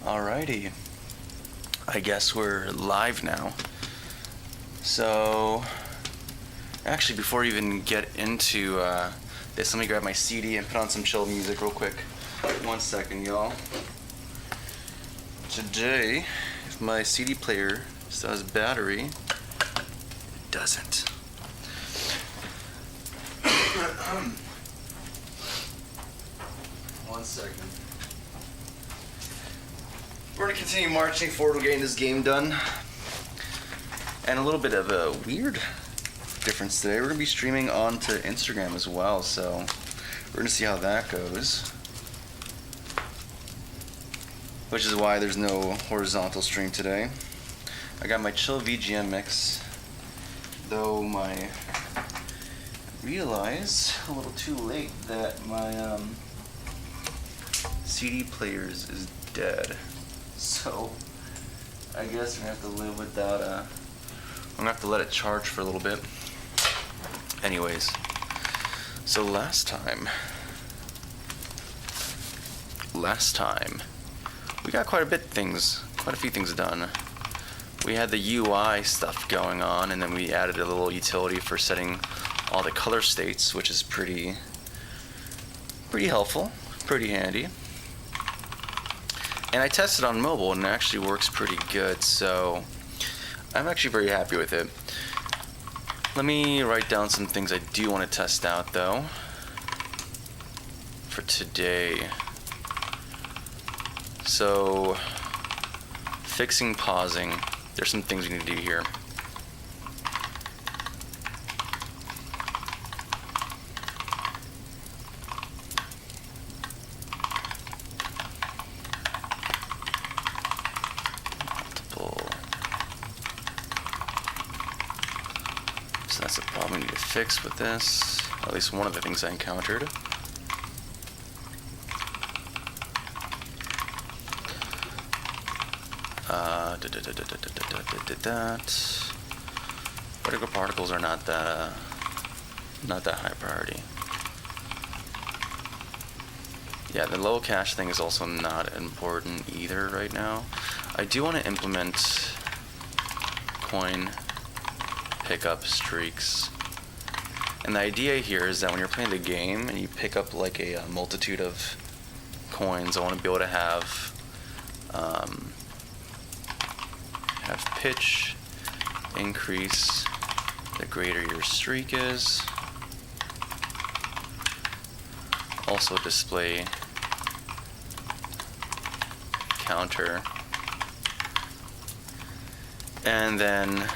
Alrighty. I guess we're live now. So, actually, before we even get into this, let me grab my CD and put on some chill music real quick. 1 second, y'all. Today, if my CD player still has battery, it doesn't. 1 second. We're going to continue marching forward with getting this game done. And a little bit of a weird difference today. We're going to be streaming onto Instagram as well, so we're going to see how that goes. Which is why there's no horizontal stream today. I got my chill VGM mix, though I realize a little too late that my CD player is dead. So I guess we're gonna have to live without I'm gonna have to let it charge for a little bit. Anyways, so last time we got quite a few things done. We had the UI stuff going on, and then we added a little utility for setting all the color states, which is pretty helpful, pretty handy. And I tested on mobile, and it actually works pretty good, so I'm actually very happy with it. Let me write down some things I do want to test out, though, for today. So, fixing pausing. There's some things we need to do here. So that's a problem we need to fix with this. At least one of the things I encountered. Vertical particles are not that high priority. Yeah, the low cache thing is also not important either right now. I do want to implement coin pickup streaks. And the idea here is that when you're playing the game and you pick up like a multitude of coins, I want to be able to have pitch increase the greater your streak is. Also display counter, and then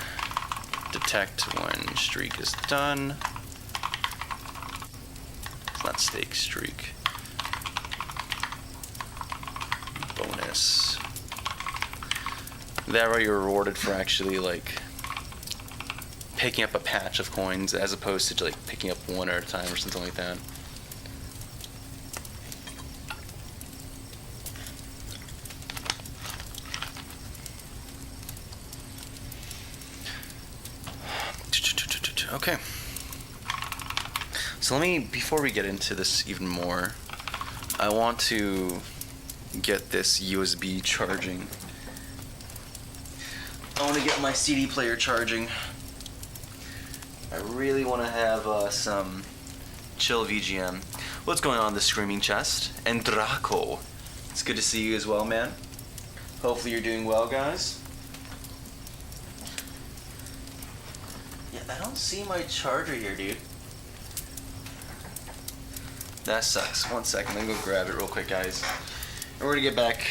detect when streak is done. It's not stake, streak. Bonus. That way you're rewarded for actually like picking up a patch of coins as opposed to like picking up one at a time or something like that. Okay. So before we get into this even more, I want to get this USB charging. I want to get my CD player charging. I really want to have some chill VGM. What's going on, the Screaming Chest? And Draco. It's good to see you as well, man. Hopefully you're doing well, guys. Yeah, I don't see my charger here, dude. That sucks. 1 second, let me go grab it real quick, guys. And we're gonna get back.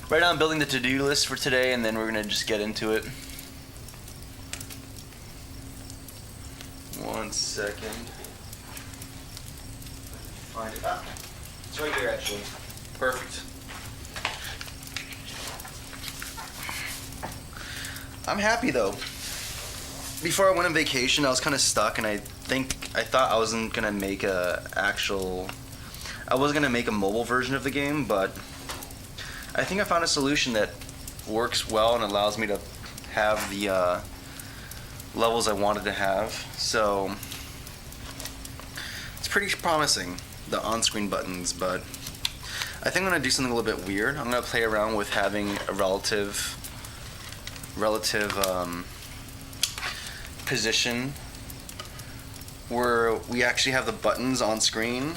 Right now I'm building the to-do list for today, and then we're gonna just get into it. 1 second. Find it. Ah, it's right here actually. Perfect. I'm happy though. Before I went on vacation, I was kind of stuck, and I thought I wasn't gonna make I was gonna make a mobile version of the game, but I think I found a solution that works well and allows me to have the levels I wanted to have. So it's pretty promising. the on-screen buttons, but I think I'm gonna do something a little bit weird. I'm gonna play around with having a relative position where we actually have the buttons on screen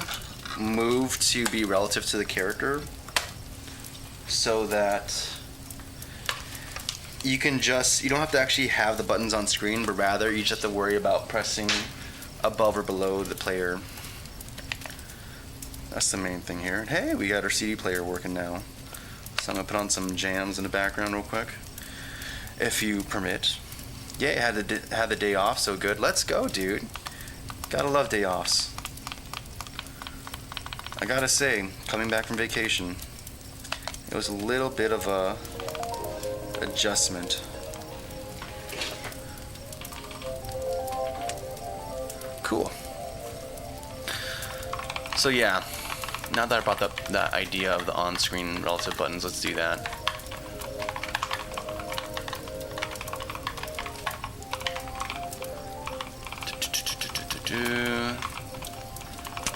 move to be relative to the character, so that you don't have to actually have the buttons on screen, but rather you just have to worry about pressing above or below the player. That's the main thing here. Hey, we got our CD player working now. So I'm gonna put on some jams in the background real quick, if you permit. Yeah, had the day off, so good. Let's go, dude. Gotta love day offs. I gotta say, coming back from vacation, it was a little bit of a adjustment. Cool. So yeah, now that I brought up that idea of the on-screen relative buttons, let's do that.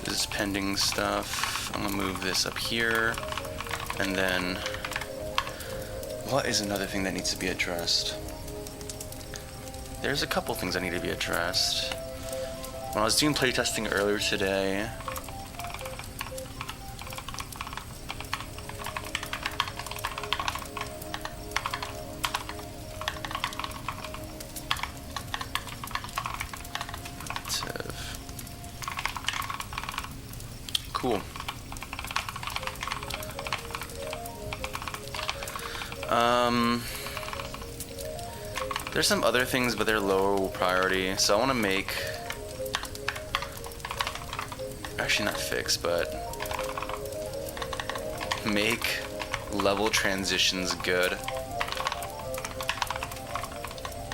This is pending stuff. I'm gonna move this up here, and then what is another thing that needs to be addressed? There's a couple things that need to be addressed. When I was doing playtesting earlier today, cool. There's some other things, but they're low priority. So I want to make, actually not fix, but make level transitions good,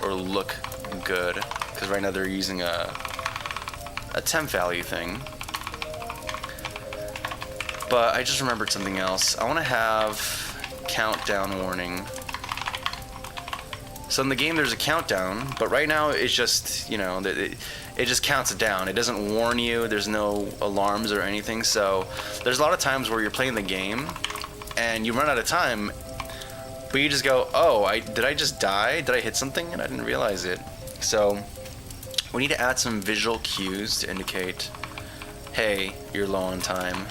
or look good, because right now they're using a temp value thing. But I just remembered something else. I want to have countdown warning. So in the game there's a countdown, but right now it's just, it just counts it down. It doesn't warn you, there's no alarms or anything. So there's a lot of times where you're playing the game and you run out of time, but you just go, oh, did I just die? Did I hit something and I didn't realize it? So we need to add some visual cues to indicate, hey, you're low on time.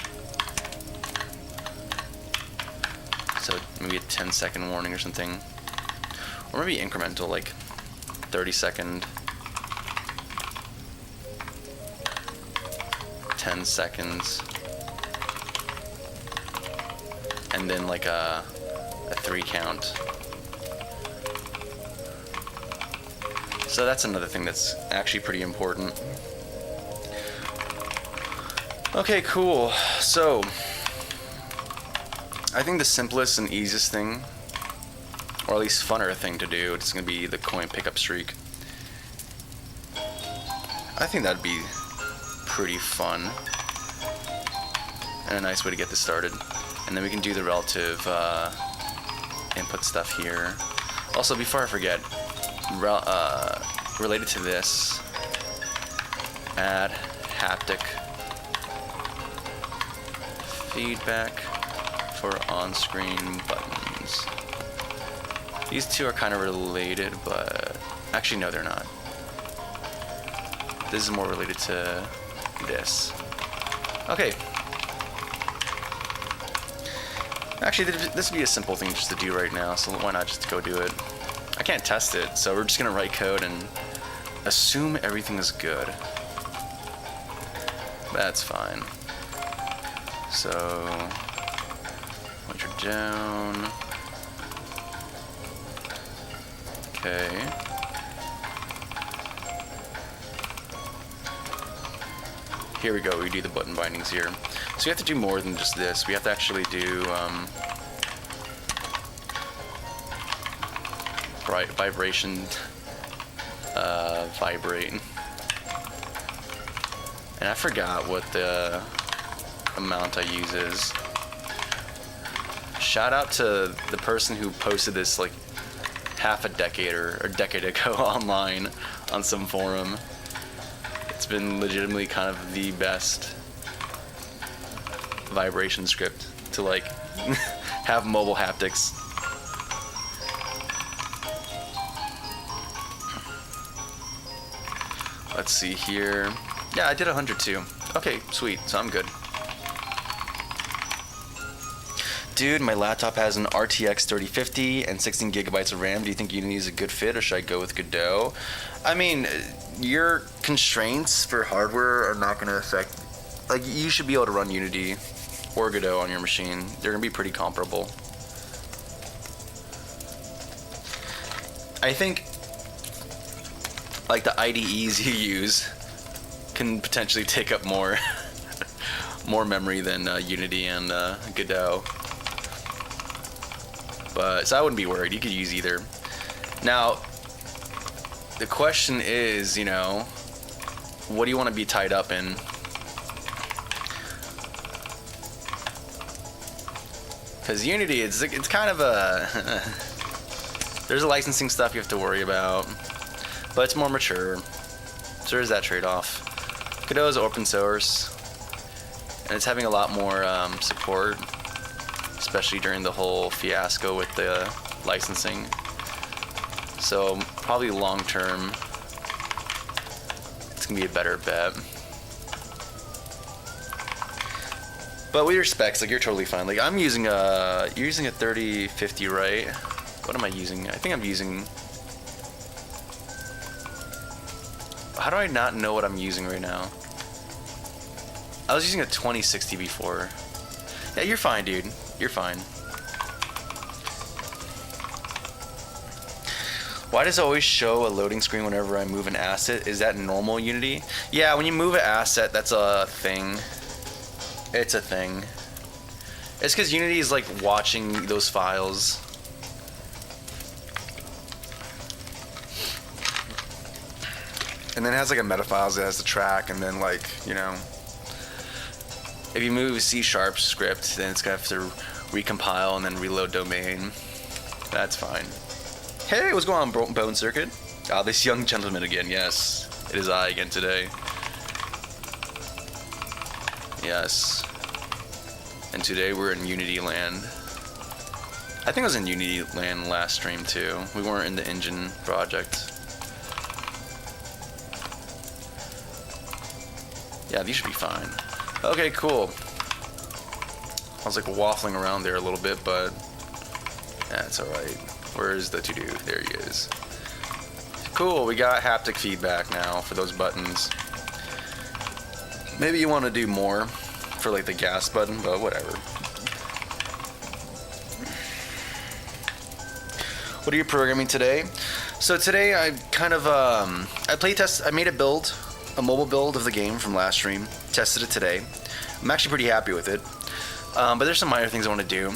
So maybe a 10-second warning or something. Or maybe incremental, like 30-second, 10 seconds, and then like a 3 count. So that's another thing that's actually pretty important. Okay, cool. So I think the simplest and easiest thing, or at least funner thing to do, it's going to be the coin pickup streak. I think that'd be pretty fun and a nice way to get this started. And then we can do the relative input stuff here. Also, before I forget, related to this, add haptic feedback for on-screen buttons. These two are kind of related, but actually no, they're not. This is more related to this. Okay. Actually, this would be a simple thing just to do right now, so why not just go do it? I can't test it, so we're just gonna write code and assume everything is good. That's fine. So, enter down. Okay. Here we go, we do the button bindings here. So we have to do more than just this. We have to actually do vibration, vibrate. And I forgot what the amount I use is. Shout out to the person who posted this like half a decade or a decade ago online on some forum. It's been legitimately kind of the best vibration script to like have mobile haptics. Let's see here. Yeah, I did 100 too. Okay, sweet. So I'm good. Dude, my laptop has an RTX 3050 and 16 gigabytes of RAM. Do you think Unity is a good fit, or should I go with Godot? I mean, your constraints for hardware are not going to affect... Like, you should be able to run Unity or Godot on your machine. They're going to be pretty comparable. I think, like, the IDEs you use can potentially take up more more memory than Unity and Godot. But, so I wouldn't be worried. You could use either. Now, the question is, you know, what do you want to be tied up in? Because Unity, it's kind of a... there's a licensing stuff you have to worry about. But it's more mature. So there's that trade-off. Godot is open source. And it's having a lot more support. Especially during the whole fiasco with the licensing. So probably long term, it's gonna be a better bet. But with your specs, like, you're totally fine. Like, I'm using you're using a 3050, right? What am I using? I think I'm using... How do I not know what I'm using right now? I was using a 2060 before. Yeah, you're fine, dude. You're fine. Why does it always show a loading screen whenever I move an asset? Is that normal Unity? Yeah, when you move an asset, that's a thing. It's a thing. It's because Unity is like watching those files. And then it has like a meta files that has the track, and then, like, you know, if you move a C# script, then it's gonna have to recompile and then reload domain. That's fine. Hey, what's going on, Bone Circuit? Ah, this young gentleman again. Yes, it is I again today. Yes. And today we're in Unity land. I think I was in Unity land last stream too. We weren't in the engine project. Yeah, these should be fine. Okay, cool. I was like waffling around there a little bit, but that's alright. Where's the to-do? There he is. Cool, we got haptic feedback now for those buttons. Maybe you want to do more for like the gas button, but whatever. What are you programming today? So today I kind of, I made a mobile build of the game from last stream. Tested it today. I'm actually pretty happy with it. But there's some minor things I want to do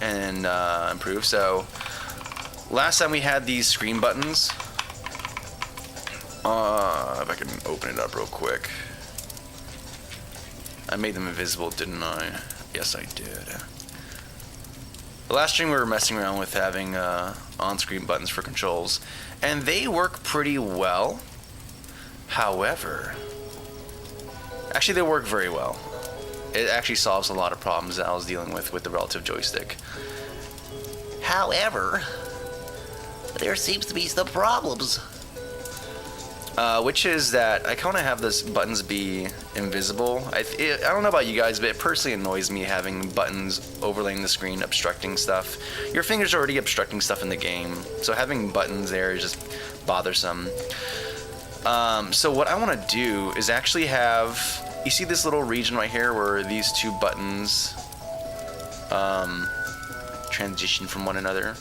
and improve. So last time we had these screen buttons. If I can open it up real quick. I made them invisible, didn't I? Yes, I did. The last stream we were messing around with having on-screen buttons for controls, and they work pretty well. However, actually they work very well. It actually solves a lot of problems that I was dealing with the relative joystick. However, there seems to be some problems. Which is that I kind of have this buttons be invisible. I don't know about you guys, but it personally annoys me having buttons overlaying the screen, obstructing stuff. Your fingers are already obstructing stuff in the game, so having buttons there is just bothersome. So what I want to do is actually have, you see this little region right here where these two buttons transition from one another.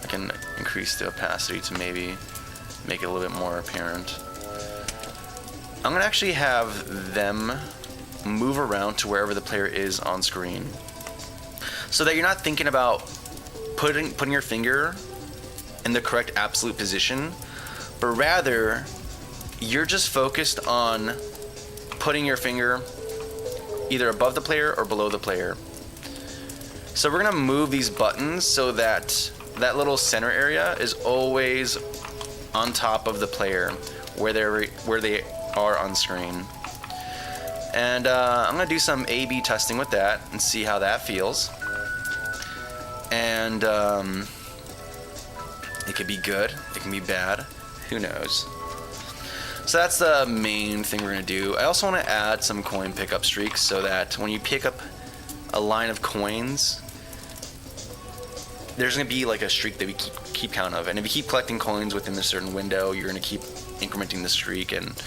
I can increase the opacity to maybe make it a little bit more apparent. I'm gonna actually have them move around to wherever the player is on screen, so that you're not thinking about putting your finger in the correct absolute position, but rather you're just focused on putting your finger either above the player or below the player. So we're gonna move these buttons so that that little center area is always on top of the player where they are on screen. And I'm gonna do some A/B testing with that and see how that feels. And it could be good, it can be bad, who knows. So that's the main thing we're gonna do. I also want to add some coin pickup streaks so that when you pick up a line of coins, there's gonna be like a streak that we keep count of. And if you keep collecting coins within a certain window, you're gonna keep incrementing the streak, and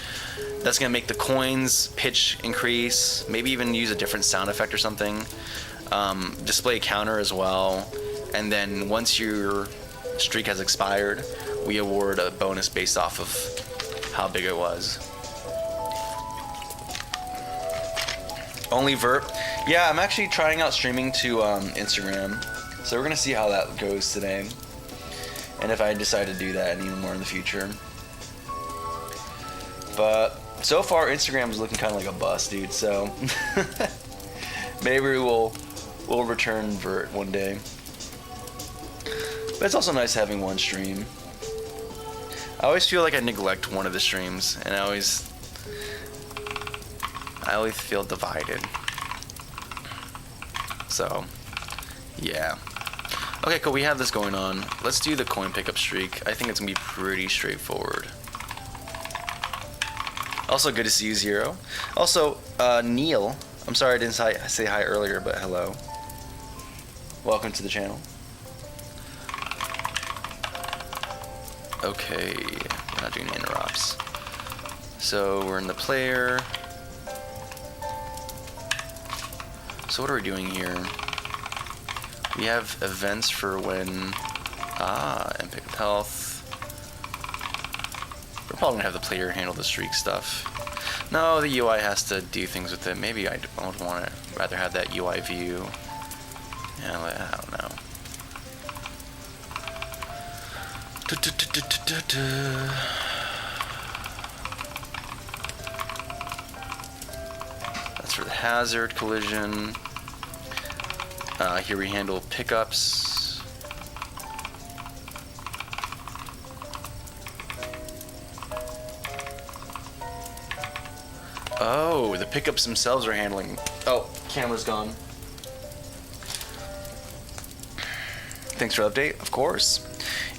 that's gonna make the coins pitch increase. Maybe even use a different sound effect or something. Display a counter as well. And then once your streak has expired, we award a bonus based off of how big it was. Only Verp. Yeah, I'm actually trying out streaming to Instagram. So we're gonna see how that goes today. And if I decide to do that anymore in the future. But so far Instagram is looking kinda like a bust, dude, so maybe we'll return Vert one day. But it's also nice having one stream. I always feel like I neglect one of the streams, and I always feel divided. So, yeah. Okay, cool, we have this going on. Let's do the coin pickup streak. I think it's gonna be pretty straightforward. Also, good to see you, Zero. Also, Neil. I'm sorry I didn't say hi earlier, but hello. Welcome to the channel. Okay, we're not doing interrupts. So we're in the player. So what are we doing here? We have events for when, and pick up health. We're probably gonna have the player handle the streak stuff. No, the UI has to do things with it. Maybe I would want to rather have that UI view. Yeah, I don't know. That's for the hazard collision. Here we handle pickups. Oh, the pickups themselves are handling. Oh, camera's gone. Thanks for the update, of course.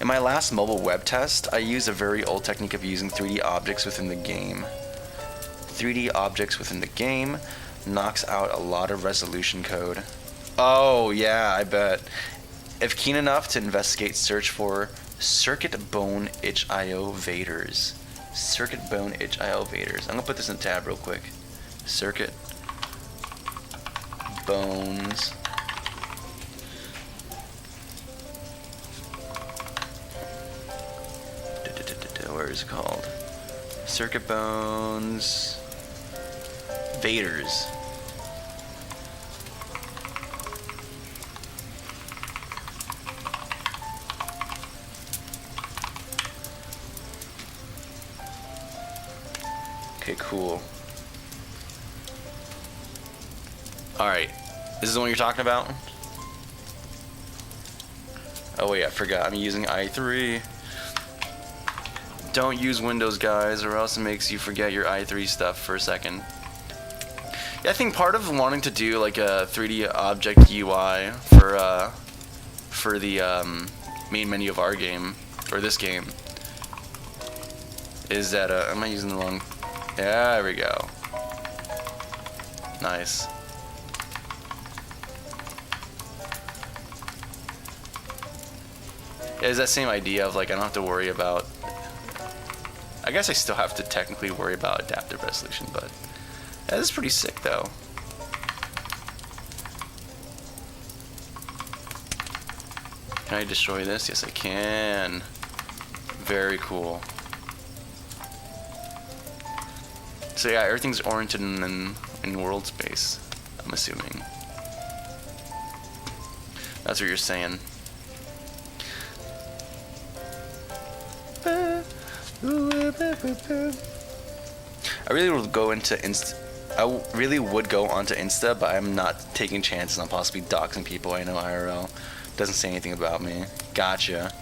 In my last mobile web test, I used a very old technique of using 3D objects within the game. 3D objects within the game knocks out a lot of resolution code. Oh, yeah, I bet. If keen enough to investigate, search for Circuit Bone itch.io vaders. Circuit Bone itch.io vaders. I'm gonna put this in a tab real quick. Circuit Bones. Where is it called? Circuit Bones vaders. Okay, cool. Alright. This is the one you're talking about? Oh wait, I forgot. I'm using i3. Don't use Windows, guys, or else it makes you forget your i3 stuff for a second. Yeah, I think part of wanting to do like a 3D object UI for the main menu of our game, or this game, is that am I using the wrong? Yeah, there we go. Nice. Yeah, it's that same idea of like I don't have to worry about. I guess I still have to technically worry about adaptive resolution, but that is pretty sick though. Can I destroy this? Yes, I can. Very cool. So yeah, everything's oriented in world space, I'm assuming. That's what you're saying. I really would go into I really would go onto Insta, but I'm not taking chances on possibly doxing people I know IRL. Doesn't say anything about me. Gotcha.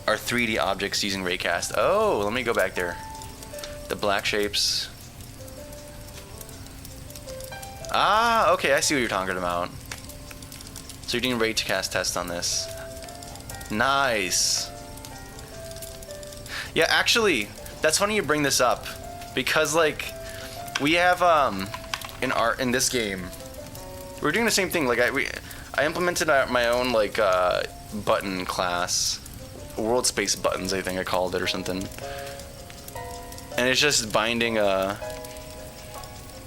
Are 3D objects using raycast? Oh, let me go back there. The black shapes. Ah, okay, I see what you're talking about. So you're doing raycast test on this. Nice. Yeah, actually, that's funny you bring this up, because like we have in this game, we're doing the same thing. Like I implemented my own like button class, world space buttons, I think I called it, or something. And it's just binding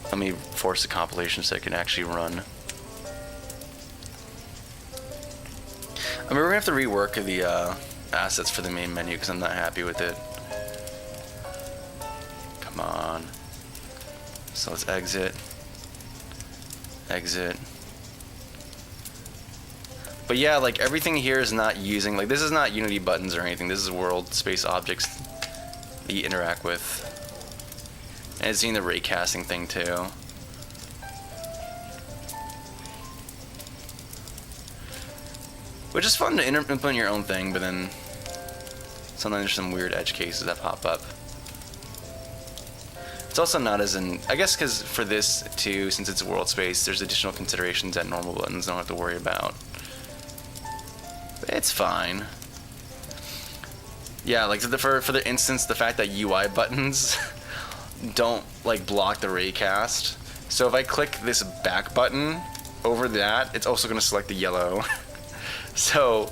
let me force the compilation so it can actually run. I mean, we're gonna have to rework the assets for the main menu because I'm not happy with it. Come on. So let's exit. Exit. But yeah, like everything here is not using, like this is not Unity buttons or anything. This is world space objects that you interact with. And it's doing the raycasting thing too. Which is fun to implement your own thing, but then sometimes there's some weird edge cases that pop up. It's also not as I guess because for this too, since it's world space, there's additional considerations that normal buttons don't have to worry about. But it's fine. Yeah, like for the instance, the fact that UI buttons don't like block the raycast. So if I click this back button over that, it's also going to select the yellow. So,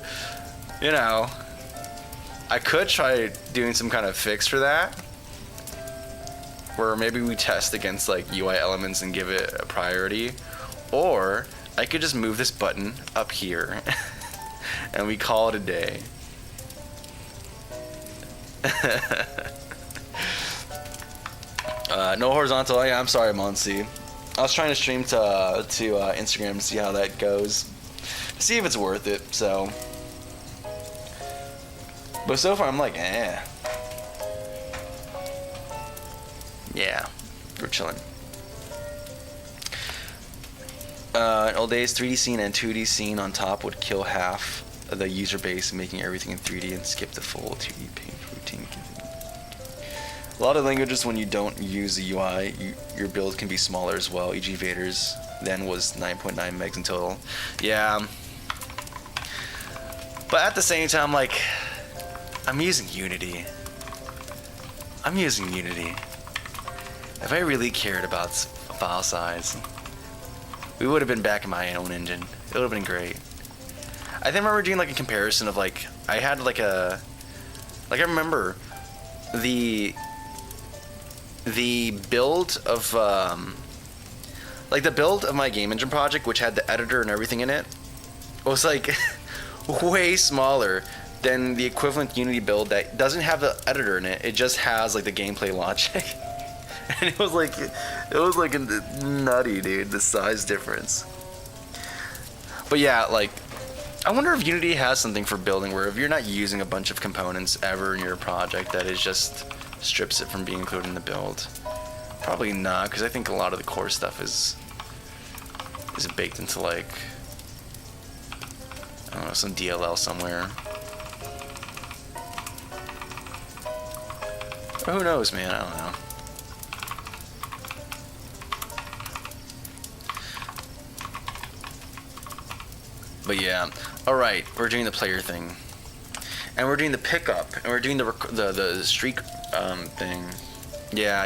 you know, I could try doing some kind of fix for that, where maybe we test against like UI elements and give it a priority, or I could just move this button up here and we call it a day. No horizontal. Yeah, I'm sorry, Monsi. I was trying to stream to Instagram to see how that goes. See if it's worth it, so. But so far I'm like, eh. Yeah, we're chilling. In old days, 3D scene and 2D scene on top would kill half of the user base, making everything in 3D and skip the full 2D paint routine. A lot of languages, when you don't use the UI, your build can be smaller as well. E.g. Vader's then was 9.9 megs in total. Yeah. But at the same time, like, I'm using Unity. I'm using Unity. If I really cared about file size, we would have been back in my own engine. It would have been great. I think I remember doing like a comparison of like, I had like I remember the build of like the build of my game engine project, which had the editor and everything in it, was like way smaller than the equivalent Unity build that doesn't have the editor in it. It just has like the gameplay logic. And it was like nutty, dude, the size difference. But yeah, like, I wonder if Unity has something for building where if you're not using a bunch of components ever in your project, that it just strips it from being included in the build. Probably not, because I think a lot of the core stuff is baked into like, I don't know, some DLL somewhere. Or who knows, man? I don't know. But yeah, all right, we're doing the player thing, and we're doing the pickup, and we're doing the streak thing. Yeah.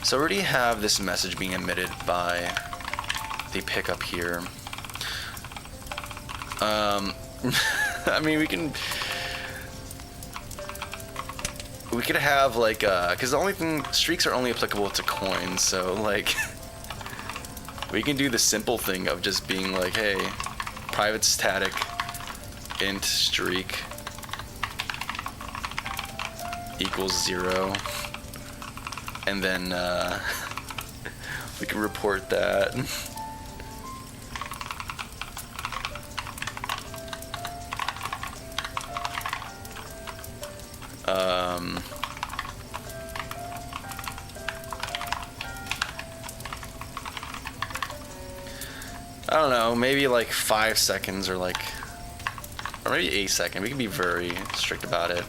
So I already have this message being emitted by the pickup here. I mean, we could have like because the only thing, streaks are only applicable to coins, so like. We can do the simple thing of just being like, hey, private static int streak equals 0, and then we can report that. I don't know, maybe like 5 seconds or maybe a second. We can be very strict about it.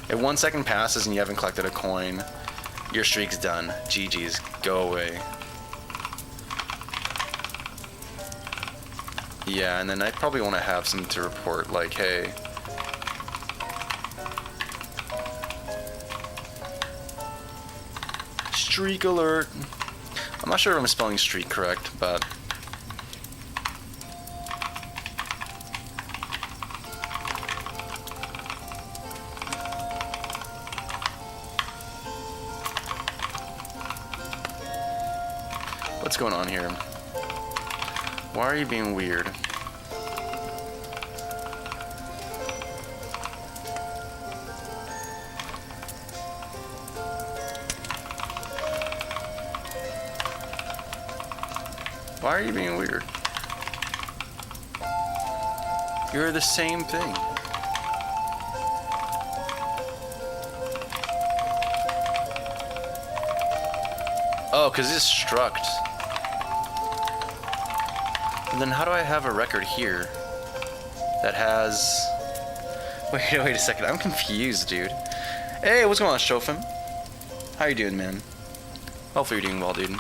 If 1 second passes and you haven't collected a coin, your streak's done. GG's, go away. Yeah, and then I probably want to have something to report, like, hey, streak alert. I'm not sure if I'm spelling streak correct, but what's going on here? Why are you being weird? Why are you being weird? You're the same thing. Oh, because it's struct. And then how do I have a record here that has... Wait a second. I'm confused, dude. Hey, what's going on, Shofim? How you doing, man? Hopefully you're doing well, dude.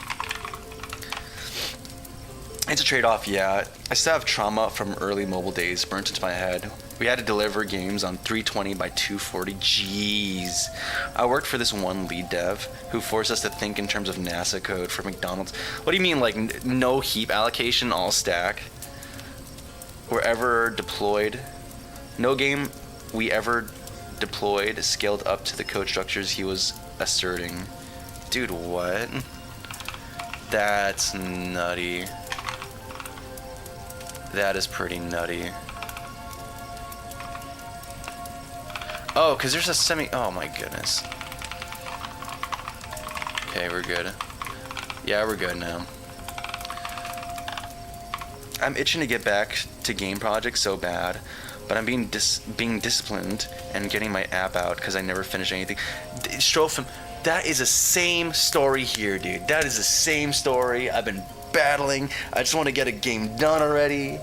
It's a trade-off, yeah. I still have trauma from early mobile days burnt into my head. We had to deliver games on 320 by 240. Jeez. I worked for this one lead dev who forced us to think in terms of NASA code for McDonald's. What do you mean, like, no heap allocation, all stack? Wherever deployed. No game we ever deployed scaled up to the code structures he was asserting. Dude, what? That's nutty. That is pretty nutty. Oh, because there's a semi... Oh my goodness. Okay, we're good. Yeah, we're good now. I'm itching to get back to game projects so bad, but I'm being disciplined and getting my app out because I never finish anything. Strophim, that is the same story here, dude. That is the same story. I've been battling. I just want to get a game done already.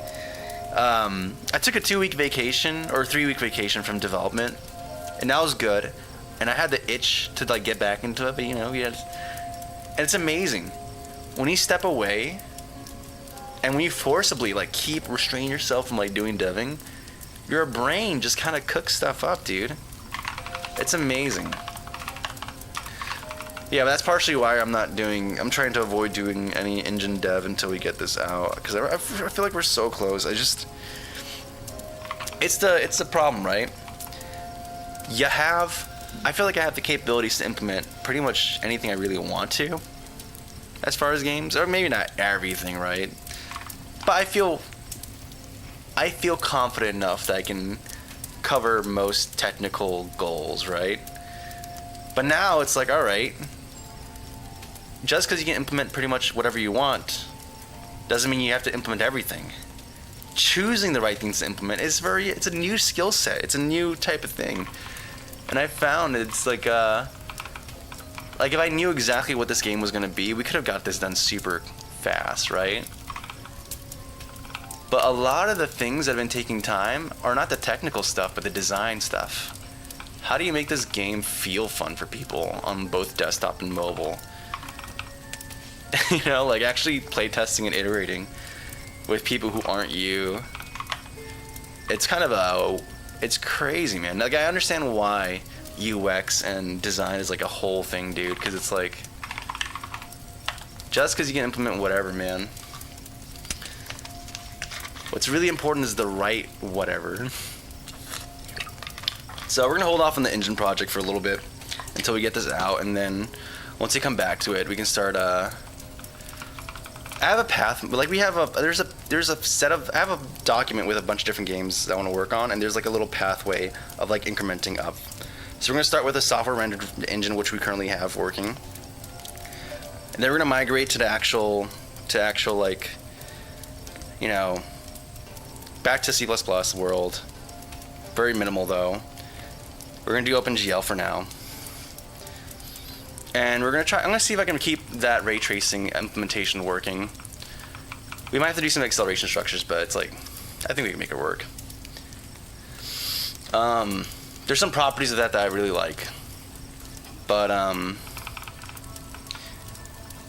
I took a 2-week vacation or 3-week vacation from development, and that was good. And I had the itch to like get back into it, but you know, and it's amazing when you step away and when you forcibly like keep restraining yourself from like doing deving, your brain just kind of cooks stuff up, dude. It's amazing. Yeah, but that's partially why I'm trying to avoid doing any engine dev until we get this out, because I feel like we're so close. It's the problem, right? I feel like I have the capabilities to implement pretty much anything I really want to, as far as games, or maybe not everything, right? But I feel confident enough that I can cover most technical goals, right? But now it's like, all right, just because you can implement pretty much whatever you want doesn't mean you have to implement everything. Choosing the right things to implement it's a new skill set. It's a new type of thing. And I found it's like if I knew exactly what this game was going to be, we could have got this done super fast, right? But a lot of the things that have been taking time are not the technical stuff, but the design stuff. How do you make this game feel fun for people on both desktop and mobile? You know, like actually playtesting and iterating with people who aren't you. It's kind of it's crazy, man. Like I understand why UX and design is like a whole thing, dude, because it's like just because you can implement whatever, man. What's really important is the right whatever. So we're gonna hold off on the engine project for a little bit until we get this out, and then once we come back to it, we can start. I have a path. Like I have a document with a bunch of different games that I want to work on, and there's like a little pathway of like incrementing up. So we're gonna start with a software rendered engine, which we currently have working, and then we're gonna migrate to the actual like, you know, back to C++ world. Very minimal though. We're gonna do OpenGL for now. And I'm gonna see if I can keep that ray tracing implementation working. We might have to do some acceleration structures, but it's like, I think we can make it work. There's some properties of that I really like. But,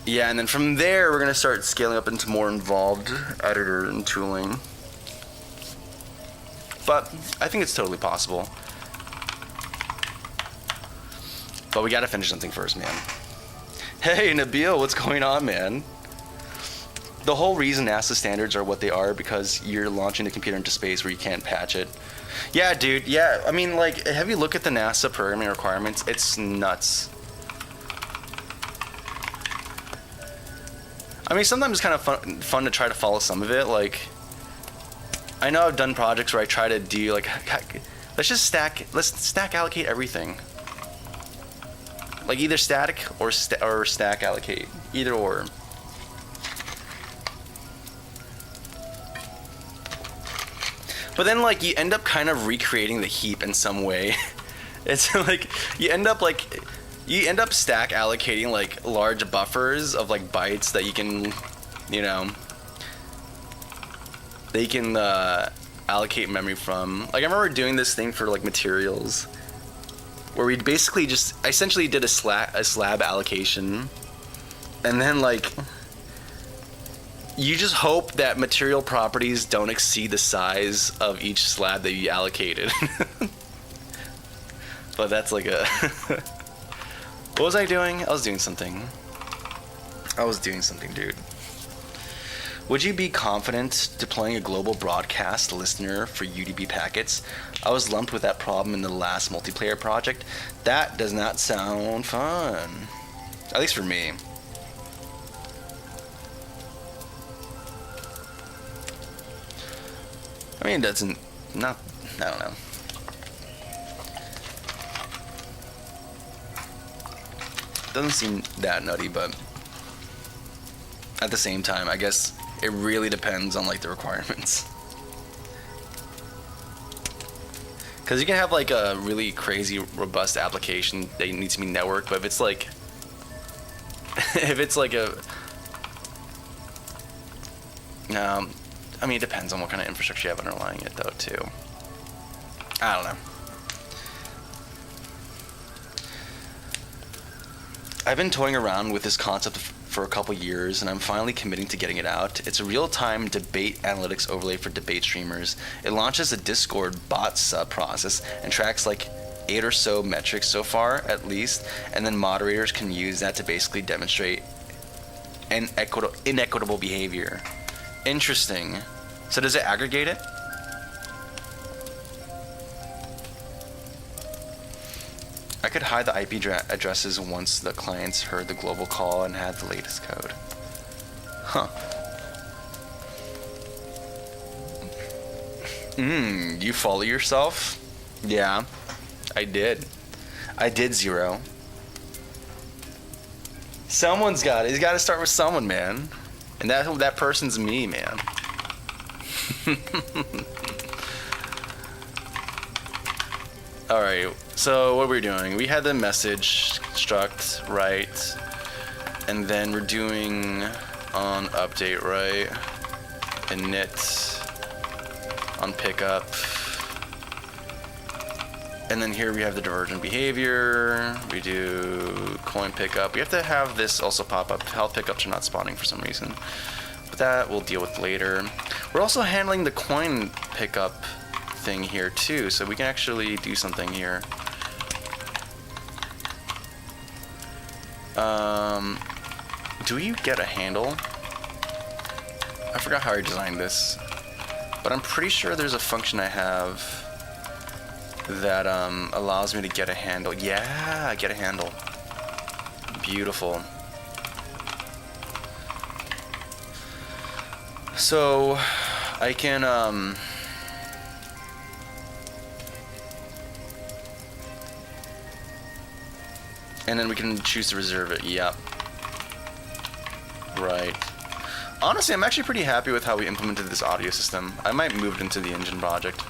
yeah, and then from there, we're gonna start scaling up into more involved editor and tooling. but I think it's totally possible. But we gotta finish something first, man. Hey, Nabil, what's going on, man? The whole reason NASA standards are what they are because you're launching the computer into space where you can't patch it. Yeah, dude, yeah. I mean, like, have you looked at the NASA programming requirements? It's nuts. I mean, sometimes it's kind of fun to try to follow some of it. Like, I know I've done projects where I try to do, like, let's stack allocate everything. Like, either static or stack allocate. Either or. But then, like, you end up kind of recreating the heap in some way. It's like, you end up stack allocating, like, large buffers of, like, bytes that you can, you know, they can allocate memory from. Like, I remember doing this thing for, like, materials, where we basically just essentially did a slab allocation, and then, like, you just hope that material properties don't exceed the size of each slab that you allocated. But that's like a... What was I doing? I was doing something, dude. Would you be confident deploying a global broadcast listener for UDP packets? I was lumped with that problem in the last multiplayer project. That does not sound fun. At least for me. I mean, I don't know. Doesn't seem that nutty, but at the same time, I guess it really depends on, like, the requirements. Because you can have, like, a really crazy, robust application that needs to be networked, but if it's like, I mean, it depends on what kind of infrastructure you have underlying it, though, too. I don't know. I've been toying around with this concept for a couple years, and I'm finally committing to getting it out. It's a real-time debate analytics overlay for debate streamers. It launches a Discord bot sub-process and tracks, like, 8 or so metrics so far, at least, and then moderators can use that to basically demonstrate inequitable behavior. Interesting. So does it aggregate it? I could hide the IP addresses once the clients heard the global call and had the latest code. Huh. You follow yourself? Yeah, I did. Zero. Someone's got it. He's got to start with someone, man. And that person's me, man. Alright, so what we're doing, we had the message struct, right? And then we're doing on update, right? Init on pickup. And then here we have the divergent behavior. We do coin pickup. We have to have this also pop up. Health pickups are not spawning for some reason. But that we'll deal with later. We're also handling the coin pickup thing here too, so we can actually do something here. Do you get a handle? I forgot how I designed this, but I'm pretty sure there's a function I have that allows me to get a handle. Yeah, get a handle. Beautiful. So I can and then we can choose to reserve it. Yep. Right. Honestly, I'm actually pretty happy with how we implemented this audio system. I might move it into the engine project.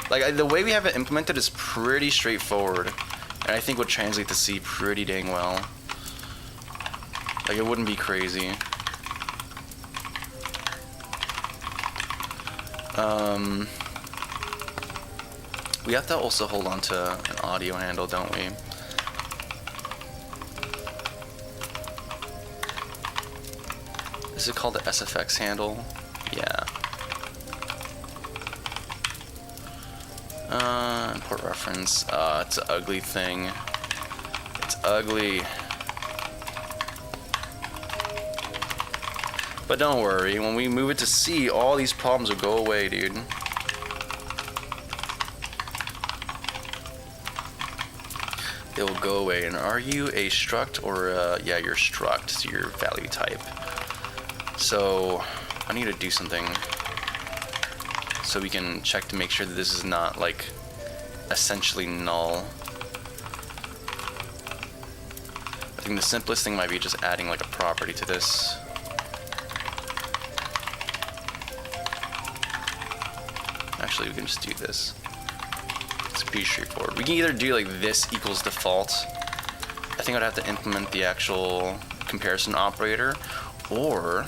Like, the way we have it implemented is pretty straightforward, and I think would translate to C pretty dang well. Like, it wouldn't be crazy. We have to also hold on to an audio handle, don't we? Is it called the SFX handle? Yeah. Import reference. It's an ugly thing. It's ugly. But don't worry, when we move it to C, all these problems will go away, dude. It will go away. And are you a struct or yeah, you're struct, so your value type. So I need to do something so we can check to make sure that this is not like essentially null. I think the simplest thing might be just adding like a property to this. Actually, we can just do this. It's pretty straightforward. We can either do like this equals default. I think I'd have to implement the actual comparison operator, or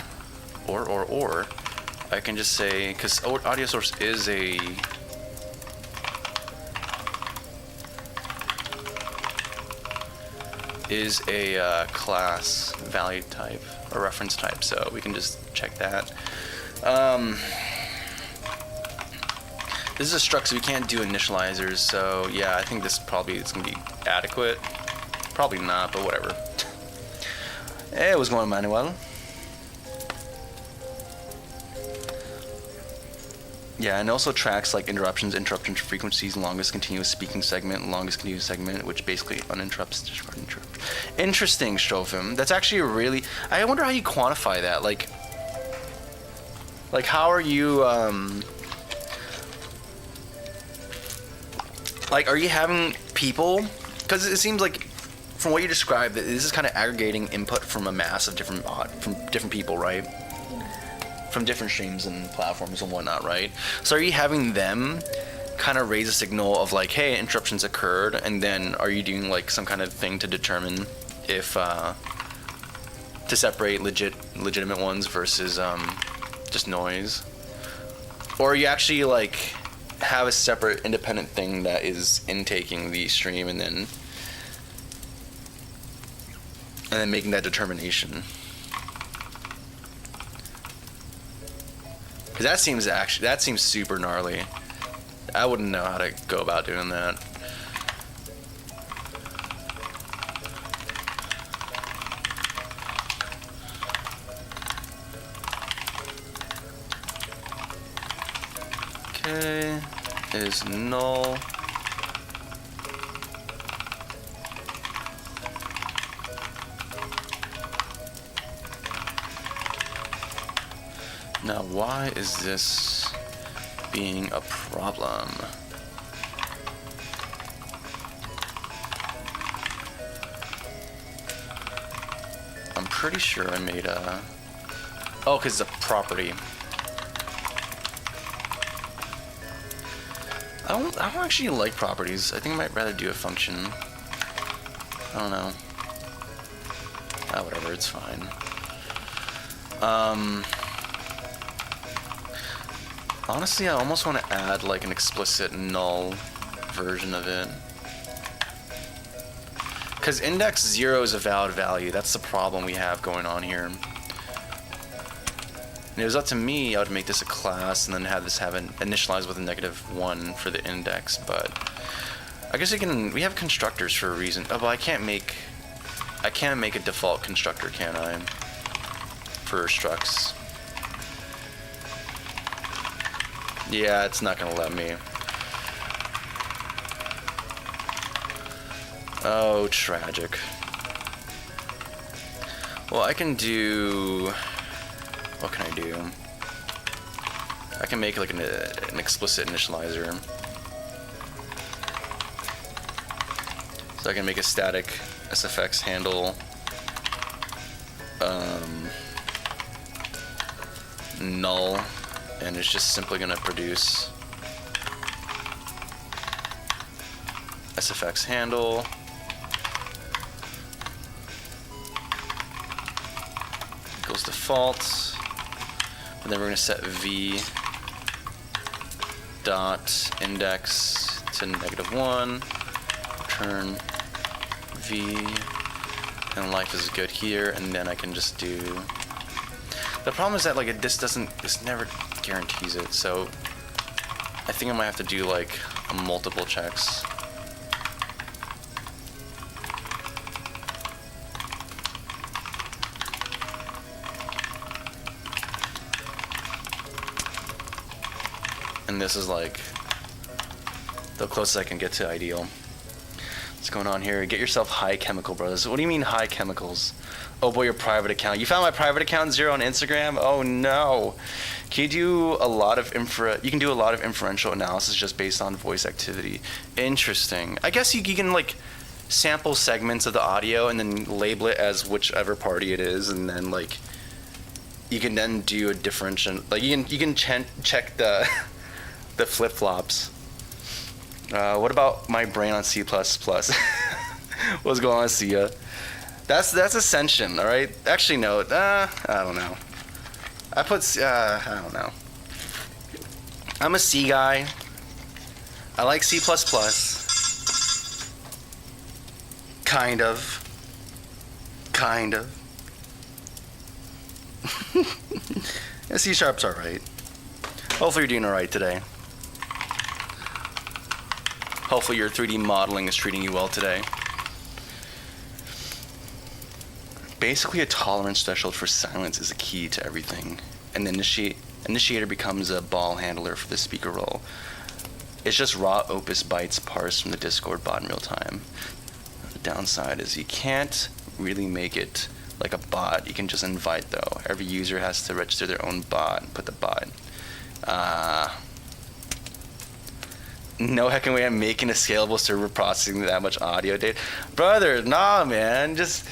I can just say, because audio source is a class value type or reference type, so we can just check that. This is a struct, so we can't do initializers, so yeah, I think this probably is going to be adequate. Probably not, but whatever. Hey, what's going on, Manuel? Yeah, and also tracks like interruptions, interruption frequencies, longest continuous speaking segment, longest continuous segment, which basically uninterrupts. Interesting, Strophim. That's actually a really... I wonder how you quantify that. Like how are you... like, are you having people... Because it seems like, from what you described, that this is kind of aggregating input from a mass of different people, right? From different streams and platforms and whatnot, right? So are you having them kind of raise a signal of like, hey, interruptions occurred, and then are you doing like some kind of thing to determine if to separate legitimate ones versus just noise? Or are you actually like have a separate independent thing that is intaking the stream and then making that determination? That seems super gnarly. I wouldn't know how to go about doing that. Okay, is null. Now, why is this being a problem? I'm pretty sure I made a... Oh, because it's a property. I don't actually like properties. I think I might rather do a function. I don't know. Ah, whatever, it's fine. Honestly, I almost want to add like an explicit null version of it. Because index 0 is a valid value. That's the problem we have going on here. And it was up to me, I would make this a class and then have this initialized with a -1 for the index, but I guess we have constructors for a reason. Oh, but I can't make a default constructor, can I? For structs. Yeah, it's not gonna let me. Oh, tragic. Well, I can do... What can I do? I can make like an explicit initializer. So I can make a static SFX handle null, and it's just simply going to produce SFX handle equals default, and then we're going to set v dot index to -1, return v, and life is good here, and then I can just do... The problem is that like this never guarantees it, so I think I might have to do like multiple checks. And this is like the closest I can get to ideal. What's going on here? Get yourself high chemical, brothers. What do you mean high chemicals? Oh boy, your private account. You found my private account 0 on Instagram? Oh no. Can you do a lot of inferential analysis just based on voice activity? Interesting. I guess you can like sample segments of the audio and then label it as whichever party it is, and then like you can then do a differential. Like you can check the the flip flops. What about my brain on C++? What's going on, Sia? That's Ascension, all right? Actually, no. I don't know. I don't know. I'm a C guy. I like C++. Kind of. Yeah, C#'s all right. Hopefully you're doing all right today. Hopefully your 3D modeling is treating you well today. Basically, a tolerance threshold for silence is a key to everything. And the initiator becomes a ball handler for the speaker role. It's just raw Opus bytes parsed from the Discord bot in real time. The downside is you can't really make it like a bot. You can just invite, though. Every user has to register their own bot and put the bot. No heckin' way I'm making a scalable server processing that much audio data. Brother, nah, man. Just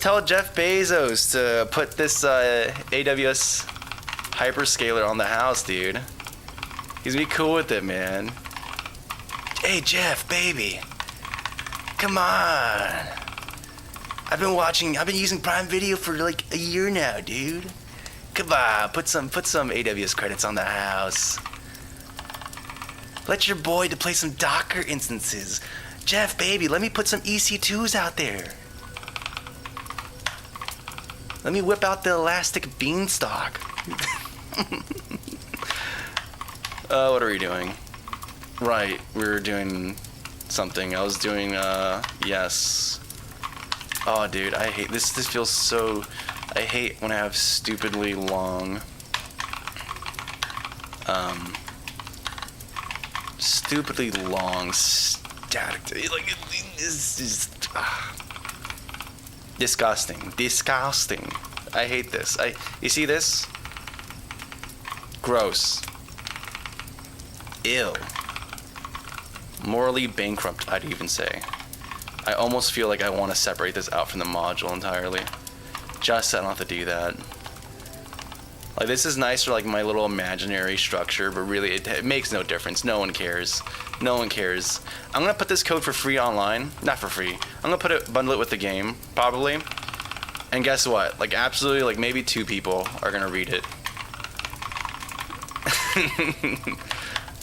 tell Jeff Bezos to put this AWS hyperscaler on the house, dude. He's gonna be cool with it, man. Hey, Jeff, baby. Come on. I've been using Prime Video for like a year now, dude. Come on, put some AWS credits on the house. Let your boy to play some Docker instances. Jeff, baby, let me put some EC2s out there. Let me whip out the elastic beanstalk. What are we doing? Right, we were doing something. I was doing, yes. Oh, dude, I hate this. This feels so... I hate when I have stupidly long... stupidly long static... Like, this is... Disgusting. I hate this. You see this? Gross. Ew. Morally bankrupt, I'd even say. I almost feel like I want to separate this out from the module entirely. Just so I don't have to do that. Like, this is nice for like my little imaginary structure, but really it makes no difference. No one cares. No one cares. I'm gonna put this code for free online. Not for free. I'm gonna bundle it with the game, probably. And guess what? Like, absolutely, like maybe 2 people are gonna read it.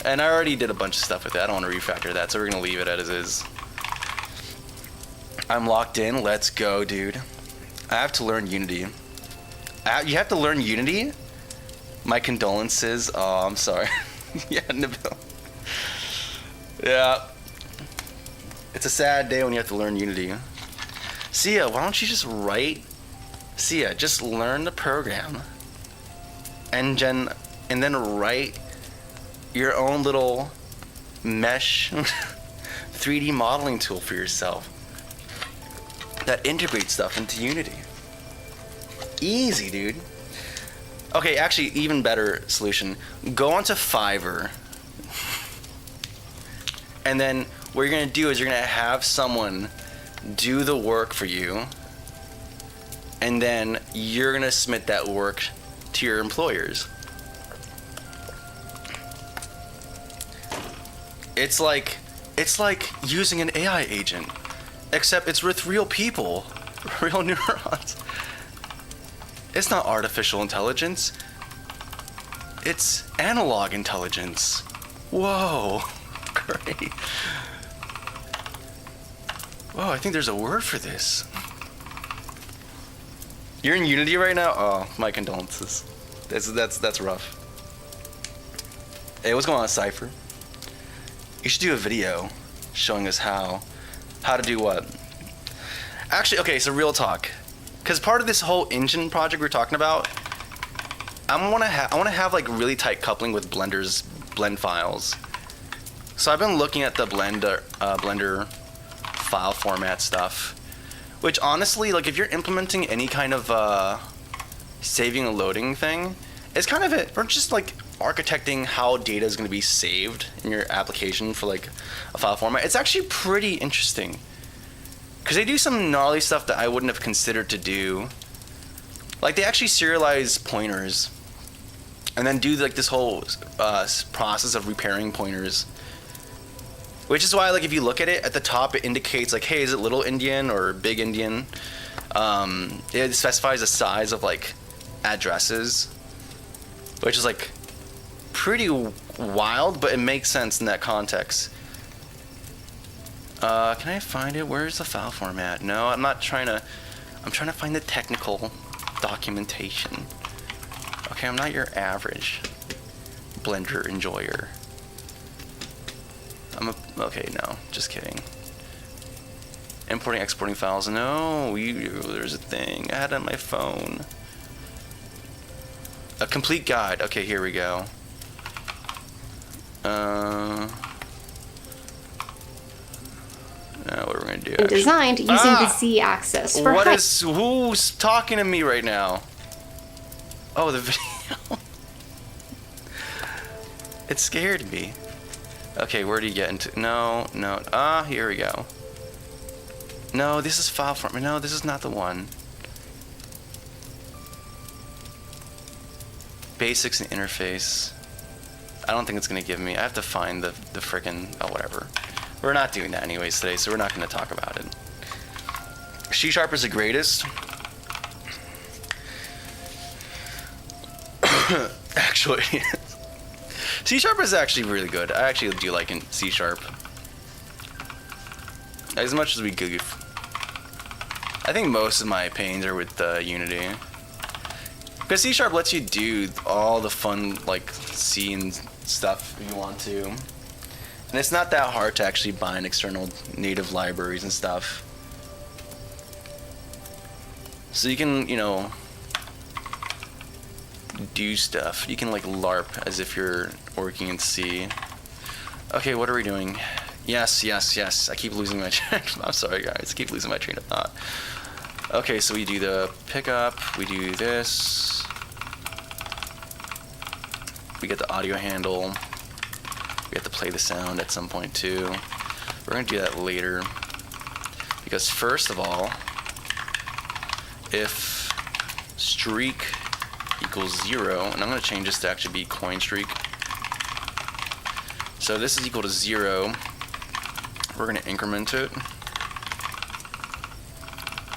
And I already did a bunch of stuff with it. I don't want to refactor that, so we're gonna leave it as is. I'm locked in. Let's go, dude. I have to learn Unity. You have to learn Unity? My condolences. Oh, I'm sorry. Yeah, Nabil. Yeah. It's a sad day when you have to learn Unity. Sia, why don't you just write? Sia, just learn the program. And then write your own little mesh 3D modeling tool for yourself that integrates stuff into Unity. Easy, dude. Okay, actually, even better solution. Go onto Fiverr. And then what you're going to do is you're going to have someone do the work for you. And then you're going to submit that work to your employers. It's like using an AI agent, except it's with real people, real neurons. It's not artificial intelligence. It's analog intelligence. Whoa, great. Whoa, I think there's a word for this. You're in Unity right now? Oh, my condolences. That's rough. Hey, what's going on, Cypher? You should do a video showing us how to do what. Actually, okay, so real talk. Because part of this whole engine project we're talking about, I want to have like really tight coupling with Blender's blend files. So I've been looking at the Blender file format stuff, which honestly, like if you're implementing any kind of saving and loading thing, it's kind of it. We're just like architecting how data is going to be saved in your application for like a file format. It's actually pretty interesting because they do some gnarly stuff that I wouldn't have considered to do. Like they actually serialize pointers and then do like this whole process of repairing pointers. Which is why, like, if you look at it, at the top it indicates, like, hey, is it little Indian or big Indian? It specifies the size of, like, addresses. Which is, like, pretty wild, but it makes sense in that context. Can I find it? Where's the file format? No, I'm not trying to... I'm trying to find the technical documentation. Okay, I'm not your average Blender enjoyer. Okay, no, just kidding. Importing, exporting files. No, there's a thing. I had it on my phone. A complete guide. Okay, here we go. Now what we're gonna do? And designed using the Z-axis for height. Who's talking to me right now? Oh, the video. It scared me. Okay, where do you get into? No. Here we go. No, this is file format. No, this is not the one. Basics and interface. I don't think it's gonna give me. I have to find the frickin'. Oh, whatever. We're not doing that anyways today, so we're not gonna talk about it. C# is the greatest. Actually. C# is actually really good. I actually do like C#. As much as we goof. I think most of my pains are with Unity. Because C# lets you do all the fun, like, scene stuff if you want to. And it's not that hard to actually bind external native libraries and stuff. So you can, you know, do stuff. You can like LARP as if you're working in C. Okay, what are we doing? Yes. I keep losing my train. I'm sorry, guys. I keep losing my train of thought. Okay, so we do the pickup. We do this. We get the audio handle. We have to play the sound at some point too. We're gonna do that later. Because first of all, if streak equals 0, and I'm going to change this to actually be coin streak. So this is equal to 0. We're going to increment it.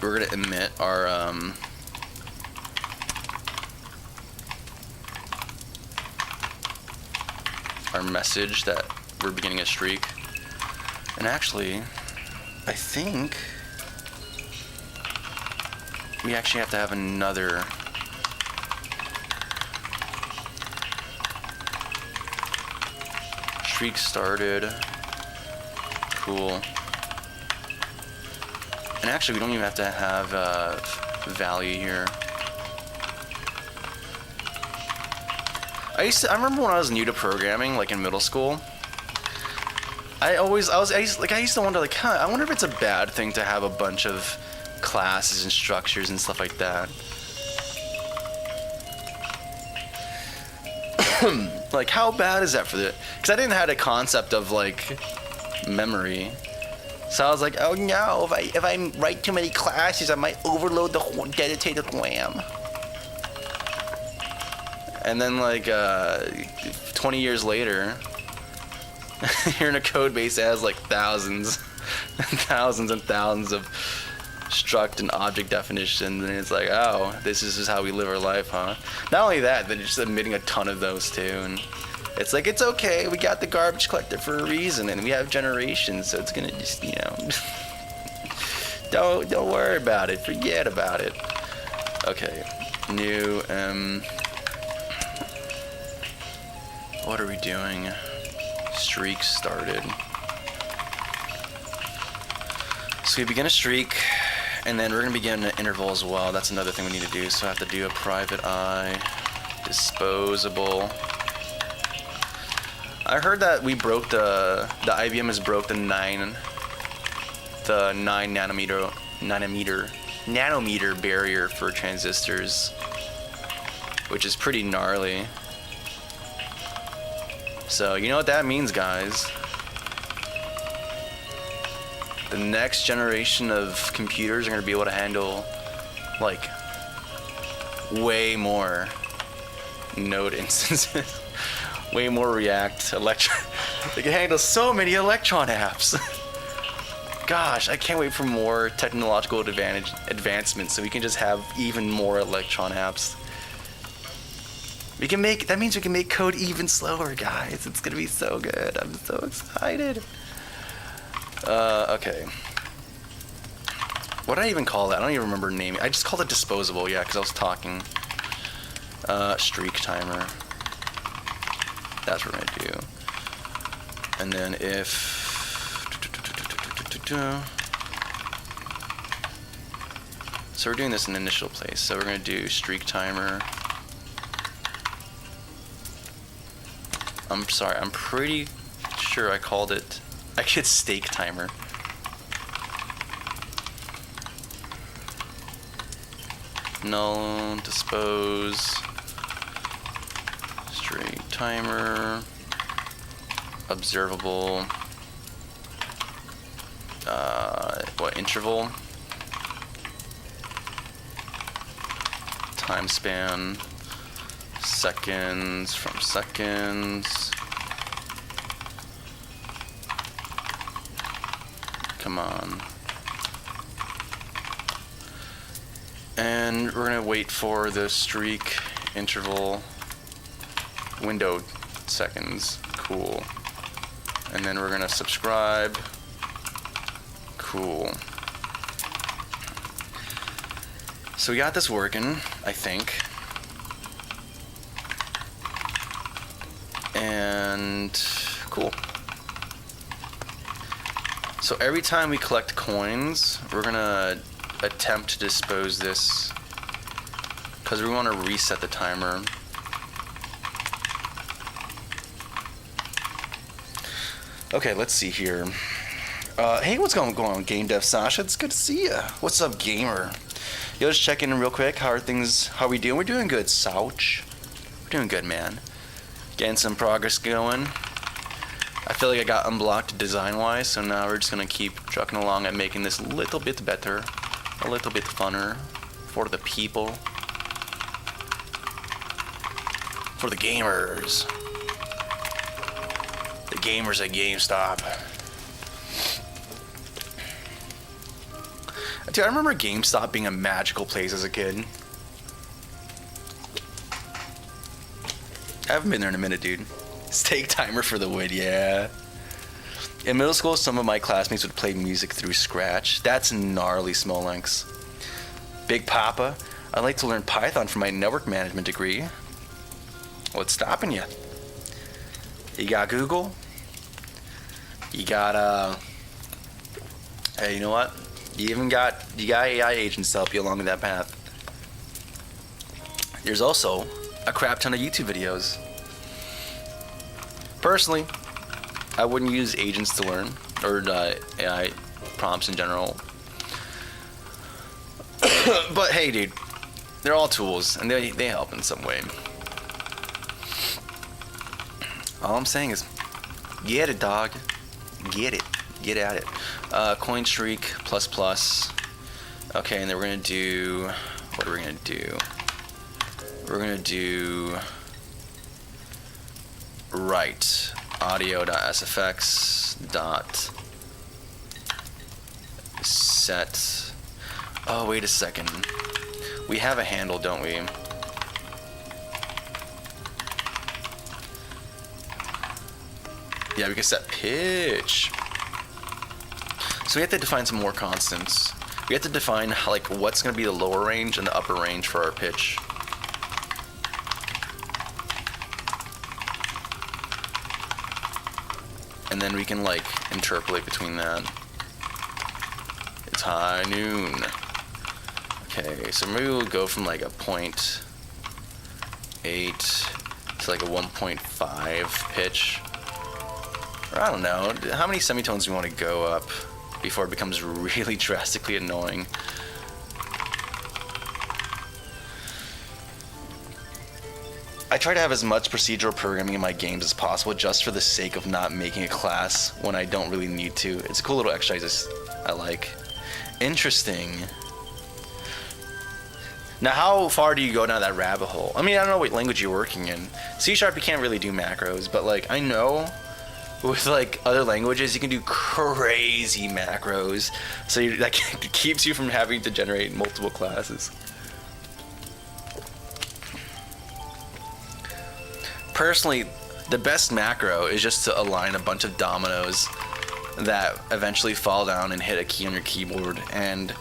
We're going to emit our message that we're beginning a streak. And actually, I think we actually have to have another streak started. Cool. And actually, we don't even have to have value here. I remember when I was new to programming, like in middle school. I used to wonder, like, I wonder if it's a bad thing to have a bunch of classes and structures and stuff like that. Like, how bad is that for the? Because I didn't have a concept of like memory, so I was like, oh no, if I write too many classes, I might overload the whole dedicated RAM. And then like 20 years later, you're in a code base that has like thousands and thousands and thousands of struct and object definitions, and it's like, oh, this is just how we live our life, huh? Not only that, they're just emitting a ton of those too, and it's like, it's okay, we got the garbage collector for a reason, and we have generations, so it's gonna just, you know, don't worry about it, forget about it. Okay, new, what are we doing? streak started. So we begin a streak, and then we're going to begin an interval as well. That's another thing we need to do. So I have to do a private eye, disposable. I heard that we broke the IBM has broke the 9 nanometer barrier for transistors, which is pretty gnarly. So you know what that means, guys. The next generation of computers are going to be able to handle like way more node instances, way more React electron. They can handle so many electron apps. Gosh, I can't wait for more technological advancements so we can just have even more electron apps. That means we can make code even slower, guys. It's gonna be so good. I'm so excited. Okay. What did I even call that? I don't even remember naming. I just called it disposable, yeah, because I was talking. Streak timer. That's what we're gonna do. And then if so we're doing this in initial place. So we're gonna do streak timer. I'm sorry, I'm pretty sure I called it. I get stake timer. Null, dispose, streak timer, observable, interval, time span, seconds from seconds. Come on. And we're gonna wait for the streak interval window seconds. Cool. And then we're gonna subscribe. Cool. So we got this working, I think. And cool. So every time we collect coins, we're gonna attempt to dispose this because we want to reset the timer. Okay, let's see here. Hey, what's going on, GameDev Sasha? It's good to see you. What's up, gamer? Yo, just checking in real quick. How are things? How we doing? We're doing good, Souch. We're doing good, man. Getting some progress going. I feel like I got unblocked design-wise, so now we're just gonna keep trucking along and making this a little bit better, a little bit funner for the people, for the gamers. The gamers at GameStop. Dude, I remember GameStop being a magical place as a kid. I haven't been there in a minute, dude. Stake timer for the win, yeah. In middle school, some of my classmates would play music through Scratch. That's gnarly, Smolenx. Big Papa, I'd like to learn Python for my network management degree. What's stopping you? You got Google? You got, hey, you know what? You got AI agents to help you along that path. There's also a crap ton of YouTube videos. Personally, I wouldn't use agents to learn, or AI prompts in general. But hey, dude, they're all tools, and they help in some way. All I'm saying is, get it, dog. Get it. Get at it. Coin streak plus. Okay, and then we're gonna do. What are we gonna do? We're gonna do. Right. Audio.sfx dot set. Oh, wait a second. We have a handle, don't we? Yeah, we can set pitch. So we have to define some more constants. We have to define like what's going to be the lower range and the upper range for our pitch. and then we can like interpolate between that. It's high noon. Okay, so maybe we'll go from like a 0.8 to like a 1.5 pitch. Or I don't know. How many semitones do we want to go up before it becomes really drastically annoying? I try to have as much procedural programming in my games as possible just for the sake of not making a class when I don't really need to. It's a cool little exercise I like. Interesting. Now, how far do you go down that rabbit hole? I mean, I don't know what language you're working in. C# you can't really do macros, but like I know with like other languages you can do crazy macros, so that keeps you from having to generate multiple classes. Personally, the best macro is just to align a bunch of dominoes that eventually fall down and hit a key on your keyboard, and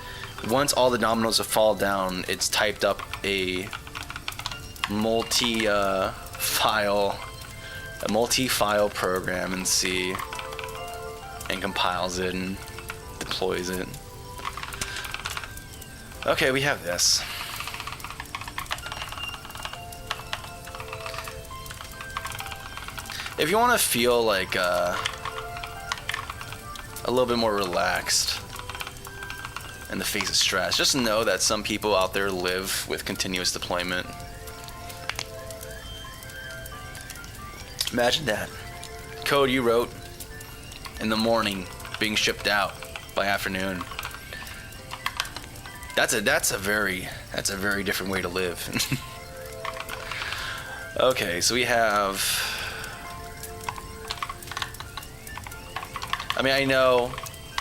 once all the dominoes have fallen down, it's typed up a multi-file program in C and compiles it and deploys it. Okay, we have this. If you want to feel like a little bit more relaxed in the face of stress, just know that some people out there live with continuous deployment. Imagine that. Code you wrote in the morning being shipped out by afternoon. That's a very different way to live. Okay, so we have, I mean, I know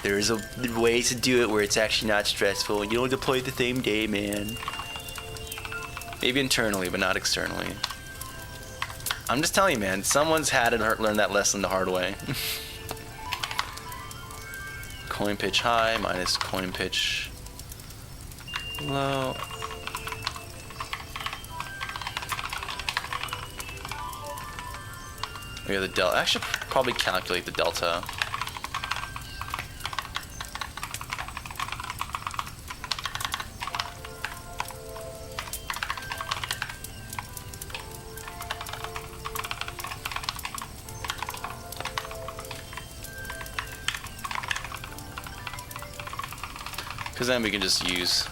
there's a ways to do it where it's actually not stressful and you don't deploy it the same day, man. Maybe internally, but not externally. I'm just telling you, man, someone's had to learn that lesson the hard way. Coin pitch high minus coin pitch low. We have the delta. I should probably calculate the delta. Because then we can just use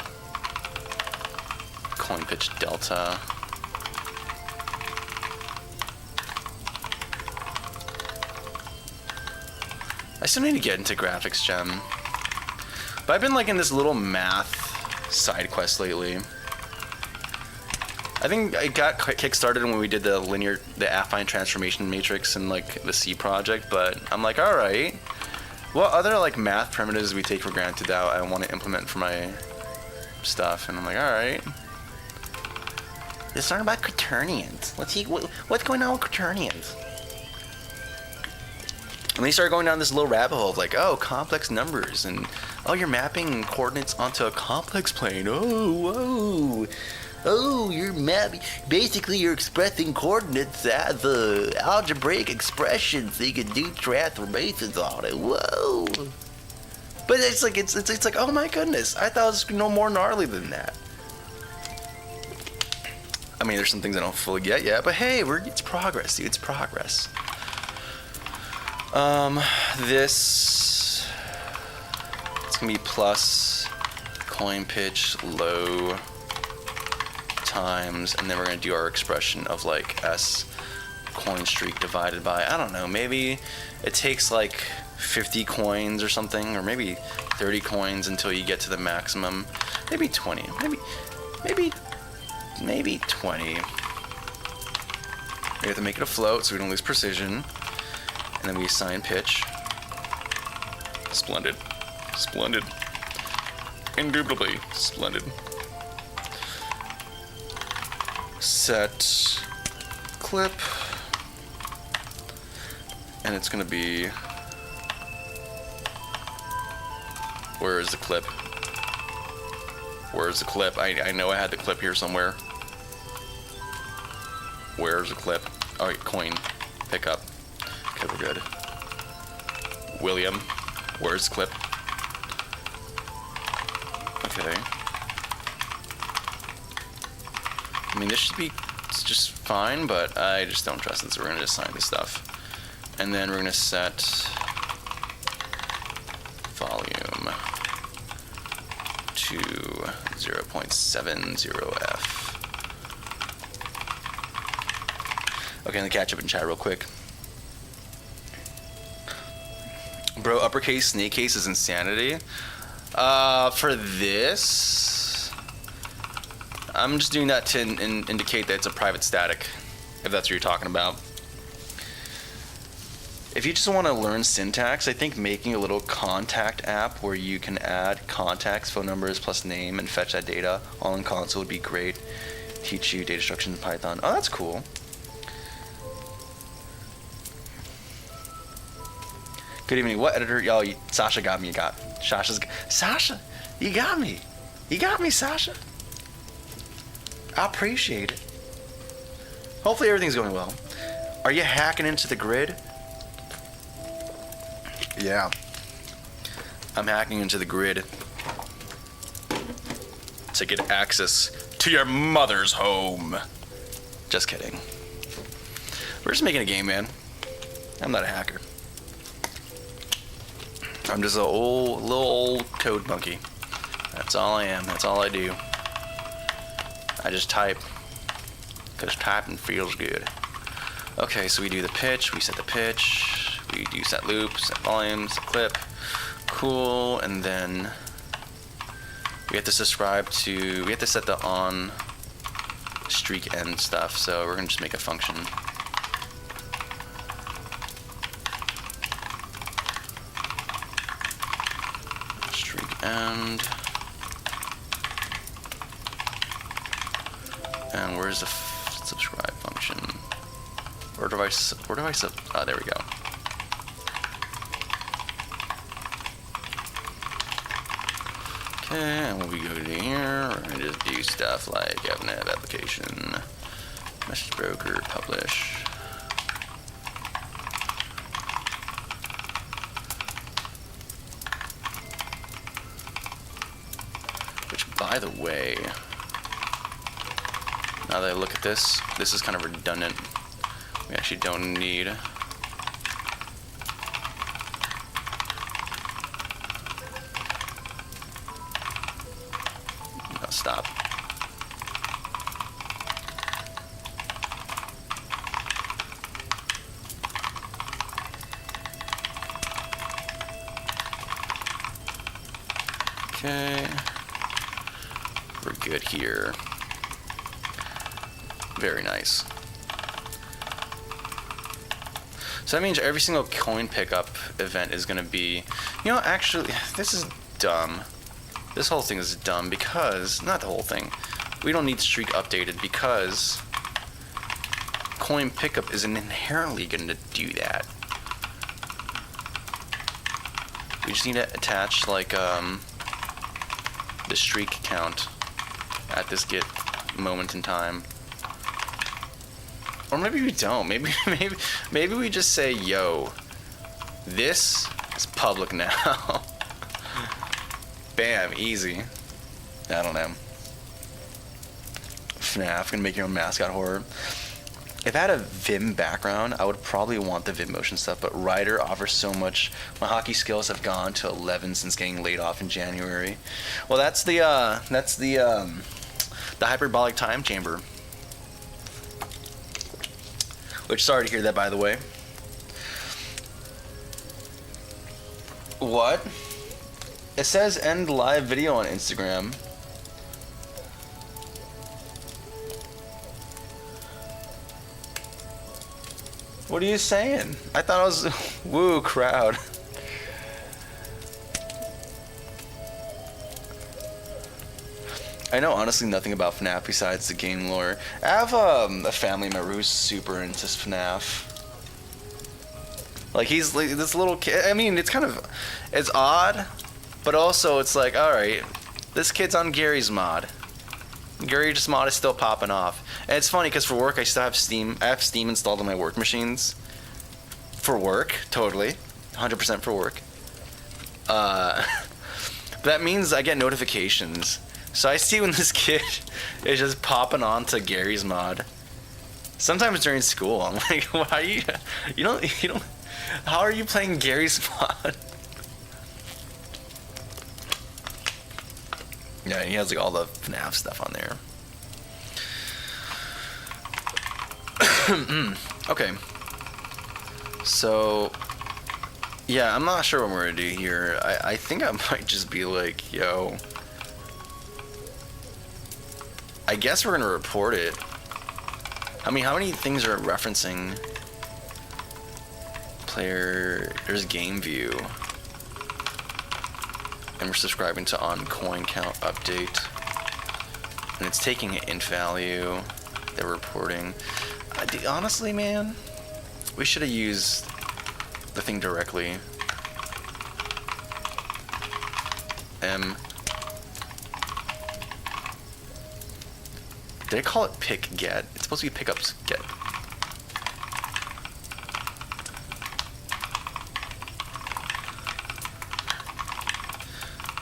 coin pitch delta. I still need to get into graphics gem, but I've been like in this little math side quest lately. I think I got kickstarted when we did the affine transformation matrix in like the C project, but I'm like, all right, what other like math primitives we take for granted that I want to implement for my stuff? And I'm like, all right, let's learn about quaternions. Let's see what's going on with quaternions. And they start going down this little rabbit hole of like, oh, complex numbers, and oh, you're mapping coordinates onto a complex plane. Oh, you're mapping. Basically, you're expressing coordinates as algebraic expressions, so you can do transformations on it. Whoa! But it's like, oh my goodness, I thought it was no more gnarly than that. I mean, there's some things I don't fully get yet, but hey, it's progress, dude. It's progress. This, it's gonna be plus coin pitch low times, and then we're gonna do our expression of like S coin streak divided by, I don't know, maybe it takes like 50 coins or something, or maybe 30 coins until you get to the maximum. Maybe 20, maybe 20. We have to make it a float so we don't lose precision. And then we assign pitch. Splendid. Splendid. Indubitably splendid. Set clip. And it's gonna be, where is the clip? Where's the clip? I know I had the clip here somewhere. Where's the clip? Alright, coin pickup. Okay, we're good. William. Words clip. Okay. I mean, this should be just fine, but I just don't trust it, so we're gonna just sign this stuff. And then we're gonna set volume to 0.70f. Okay, and the catch up in chat real quick. Bro, uppercase, snake case is insanity. For this, I'm just doing that to indicate that it's a private static, if that's what you're talking about. If you just want to learn syntax, I think making a little contact app where you can add contacts, phone numbers, plus name, and fetch that data all in console would be great. Teach you data structures in Python. Oh, that's cool. Good evening. What editor? Yo, Sasha got me. Sasha, you got me. You got me, Sasha. I appreciate it. Hopefully everything's going well. Are you hacking into the grid? Yeah. I'm hacking into the grid to get access to your mother's home. Just kidding. We're just making a game, man. I'm not a hacker. I'm just a little old code monkey. That's all I am. That's all I do. I just type, because typing feels good. Okay, so we do the pitch, we set the pitch, we do set loop, set volume, set clip. Cool, and then we have to we have to set the on streak end stuff, so we're gonna just make a function. And where's the subscribe function? Where do I oh, there we go. Okay, and when we go to here, we're gonna just do stuff like GameDev application, message broker, publish. By the way, now that I look at this is kind of redundant. We actually don't need. No, stop. Okay. We're good here. Very nice. So that means every single coin pickup event is going to be, actually, this is dumb. This whole thing is dumb because, not the whole thing, we don't need streak updated because coin pickup isn't inherently going to do that. We just need to attach like the streak count at this get moment in time. Or maybe we don't. Maybe we just say, yo, this is public now. Bam, easy. I don't know. FNAF, gonna make your own mascot horror. If I had a Vim background, I would probably want the Vim motion stuff, but Rider offers so much. My hockey skills have gone to 11 since getting laid off in January. Well, that's the hyperbolic time chamber. Which, sorry to hear that, by the way. What? It says end live video on Instagram. What are you saying? I thought it was woo crowd. I know honestly nothing about FNAF besides the game lore. I have a family member who's super into FNAF. Like he's like this little kid. I mean, it's odd, but also it's like, all right, this kid's on Gary's mod. Gary's mod is still popping off, and it's funny because for work I still have Steam. I have Steam installed on my work machines. For work, totally. 100% for work. That means I get notifications. So I see when this kid is just popping onto Gary's mod. Sometimes during school, I'm like, why are you don't, how are you playing Gary's mod? Yeah, he has like all the FNAF stuff on there. Okay. So, yeah, I'm not sure what we're gonna do here. I think I might just be like, yo, I guess we're gonna report it. I mean, how many things are referencing player? There's game view, and we're subscribing to on coin count update, and it's taking an int value that we're reporting. Honestly, man, we should have used the thing directly. Did I call it pick get? It's supposed to be pickups get.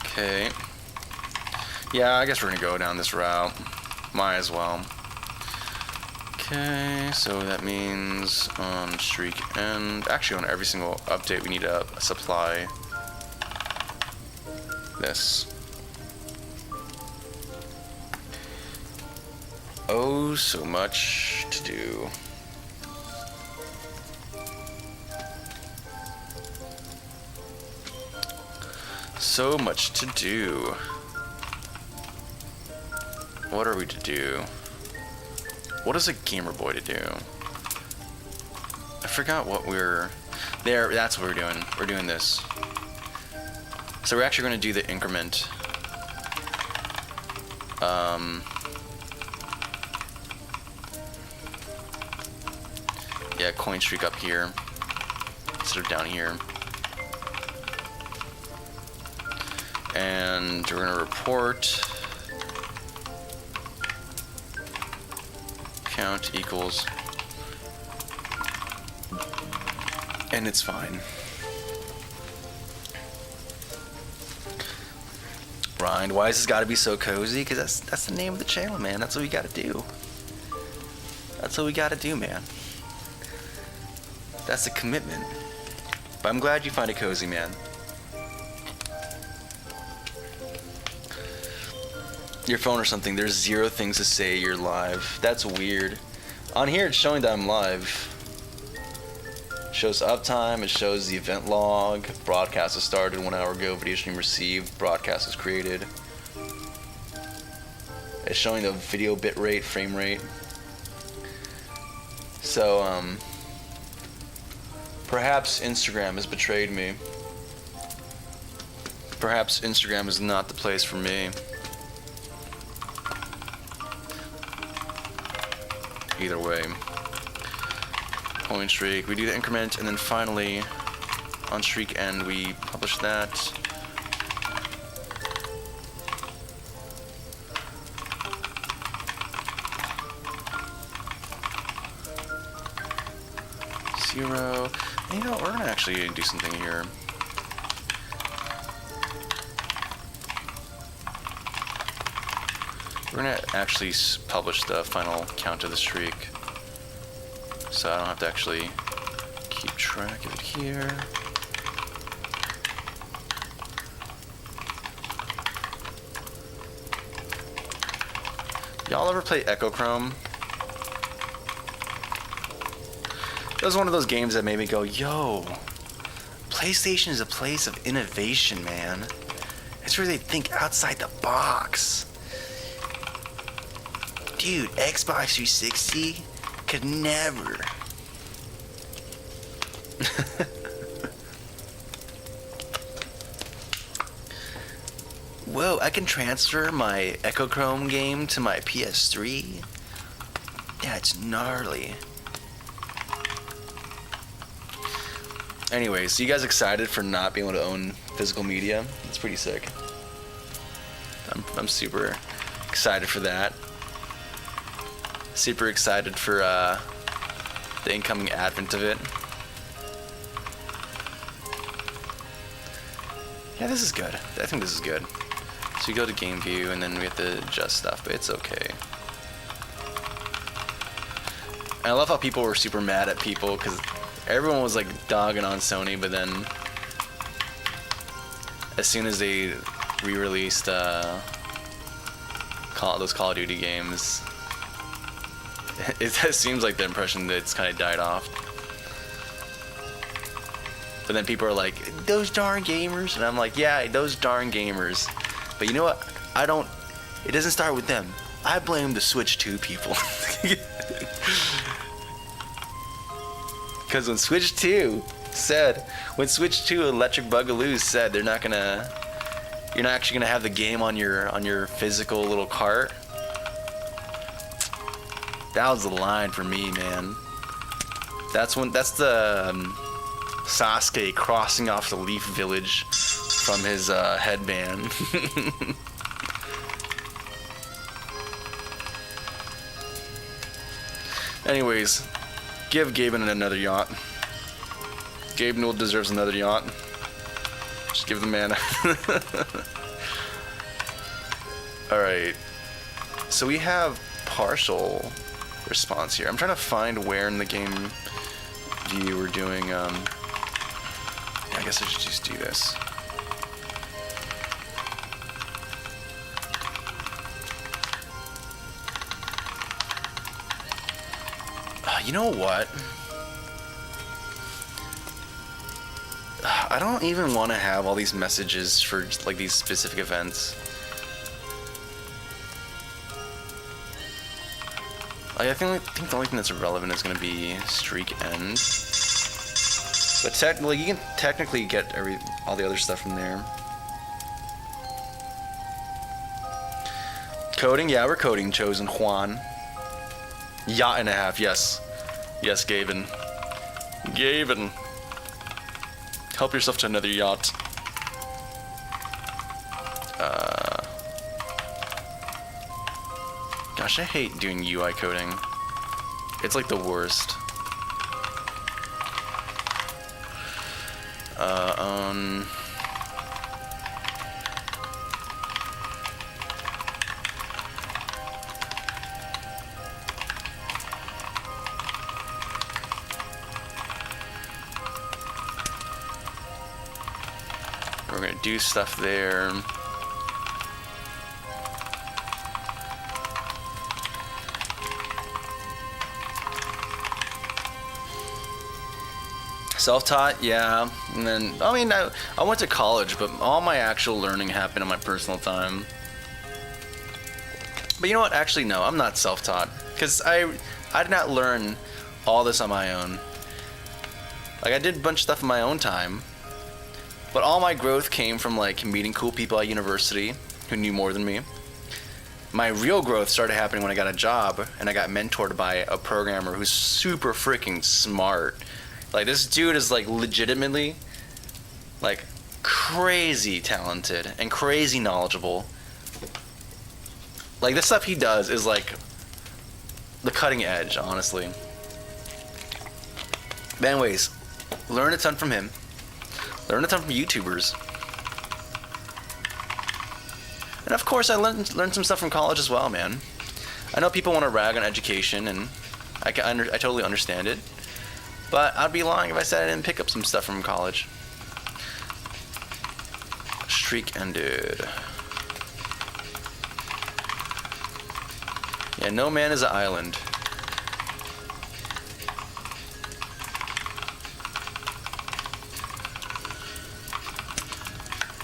Okay. Yeah, I guess we're gonna go down this route. Might as well. Okay, so that means on streak end, actually on every single update we need to supply this. Oh, so much to do. So much to do. What are we to do? What is a gamer boy to do? I forgot what we're... There, that's what we're doing. We're doing this. So we're actually going to do the increment. Yeah, coin streak up here instead of down here. And we're going to report count equals, and it's fine. Rind, why has this got to be so cozy? Because that's the name of the channel, man. That's what we got to do. That's what we got to do, man. That's a commitment. But I'm glad you find it cozy, man. Your phone or something, there's 0 things to say you're live. That's weird. On here it's showing that I'm live. It shows uptime, it shows the event log, broadcast has started 1 hour ago, video stream received, broadcast is created. It's showing the video bit rate, frame rate. So, perhaps Instagram has betrayed me. Perhaps Instagram is not the place for me. Either way. Coin streak, we do the increment, and then finally, on streak end, we publish that. Zero. And you know, we're gonna actually do something here. We're gonna actually publish the final count of the streak, so I don't have to actually keep track of it here. Y'all ever play Echo Chrome? It was one of those games that made me go, yo, PlayStation is a place of innovation, man. It's where they think outside the box. Dude, Xbox 360 could never. Whoa, I can transfer my Echo Chrome game to my PS3? Yeah, it's gnarly. Anyways, you guys excited for not being able to own physical media? It's pretty sick. I'm super excited for that. Super excited for the incoming advent of it. Yeah, this is good. I think this is good. So we go to game view and then we have to adjust stuff, but it's okay. And I love how people were super mad at people because everyone was like dogging on Sony, but then as soon as they re-released those Call of Duty games, it seems like the impression that it's kind of died off. But then people are like, those darn gamers, and I'm like, yeah, those darn gamers. But you know what? It doesn't start with them. I blame the Switch 2 people. Because when Switch 2 Electric Boogaloo said you're not actually gonna have the game on your physical little cart. That was the line for me, man. That's the Sasuke crossing off the Leaf Village from his headband. Anyways, give Gaben another yacht. Gabe Newell deserves another yacht. Just give the man. Alright. So we have partial response here. I'm trying to find where in the game view we're doing. I guess I should just do this. You know what? I don't even want to have all these messages for like these specific events. I think the only thing that's relevant is going to be streak end. But technically, you can technically get all the other stuff from there. Coding, yeah, we're coding. Chosen Juan. Yacht and a half, yes. Yes, Gaben. Gaben. Help yourself to another yacht. Gosh, I hate doing UI coding. It's like the worst. We're gonna do stuff there. Self-taught, yeah. And then, I mean, I went to college, but all my actual learning happened in my personal time. But you know what? Actually, no, I'm not self-taught. Because I did not learn all this on my own. Like, I did a bunch of stuff in my own time. But all my growth came from, like, meeting cool people at university who knew more than me. My real growth started happening when I got a job, and I got mentored by a programmer who's super freaking smart. Like, this dude is, like, legitimately, like, crazy talented and crazy knowledgeable. Like, the stuff he does is, like, the cutting edge, honestly. But anyways, learn a ton from him. Learn a ton from YouTubers. And, of course, I learned some stuff from college as well, man. I know people want to rag on education, and I totally understand it. But I'd be lying if I said I didn't pick up some stuff from college. Streak ended. Yeah, no man is an island.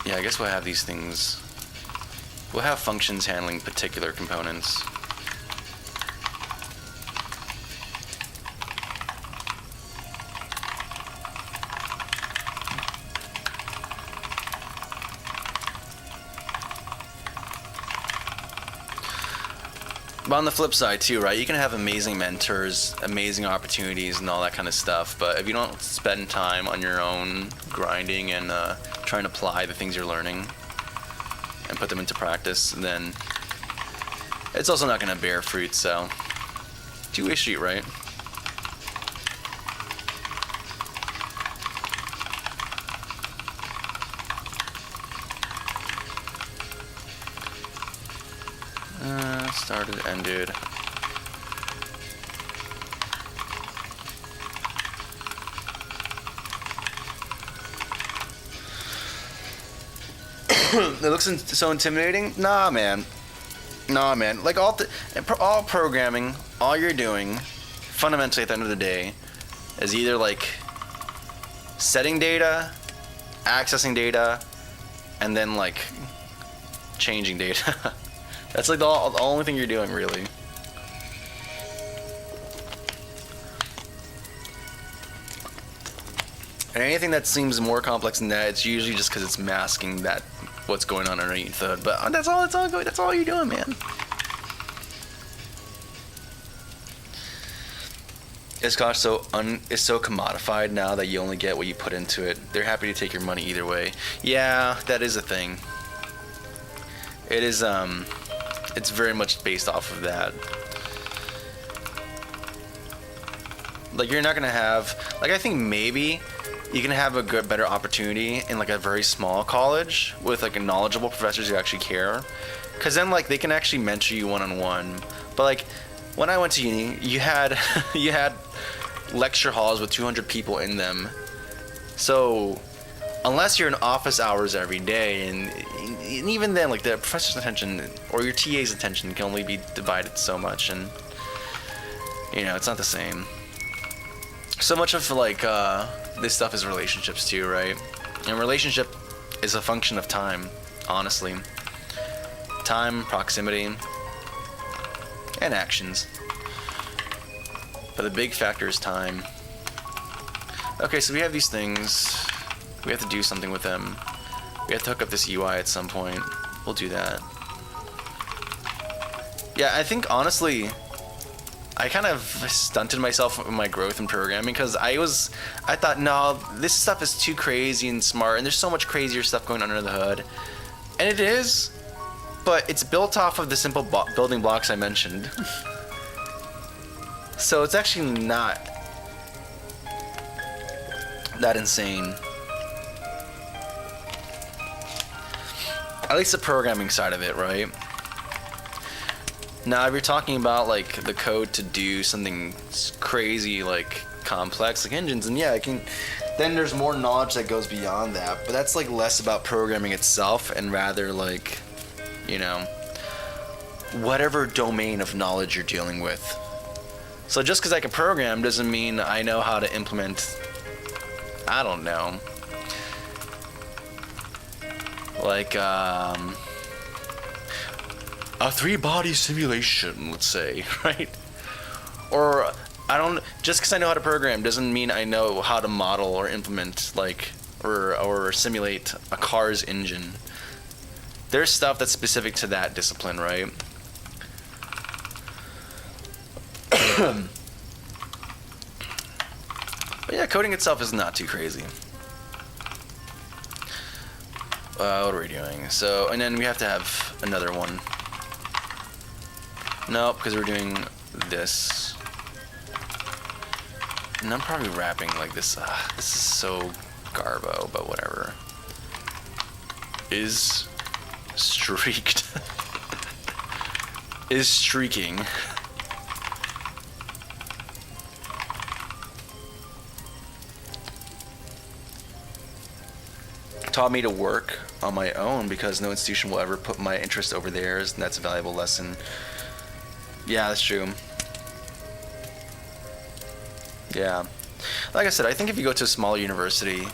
Yeah, I guess we'll have these things. We'll have functions handling particular components. But on the flip side too, right? You can have amazing mentors, amazing opportunities, and all that kind of stuff. But if you don't spend time on your own grinding and trying to apply the things you're learning and put them into practice, then it's also not going to bear fruit. So, two-way street, right? did it end, dude? It looks so intimidating. Nah, man. Like all programming, all you're doing, fundamentally at the end of the day, is either like setting data, accessing data, and then like changing data. That's like the only thing you're doing, really. And anything that seems more complex than that, it's usually just because it's masking that what's going on underneath the hood. But that's all you're doing, man. Is Kosh is so commodified now that you only get what you put into it. They're happy to take your money either way. Yeah, that is a thing. It is it's very much based off of that. Like you're not gonna have like I think maybe you can have a better opportunity in like a very small college with like knowledgeable professors who actually care, because then like they can actually mentor you one-on-one. But like when I went to uni, you had you had lecture halls with 200 people in them, so unless you're in office hours every day, and even then like the professor's attention or your TA's attention can only be divided so much, and you know it's not the same. So much of like this stuff is relationships too, right? And relationship is a function of time, honestly. Time, proximity, and actions. But the big factor is time. Okay, so we have these things. We have to do something with them. We have to hook up this UI at some point. We'll do that. Yeah, I think honestly, I kind of stunted myself in my growth in programming because I thought, no, this stuff is too crazy and smart, and there's so much crazier stuff going on under the hood. And it is, but it's built off of the simple building blocks I mentioned. So it's actually not that insane. At least the programming side of it, right? Now, if you're talking about like the code to do something crazy, like complex, like engines, and yeah, then there's more knowledge that goes beyond that. But that's like less about programming itself and rather like, you know, whatever domain of knowledge you're dealing with. So just because I can program doesn't mean I know how to implement, I don't know, like a 3-body simulation, let's say, right? Or just because I know how to program doesn't mean I know how to model or implement like or simulate a car's engine. There's stuff that's specific to that discipline, right? But yeah, coding itself is not too crazy. What are we doing? So, and then we have to have another one. Nope, because we're doing this. And I'm probably wrapping like this. This is so garbo, but whatever. Is streaked. Is streaking. Taught me to work on my own because no institution will ever put my interest over theirs, and that's a valuable lesson. Yeah, that's true. Yeah. Like I said, I think if you go to a smaller university,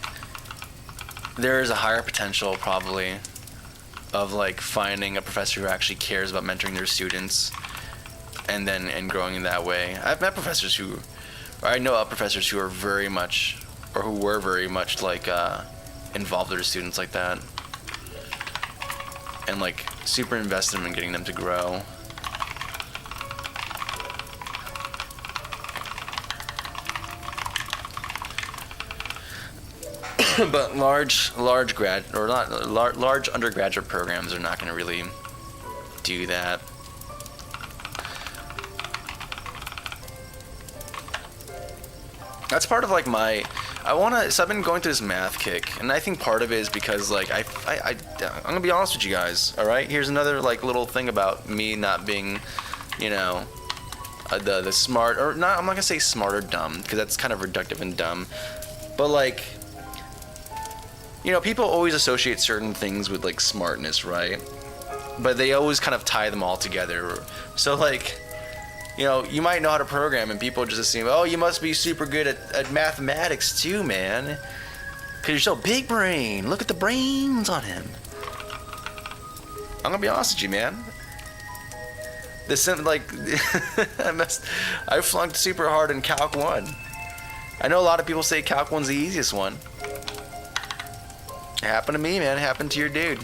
there is a higher potential probably of like finding a professor who actually cares about mentoring their students and growing in that way. I've met professors I know of professors who are very much, or who were very much like involved with their students like that. And like super invested in getting them to grow. But large undergraduate programs are not going to really do that. That's part of like so I've been going through this math kick, and I think part of it is because like I'm gonna be honest with you guys. All right, here's another like little thing about me not being you know, the smart, or not, I'm not gonna say smart or dumb, because that's kind of reductive and dumb, but like, you know, people always associate certain things with like smartness, right? But they always kind of tie them all together. So like, you know, you might know how to program and people just assume, oh, you must be super good at mathematics too, man, because you're so big brain. Look at the brains on him. I'm gonna be honest with you, man. Like, I flunked super hard in Calc 1. I know a lot of people say Calc 1's the easiest one. It happened to me, man. It happened to your dude.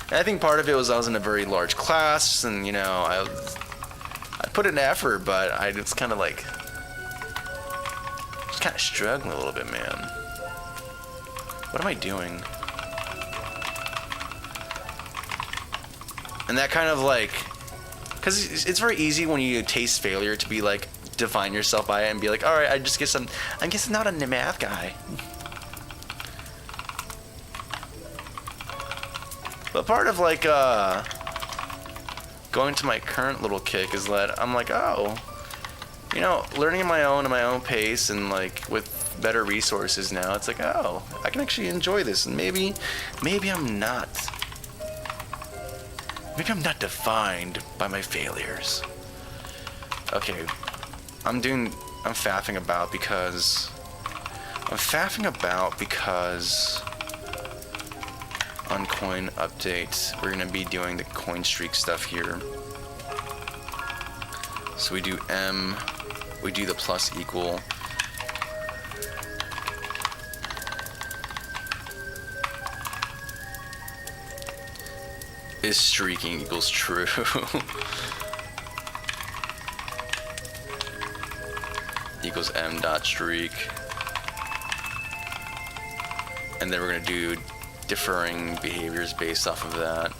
And I think part of it was I was in a very large class, and you know, I put in effort, but I was kind of like, just kind of struggling a little bit, man. What am I doing? And that kind of like, because it's very easy when you taste failure to be like, define yourself by it and be like, all right, I guess I'm not a math guy. But part of like going to my current little kick is that I'm like, oh, you know, learning at my own pace and like with better resources now, it's like, oh, I can actually enjoy this, and maybe I'm not defined by my failures. Okay, I'm faffing about because on coin update, we're gonna be doing the coin streak stuff here. So we do M, we do the plus equal. Is streaking equals true? Equals M dot streak. And then we're gonna do differing behaviors based off of that.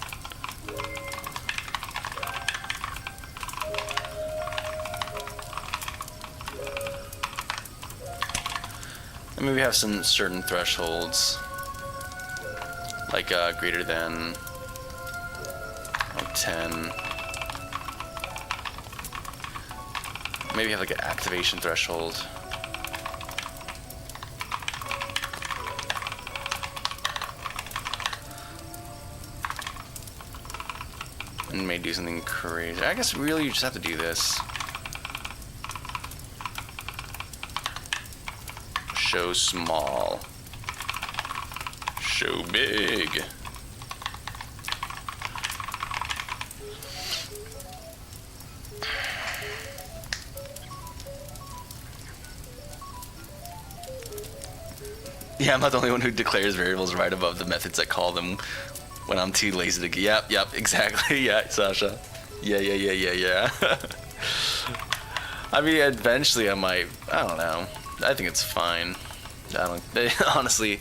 And maybe we have some certain thresholds, like greater than 10. Maybe have like an activation threshold. And may do something crazy. I guess really you just have to do this. Show small. Show big. Yeah, I'm not the only one who declares variables right above the methods that call them when I'm too lazy to. Yep, exactly. Yeah, Sasha. Yeah. I mean, eventually I might. I don't know. I think it's fine. Honestly,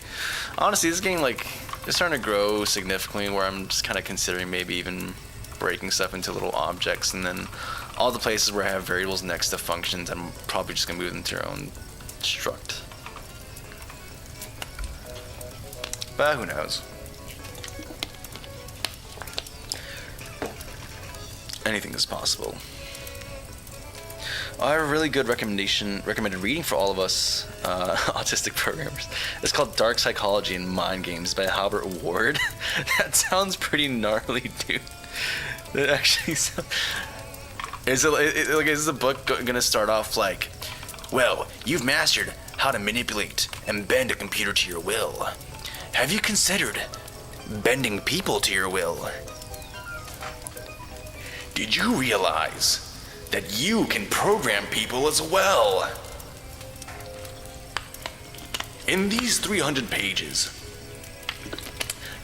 this game like is starting to grow significantly, where I'm just kind of considering maybe even breaking stuff into little objects, and then all the places where I have variables next to functions, I'm probably just gonna move them to their own struct. But who knows? Anything is possible. I have a really good recommended reading for all of us autistic programmers. It's called Dark Psychology and Mind Games by Halbert Ward. That sounds pretty gnarly, dude. That actually sounds... Is the book gonna start off like, well, you've mastered how to manipulate and bend a computer to your will. Have you considered bending people to your will? Did you realize that you can program people as well? In these 300 pages,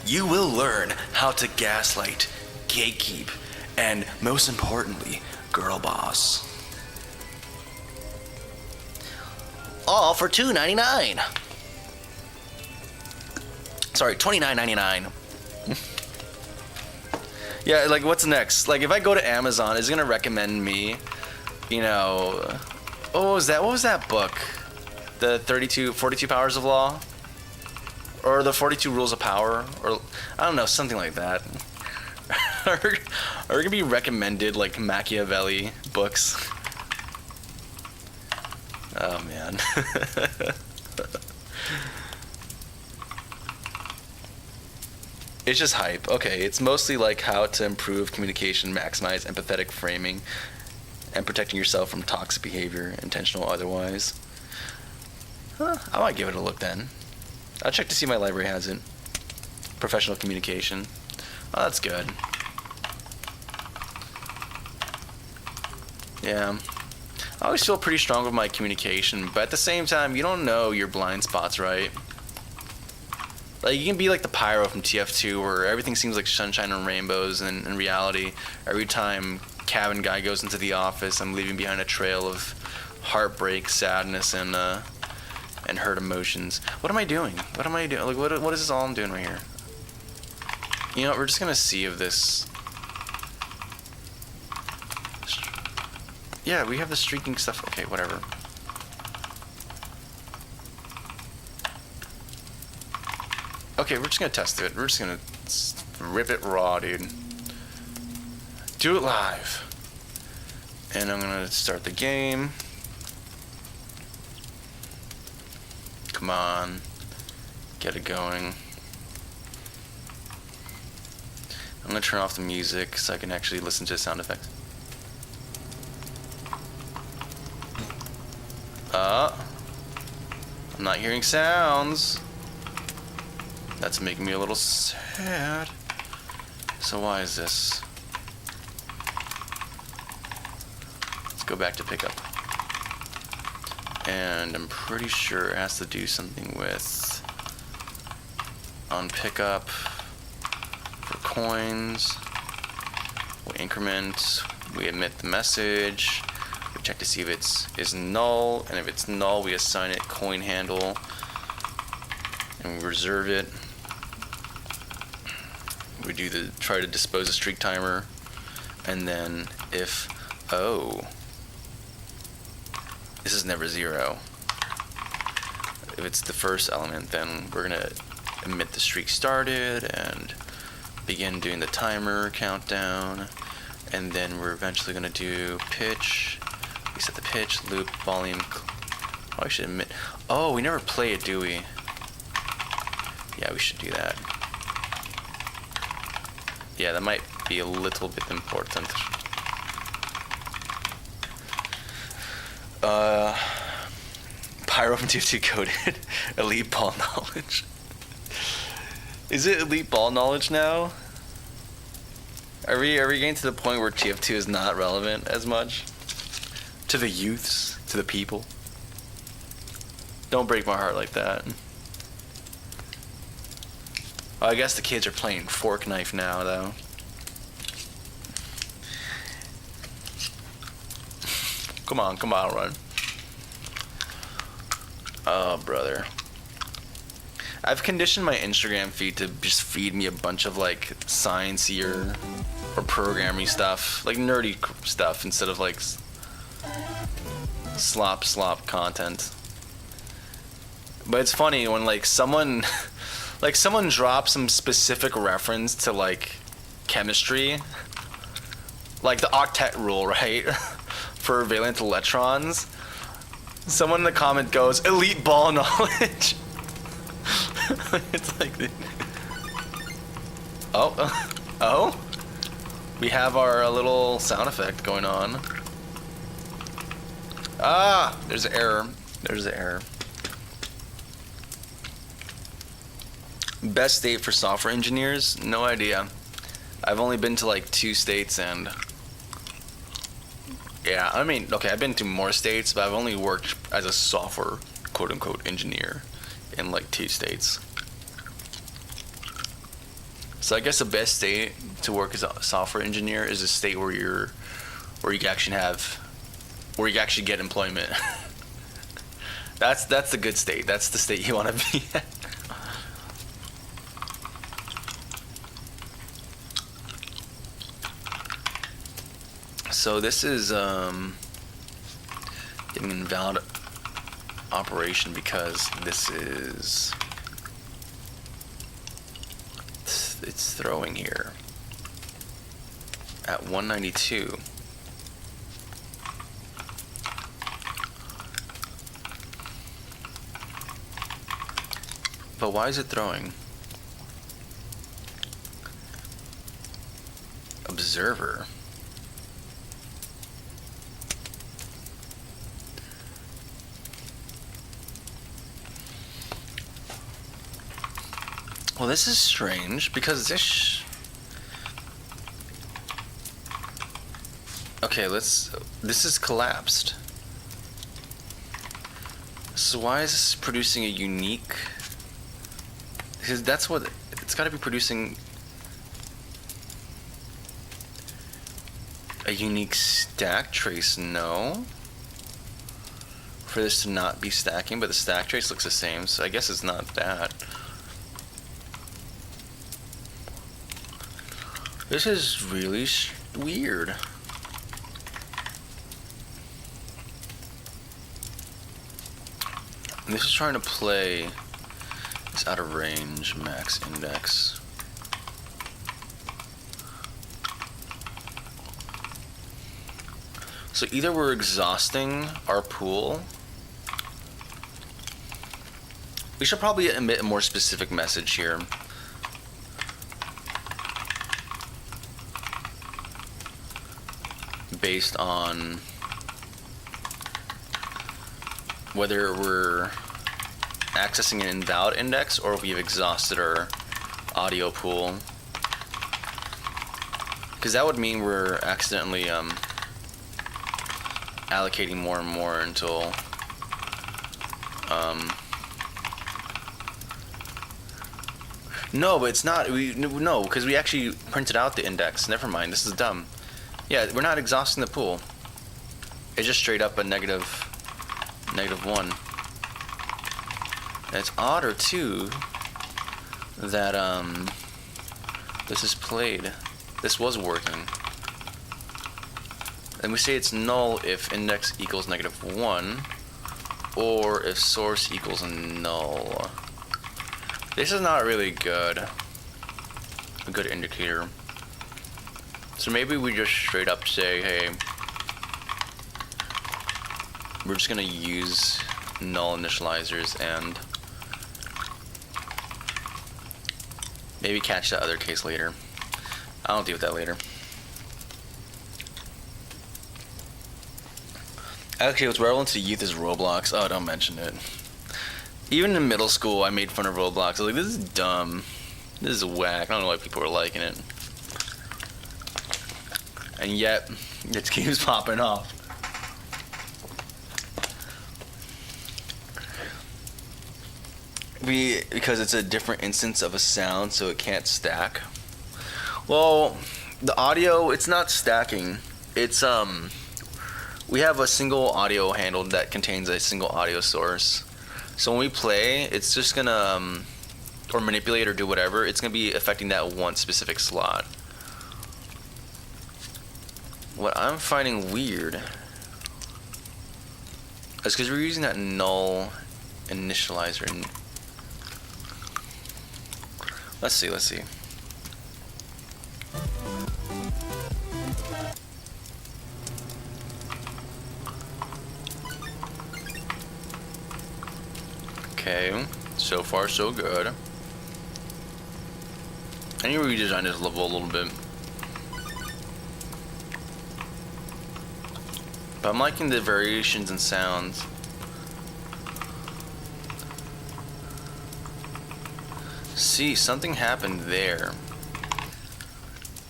you will learn how to gaslight, gatekeep, and most importantly, girl boss. All for $2.99. Sorry, $29.99. Yeah, like what's next? Like if I go to Amazon, it's gonna recommend me, you know, what was that book? The 42 Powers of Law? Or the 42 Rules of Power? Or I don't know, something like that. Or Are we gonna be recommended like Machiavelli books? Oh man. It's just hype. Okay, it's mostly like how to improve communication, maximize empathetic framing, and protecting yourself from toxic behavior, intentional or otherwise. Huh, I might give it a look then. I'll check to see if my library has it. Professional communication. Oh, that's good. Yeah. I always feel pretty strong with my communication, but at the same time, you don't know your blind spots, right? Like, you can be like the Pyro from TF2, where everything seems like sunshine and rainbows, and in reality, every time cabin guy goes into the office, I'm leaving behind a trail of heartbreak, sadness, and hurt emotions. What am I doing? What am I doing? Like, what is this all I'm doing right here? You know what, we're just gonna see if this... Yeah, we have the streaking stuff. Okay, whatever. Okay, we're just gonna test it. We're just gonna rip it raw, dude. Do it live. And I'm gonna start the game. Come on. Get it going. I'm gonna turn off the music so I can actually listen to the sound effects. I'm not hearing sounds. That's making me a little sad. So why is this? Let's go back to pickup. And I'm pretty sure it has to do something with on pickup for coins. We increment, we emit the message, we check to see if it's null, and if it's null we assign it coin handle and we reserve it. We do the try to dispose a streak timer, and then if this is never 0. If it's the first element, then we're gonna emit the streak started and begin doing the timer countdown, and then we're eventually gonna do pitch. We set the pitch, loop, volume. Oh, I should emit. Oh, we never play it, do we? Yeah, we should do that. Yeah, that might be a little bit important. Pyro from TF2 coded elite ball knowledge. Is it elite ball knowledge now? Are we getting to the point where TF2 is not relevant as much? To the youths, to the people? Don't break my heart like that. Oh, I guess the kids are playing fork knife now, though. Come on, run. Oh, brother. I've conditioned my Instagram feed to just feed me a bunch of, like, science-y or programming stuff. Like, nerdy stuff instead of, like, slop content. But it's funny when, like, someone... like, someone drops some specific reference to, like, chemistry. Like, the octet rule, right? For valent electrons. Someone in the comment goes, elite ball knowledge. It's like... Oh? We have our little sound effect going on. Ah! There's an error. Best state for software engineers? No idea. I've only been to like 2 states, and yeah, I mean, okay, I've been to more states, but I've only worked as a software quote-unquote engineer in like 2 states. So I guess the best state to work as a software engineer is a state where you can actually get employment. That's the good state. That's the state you want to be at. So this is getting an invalid operation because this is it's throwing here. at 192. But why is it throwing? Observer. Well, this is strange because this. Okay, this is collapsed. So why is this producing a unique? Because that's what it's got to be producing. A unique stack trace, no. For this to not be stacking, but the stack trace looks the same, so I guess it's not that. This is really weird. And this is trying to play this out of range max index. So either we're exhausting our pool. We should probably emit a more specific message here. Based on whether we're accessing an invalid index or if we've exhausted our audio pool. Because that would mean we're accidentally allocating more and more until no, but it's not. No, because we actually printed out the index. Never mind, this is dumb. Yeah, we're not exhausting the pool. It's just straight up a negative 1. And it's odder too that this is played. This was working. And we say it's null if index equals -1 or if source equals null. This is not really good. A good indicator. So maybe we just straight up say, hey, we're just gonna use null initializers and maybe catch that other case later. I'll deal with that later. Actually, what's relevant to youth is Roblox. Oh, don't mention it. Even in middle school, I made fun of Roblox. I was like, this is dumb. This is whack. I don't know why people are liking it. And yet, this game's popping off. Because it's a different instance of a sound, so it can't stack. Well, the audio, it's not stacking. It's, we have a single audio handle that contains a single audio source. So when we play, it's just gonna, or manipulate or do whatever, it's gonna be affecting that one specific slot. What I'm finding weird is because we're using that null initializer. And let's see. Okay, so far so good. I need to redesign this level a little bit. But I'm liking the variations in sounds. See, something happened there.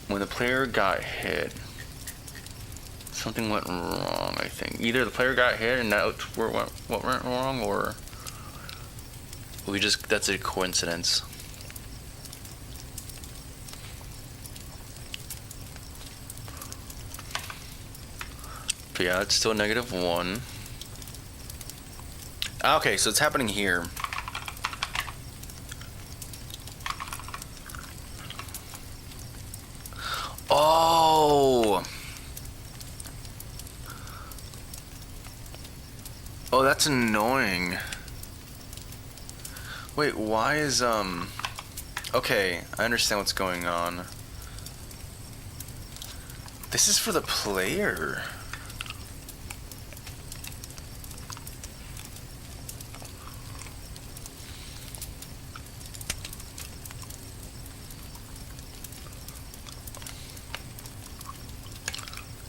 When the player got hit, something went wrong, I think. Either the player got hit and that's what went wrong, or that's a coincidence. But yeah, it's still -1. Okay, so it's happening here. Oh! Oh, that's annoying. Wait, why is, okay, I understand what's going on. This is for the player.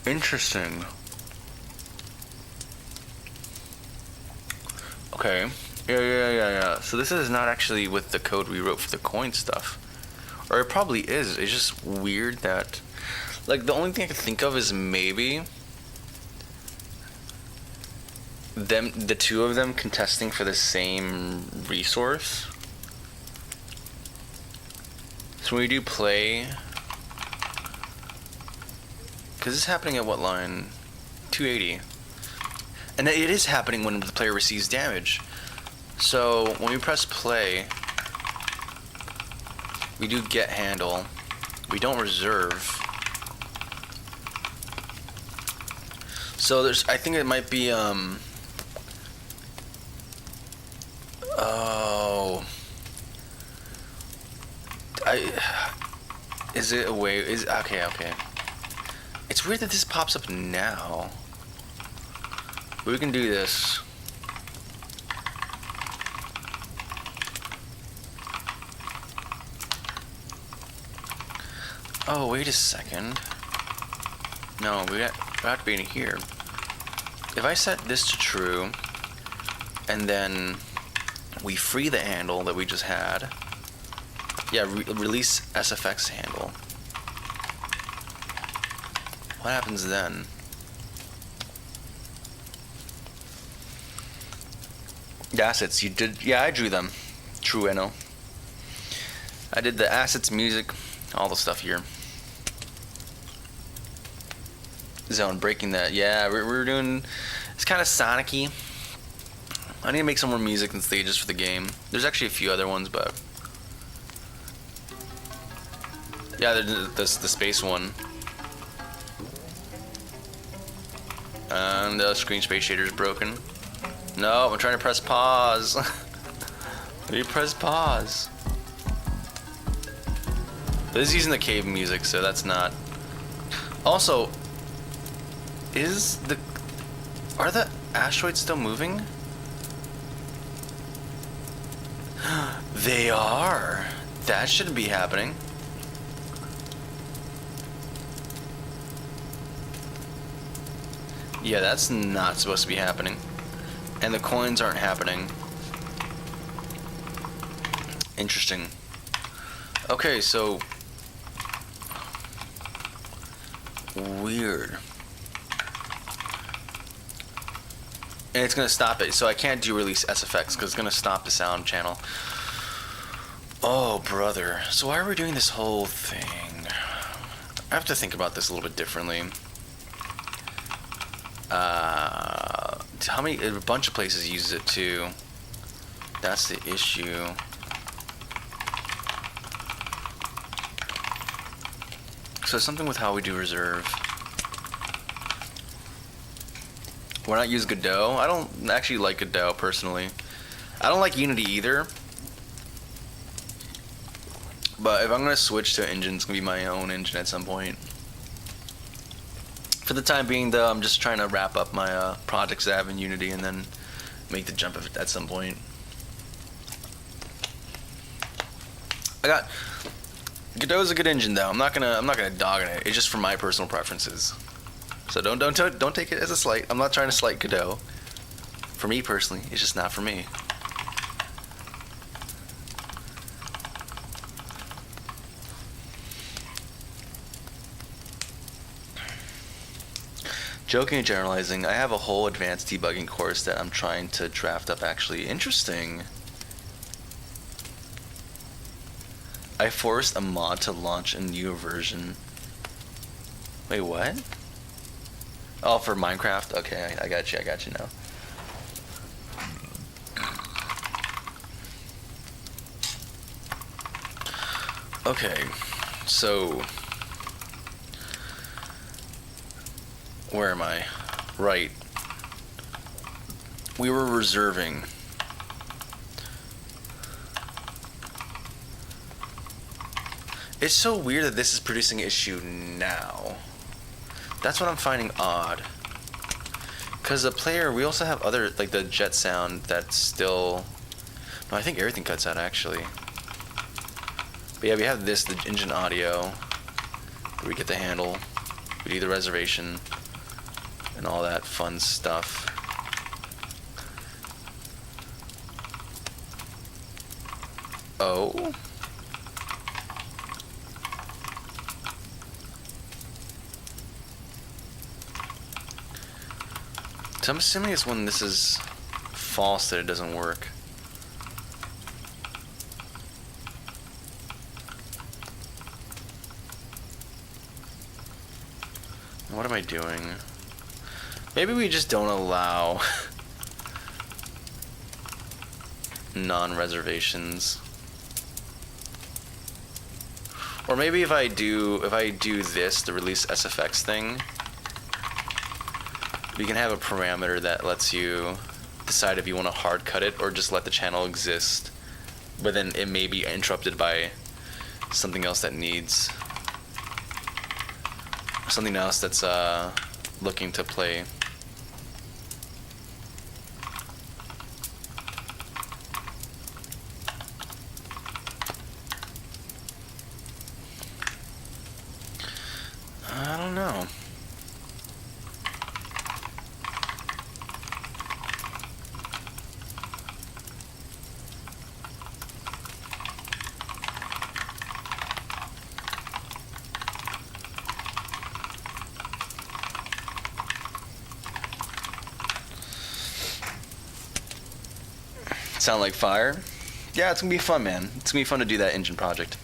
Interesting. Okay. Yeah. So this is not actually with the code we wrote for the coin stuff. Or it probably is. It's just weird that... Like, the only thing I can think of is maybe... the two of them contesting for the same resource. So when we do play... Because this is happening at what line? 280. And it is happening when the player receives damage. So when we press play, we do get handle. We don't reserve. So there's, I think it might be, is it a way, okay. It's weird that this pops up now. But we can do this. Oh, wait a second. No, we have to be in here. If I set this to true, and then we free the handle that we just had. Yeah, release SFX handle. What happens then? The assets, you did, yeah, I drew them. True, I know. I did the assets, music, all the stuff here. Zone, breaking that, yeah, we're doing, it's kind of Sonic-y. I need to make some more music and stages for the game. There's actually a few other ones, but... Yeah, the space one. And the screen space shader is broken. No, I'm trying to press pause. You press pause. This is using the cave music, so that's not. Also, are the asteroids still moving? They are. That shouldn't be happening. Yeah, that's not supposed to be happening. And the coins aren't happening. Interesting. Okay, so... Weird. And it's going to stop it, so I can't do release SFX because it's going to stop the sound channel. Oh, brother. So why are we doing this whole thing? I have to think about this a little bit differently. A bunch of places use it too. That's the issue. So something with how we do reserve. Why not use Godot? I don't actually like Godot personally. I don't like Unity either. But if I'm gonna switch to an engine, it's gonna be my own engine at some point. For the time being, though, I'm just trying to wrap up my projects that I have in Unity and then make the jump at some point. Godot's a good engine, though. I'm not gonna dog on it. It's just for my personal preferences. So don't take it as a slight. I'm not trying to slight Godot. For me personally, it's just not for me. Joking and generalizing, I have a whole advanced debugging course that I'm trying to draft up actually. Interesting. I forced a mod to launch a new version. Wait, what? Oh, for Minecraft? Okay, I got you now. Okay, so... Where am I? Right. We were reserving. It's so weird that this is producing an issue now. That's what I'm finding odd. Because the player, we also have other, like the jet sound that's still... No, I think everything cuts out, actually. But yeah, we have this, the engine audio. We get the handle. We do the reservation. And all that fun stuff. Oh? So I'm assuming it's when this is false that it doesn't work. What am I doing? Maybe we just don't allow non-reservations. Or maybe if I do this, the release SFX thing, we can have a parameter that lets you decide if you want to hard cut it or just let the channel exist, but then it may be interrupted by something else that needs something else that's looking to play. I don't know. Sound like fire? Yeah, it's gonna be fun, man. It's gonna be fun to do that engine project.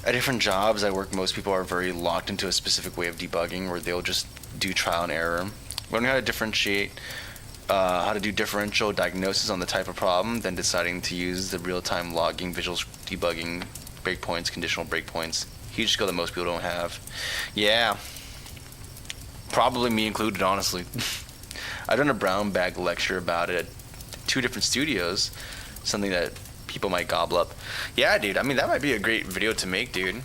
At different jobs I work, most people are very locked into a specific way of debugging where they'll just do trial and error. Learning how to differentiate, how to do differential diagnosis on the type of problem, then deciding to use the real-time logging, visual debugging, breakpoints, conditional breakpoints. Huge skill that most people don't have. Yeah. Probably me included, honestly. I've done a brown bag lecture about it at 2 different studios, something that people might gobble up. Yeah, dude, I mean, that might be a great video to make, dude.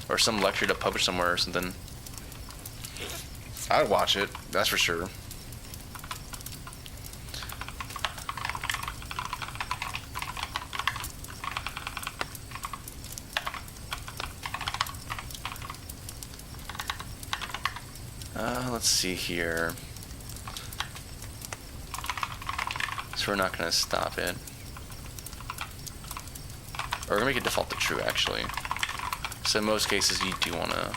Or some lecture to publish somewhere or something. I'd watch it, that's for sure. Let's see here. So we're not going to stop it. Or we're going to make it default to true, actually. So in most cases, you do want to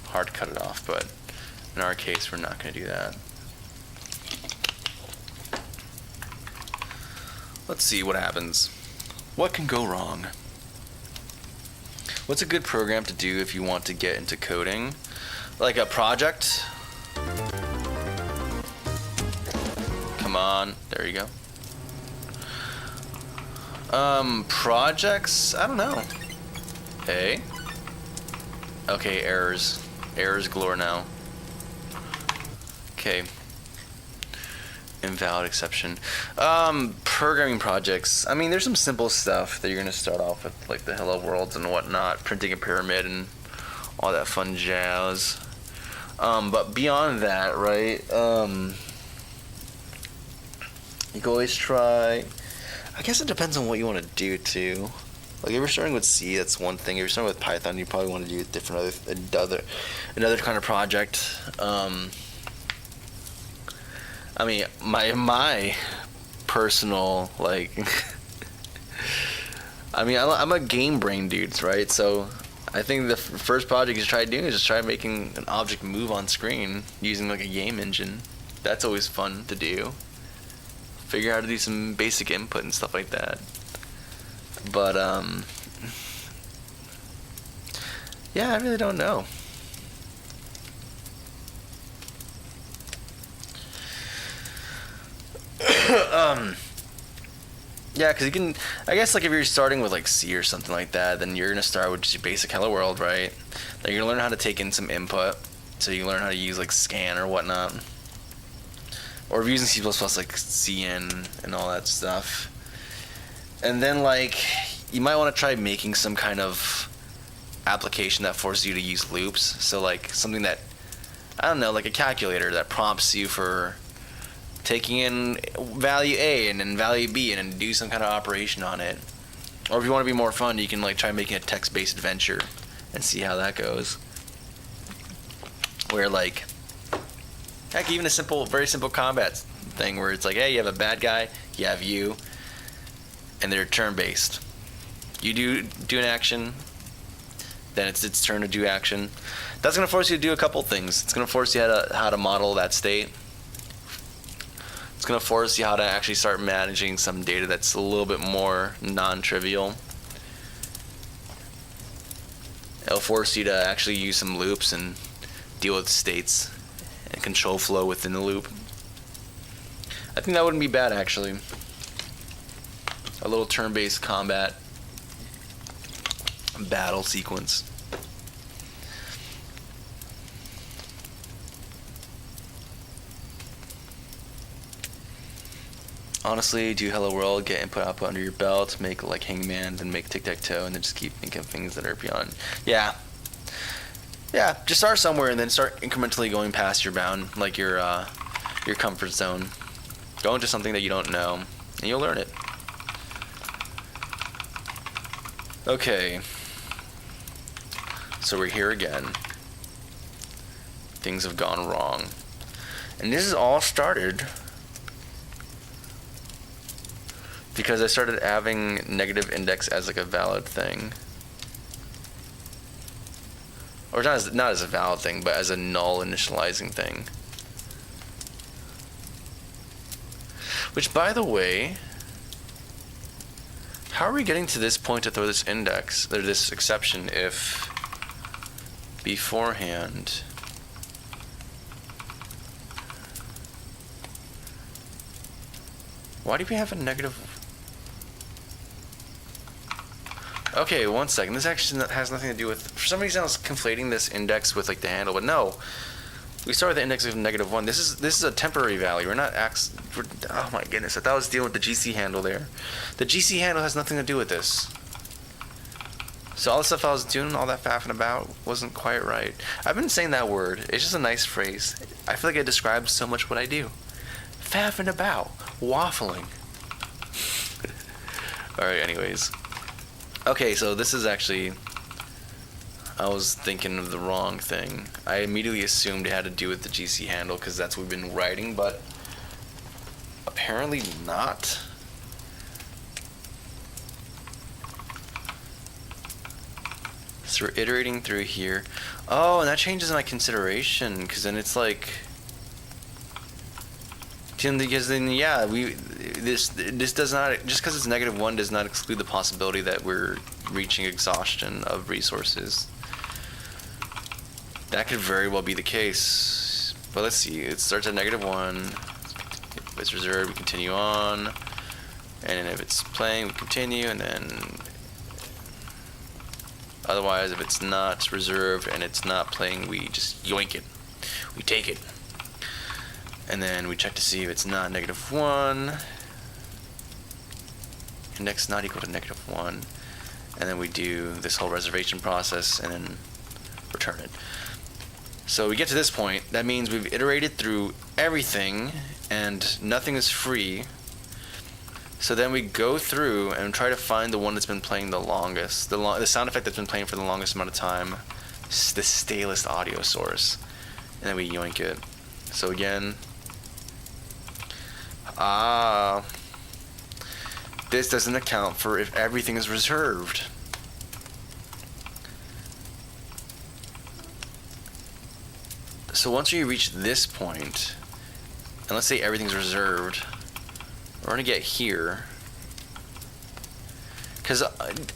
hard cut it off, but in our case, we're not going to do that. Let's see what happens. What can go wrong? What's a good program to do if you want to get into coding? Like a project? Come on, there you go. Projects? I don't know. Hey? Okay, errors. Errors galore now. Okay. Invalid exception. Programming projects. I mean, there's some simple stuff that you're gonna start off with, like the hello worlds and whatnot, printing a pyramid and all that fun jazz. But beyond that, right? You can always try. I guess it depends on what you want to do too. Like if you're starting with C, that's one thing. If you're starting with Python, you probably want to do a different another kind of project. I mean, my personal like. I mean, I'm a game brain dude, right? So I think the first project you should try doing is just try making an object move on screen using like a game engine. That's always fun to do. Figure out how to do some basic input and stuff like that. But yeah, I really don't know. Yeah, because you can, I guess, like if you're starting with like C or something like that, then you're gonna start with just your basic hello world, right? Then you're gonna learn how to take in some input, so you learn how to use like scan or whatnot, or if you're using C++, like CN and all that stuff. And then like you might want to try making some kind of application that forces you to use loops. So like something that, I don't know, like a calculator that prompts you for taking in value A and then value B and then do some kind of operation on it. Or if you want to be more fun, you can like try making a text-based adventure and see how that goes. Where like, heck, even a simple, very simple combat thing where it's like, hey, you have a bad guy, you have you, and they're turn-based. You do an action, then it's its turn to do action. That's going to force you to do a couple things. It's going to force you how to model that state. It's going to force you how to actually start managing some data that's a little bit more non-trivial. It'll force you to actually use some loops and deal with states and control flow within the loop. I think that wouldn't be bad, actually. A little turn-based combat battle sequence. Honestly, do Hello World, get input output under your belt, make like Hangman, then make Tic-Tac-Toe, and then just keep thinking of things that are beyond. Yeah, just start somewhere and then start incrementally going past your bound, like your comfort zone. Go into something that you don't know, and you'll learn it. Okay. So we're here again. Things have gone wrong. And this is all started because I started having negative index as like a valid thing. Or not as a valid thing, but as a null initializing thing. Which, by the way, how are we getting to this point to throw this index, or this exception, if beforehand why do we have a negative? Okay, one second. This actually has nothing to do with, for some reason I was conflating this index with like the handle, but no. We start with the index of -1. This is a temporary value. We're not oh my goodness, I thought I was dealing with the GC handle there. The GC handle has nothing to do with this. So all the stuff I was doing, all that faffing about, wasn't quite right. I've been saying that word. It's just a nice phrase. I feel like it describes so much what I do. Faffing about. Waffling. Alright, anyways. Okay, so this is actually, I was thinking of the wrong thing. I immediately assumed it had to do with the GC handle because that's what we've been writing, but apparently not. So we're iterating through here. Oh, and that changes my consideration because then it's like, because then yeah, this does not, just because it's -1 does not exclude the possibility that we're reaching exhaustion of resources. That could very well be the case. But let's see, it starts at -1. If it's reserved, we continue on. And then if it's playing, we continue, and then otherwise, if it's not reserved and it's not playing, we just yoink it. We take it. And then we check to see if it's not -1. Index not equal to -1. And then we do this whole reservation process and then return it. So we get to this point. That means we've iterated through everything and nothing is free. So then we go through and try to find the one that's been playing the longest, the sound effect that's been playing for the longest amount of time, the stalest audio source, and then we yoink it. So again, this doesn't account for if everything is reserved. So once we reach this point, and let's say everything's reserved, we're going to get here, because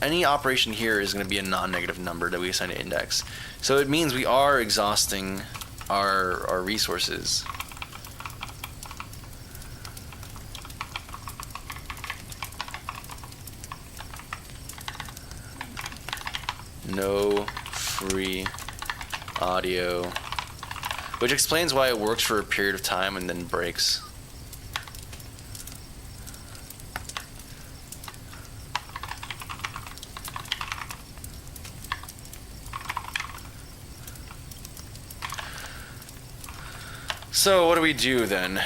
any operation here is going to be a non-negative number that we assign to index. So it means we are exhausting our resources. No free audio, which explains why it works for a period of time and then breaks. So what do we do then?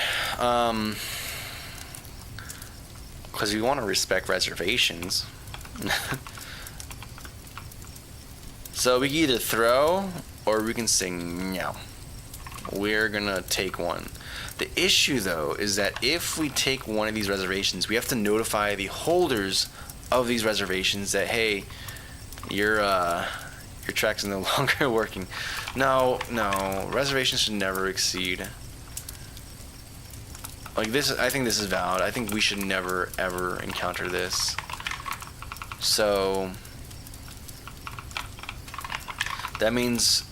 Because we want to respect reservations. So we can either throw or we can say no. We're gonna take one. The issue though is that if we take one of these reservations, we have to notify the holders of these reservations that, hey, your track's no longer working. No, reservations should never exceed. Like this, I think this is valid. I think we should never ever encounter this. So that means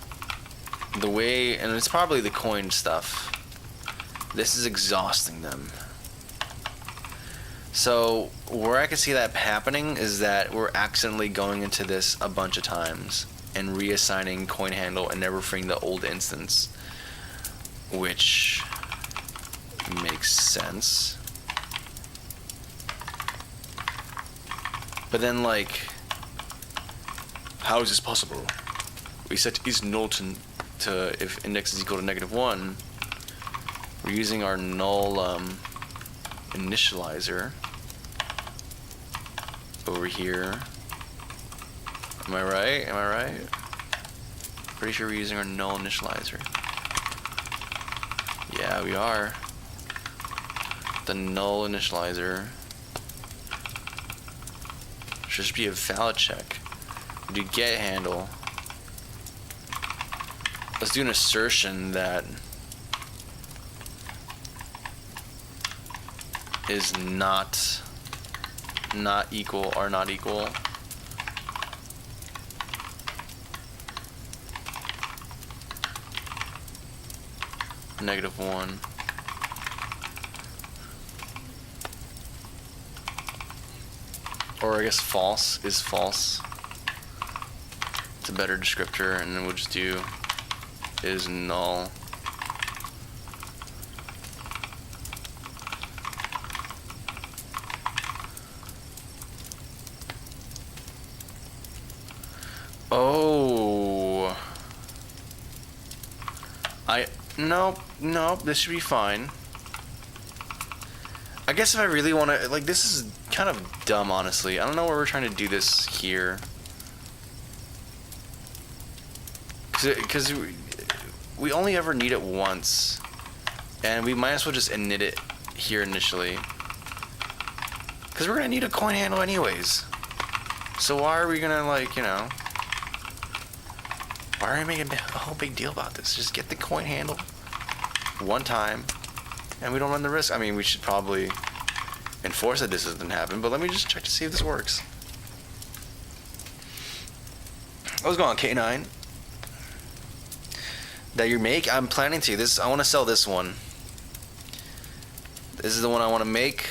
the way, and it's probably the coin stuff. This is exhausting them. So where I can see that happening is that we're accidentally going into this a bunch of times and reassigning coin handle and never freeing the old instance, which makes sense. But then, like, how is this possible? We set is null to if index is equal to -1. We're using our null initializer over here. Am I right? Pretty sure we're using our null initializer. Yeah, we are. The null initializer should just be a valid check. We do get handle. Let's do an assertion that is not equal or not equal. -1. Or I guess false is false. It's a better descriptor, and then we'll just do is null. Oh. Nope, this should be fine. I guess if I really want to, like, this is kind of dumb, honestly. I don't know where we're trying to do this here. Because we only ever need it once. And we might as well just init it here initially. Because we're going to need a coin handle anyways. So why are we going to, like, you know... Why are we making a whole big deal about this? Just get the coin handle one time, and we don't run the risk. I mean, we should probably enforce that this doesn't happen, but let me just check to see if this works. What's going on, K9? That you make? I'm planning to. I want to sell this one. This is the one I want to make.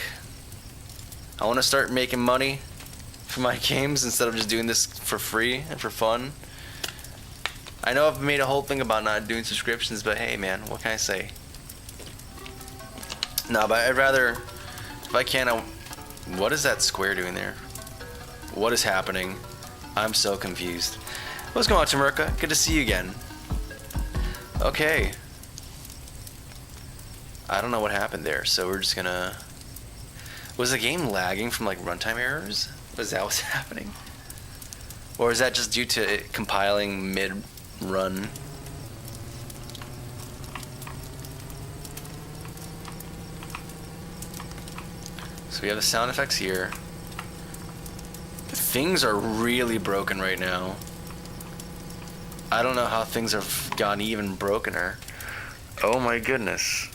I want to start making money for my games instead of just doing this for free and for fun. I know I've made a whole thing about not doing subscriptions, but hey, man, what can I say? No, but I'd rather, if I can, what is that square doing there? What is happening? I'm so confused. What's going on, Tamerka? Good to see you again. Okay. I don't know what happened there, so we're just gonna... Was the game lagging from, like, runtime errors? Was that what's happening? Or is that just due to it compiling mid-run? So we have the sound effects here. Things are really broken right now. I don't know how things have gotten even brokener. Oh my goodness.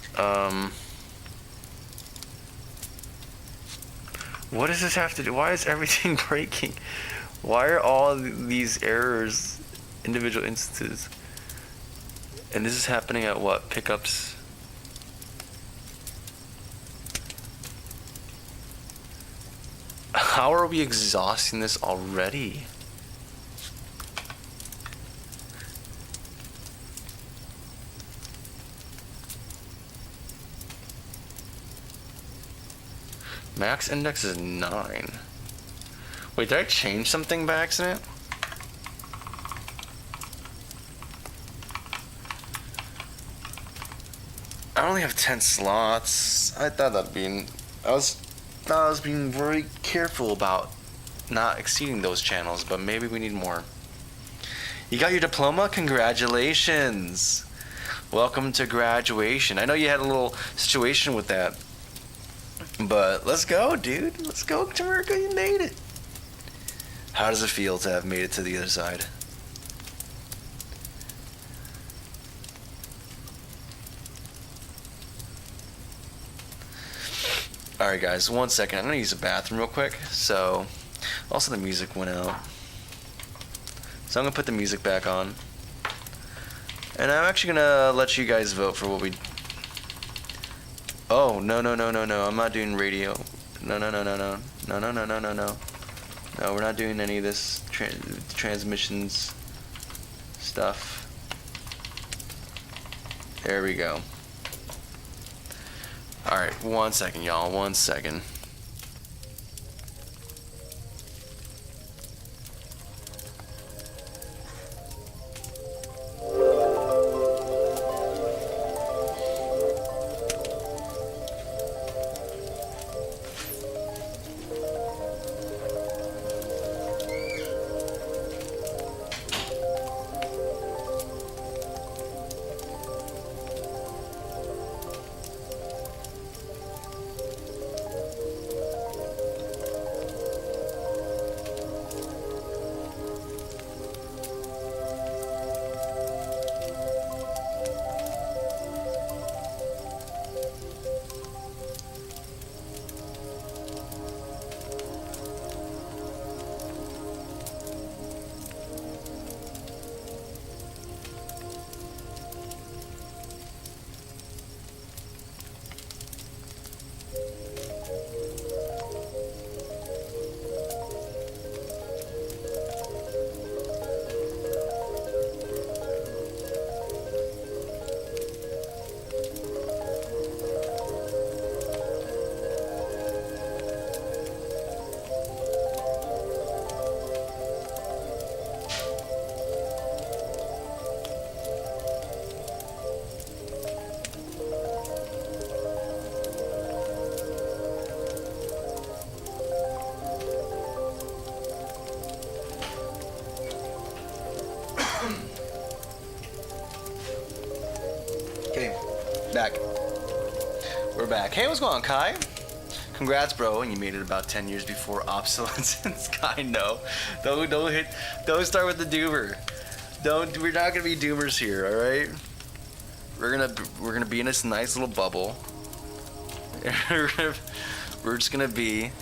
What does this have to do? Why is everything breaking? Why are all these errors individual instances? And this is happening at what? Pickups? How are we exhausting this already? Max index is 9. Wait, did I change something by accident? I only have 10 slots. I thought that'd be. I was being very careful about not exceeding those channels, but maybe we need more. You got your diploma? Congratulations! Welcome to graduation. I know you had a little situation with that, but let's go, dude. Let's go to America. You made it. How does it feel to have made it to the other side? Alright guys, 1 second. I'm gonna use the bathroom real quick. So, also the music went out. So I'm gonna put the music back on. And I'm actually gonna let you guys vote for what we... Oh, no. I'm not doing radio. No. No, we're not doing any of this transmissions stuff. There we go. Alright, 1 second, y'all. 1 second. Back. We're back. Hey, what's going on, Kai? Congrats, bro. And you made it about 10 years before obsolescence. Kai, no. Don't start with the doomer. We're not gonna be doomers here, alright? We're gonna be in this nice little bubble. We're just gonna be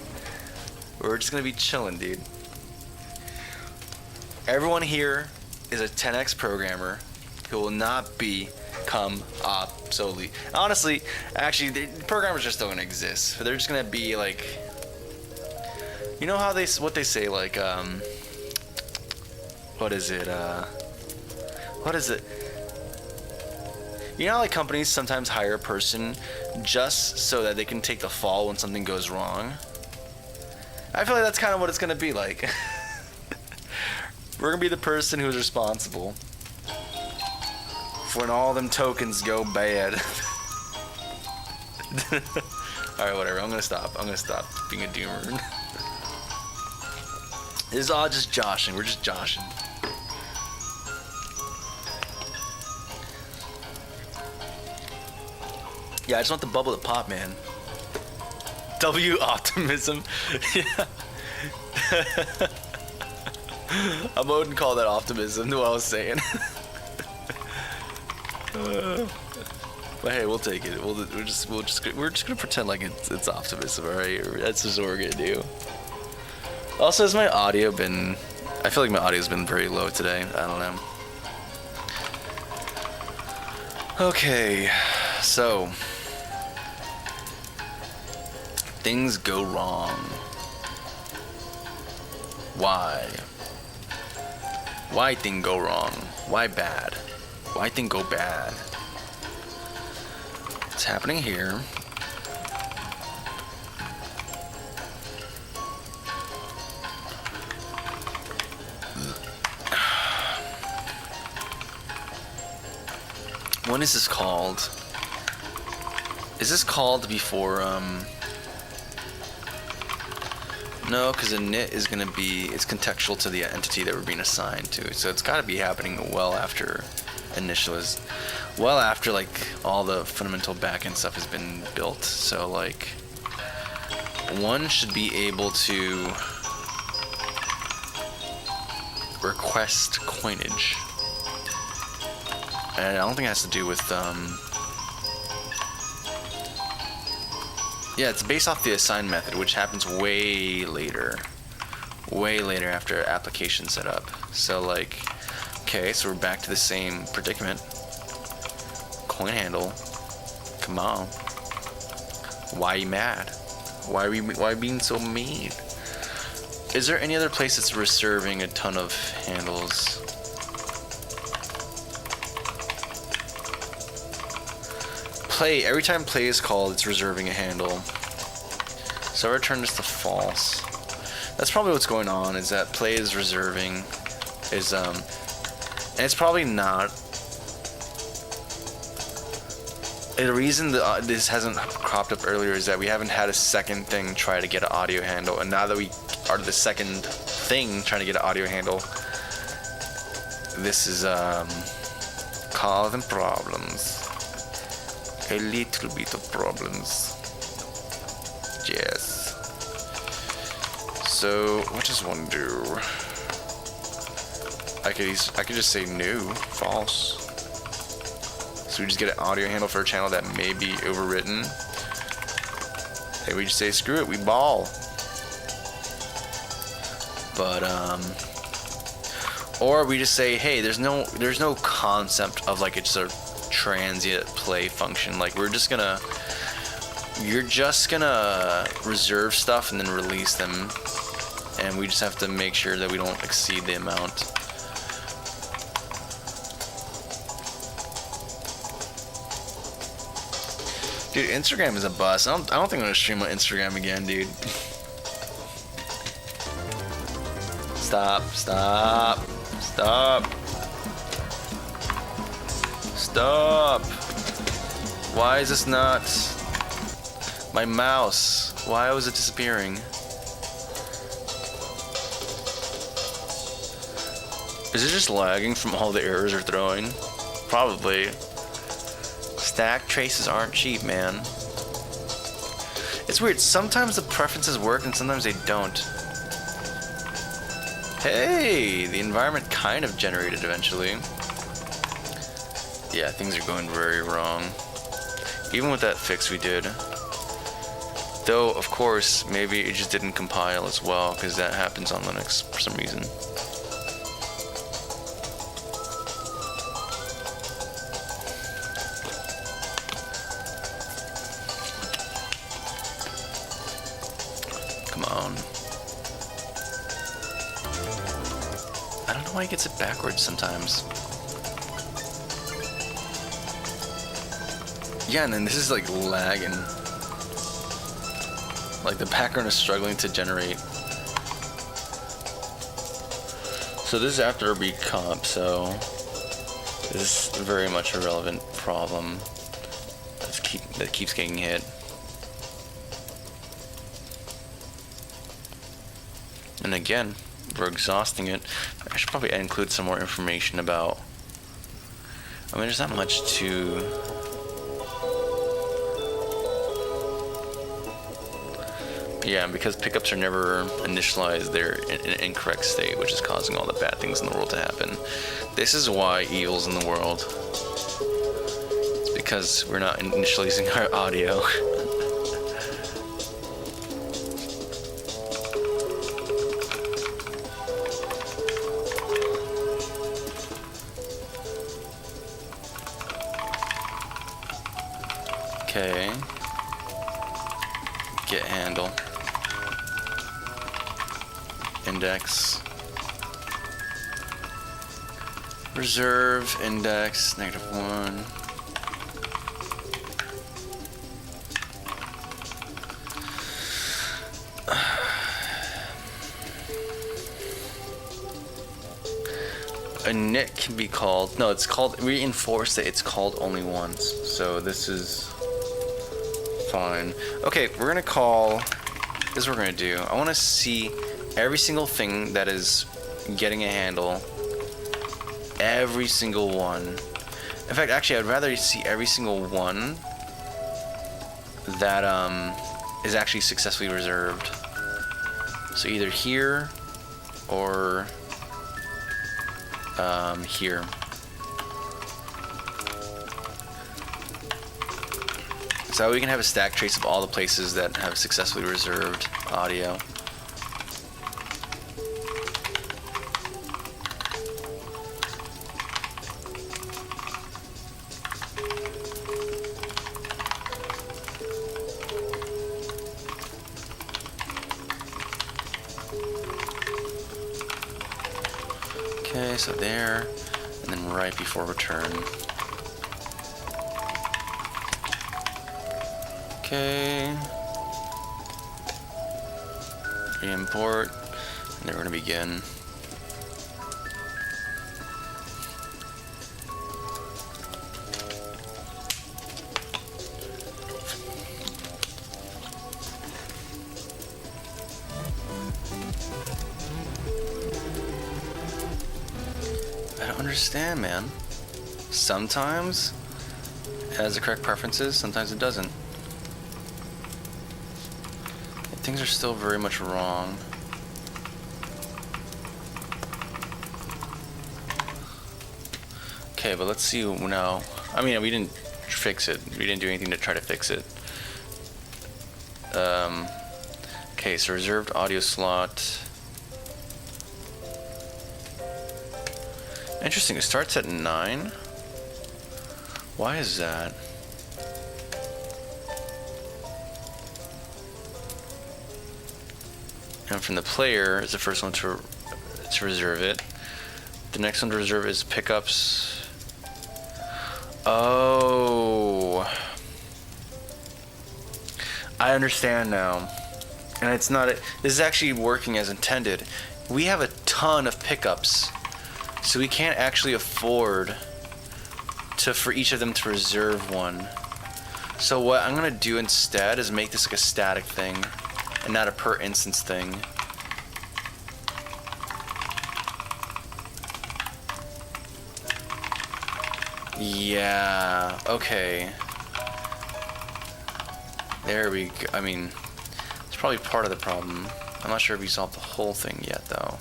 chilling, dude. Everyone here is a 10x programmer who will not become obsolete. Honestly, actually, the programmers just don't exist. They're just gonna be like, you know how what they say, like, what is it? You know how like companies sometimes hire a person just so that they can take the fall when something goes wrong? I feel like that's kind of what it's gonna be like. We're gonna be the person who's responsible for when all them tokens go bad. Alright, whatever. I'm gonna stop being a doomer. This is all just joshing. We're just joshing. Yeah, I just want the bubble to pop, man. W optimism. Yeah. I wouldn't call that optimism, what I was saying. But hey, we'll take it. We're just gonna pretend like it's optimism, all right? That's just what we're gonna do. Also, has my audio been? I feel like my audio's been very low today. I don't know. Okay, so things go wrong. Why? Why thing go wrong? Why bad? Why thing go bad? What's happening here? What is this called? Is this called before, no, because a init is going to be, it's contextual to the entity that we're being assigned to. So it's got to be happening well after initialize, well after like all the fundamental backend stuff has been built. So like one should be able to request coinage. And I don't think it has to do with, yeah, it's based off the assign method, which happens way later after application setup. So like, okay, so we're back to the same predicament. Coin handle, come on. Why are you mad? Why are you being so mean? Is there any other place that's reserving a ton of handles? Play, every time play is called, it's reserving a handle. So I return this to false. That's probably what's going on, is that play is reserving, and it's probably not. And the reason that this hasn't cropped up earlier is that we haven't had a second thing try to get an audio handle, and now that we are the second thing trying to get an audio handle, this is causing problems. A little bit of problems. Yes. So what does one do? I could just say no, false. So we just get an audio handle for a channel that may be overwritten. Hey, we just say screw it, we ball. But or we just say, hey, there's no concept of like it's a transient play function. Like you're just gonna reserve stuff and then release them, and we just have to make sure that we don't exceed the amount. Dude, Instagram is a bust. I don't think I'm gonna stream on Instagram again, dude. Stop. Why is this not my mouse? Why was it disappearing? Is it just lagging from all the errors we're throwing? Probably. Stack traces aren't cheap, man. It's weird. Sometimes the preferences work and sometimes they don't. Hey, the environment kind of generated eventually. Yeah, things are going very wrong. Even with that fix we did. Though, of course, maybe it just didn't compile as well, because that happens on Linux for some reason. Come on. I don't know why he gets it backwards sometimes. Yeah, and then this is like lagging. Like the background is struggling to generate. So this is after a recomp, so this is very much a relevant problem that keeps getting hit. And again, we're exhausting it. I should probably include some more information about, I mean, there's not much to, yeah, because pickups are never initialized, they're in an incorrect state, which is causing all the bad things in the world to happen. This is why evil's in the world. It's because we're not initializing our audio. Okay. Get handle. Index. Reserve index -1. A init can be called, no, it's called, reinforce that it's called only once. So this is fine. Okay, we're gonna call, this is what we're gonna do. I wanna see every single thing that is getting a handle. Every single one. In fact, actually, I'd rather see every single one that is actually successfully reserved. So either here or here. So we can have a stack trace of all the places that have successfully reserved audio. Okay, so there, and then right before return. Okay. Re-import, and then we're gonna begin. I don't understand, man. Sometimes it has the correct preferences, sometimes it doesn't. Things are still very much wrong. Okay, but let's see now. I mean, we didn't fix it. We didn't do anything to try to fix it. Okay, so reserved audio slot. Interesting, it starts at 9. Why is that? And from the player is the first one to reserve it. The next one to reserve is pickups. Oh, I understand now. And it's not. This is actually working as intended. We have a ton of pickups, so we can't actually afford for each of them to reserve one. So what I'm gonna do instead is make this like a static thing, and not a per instance thing. Yeah, okay. There we go. I mean, it's probably part of the problem. I'm not sure if we solved the whole thing yet though.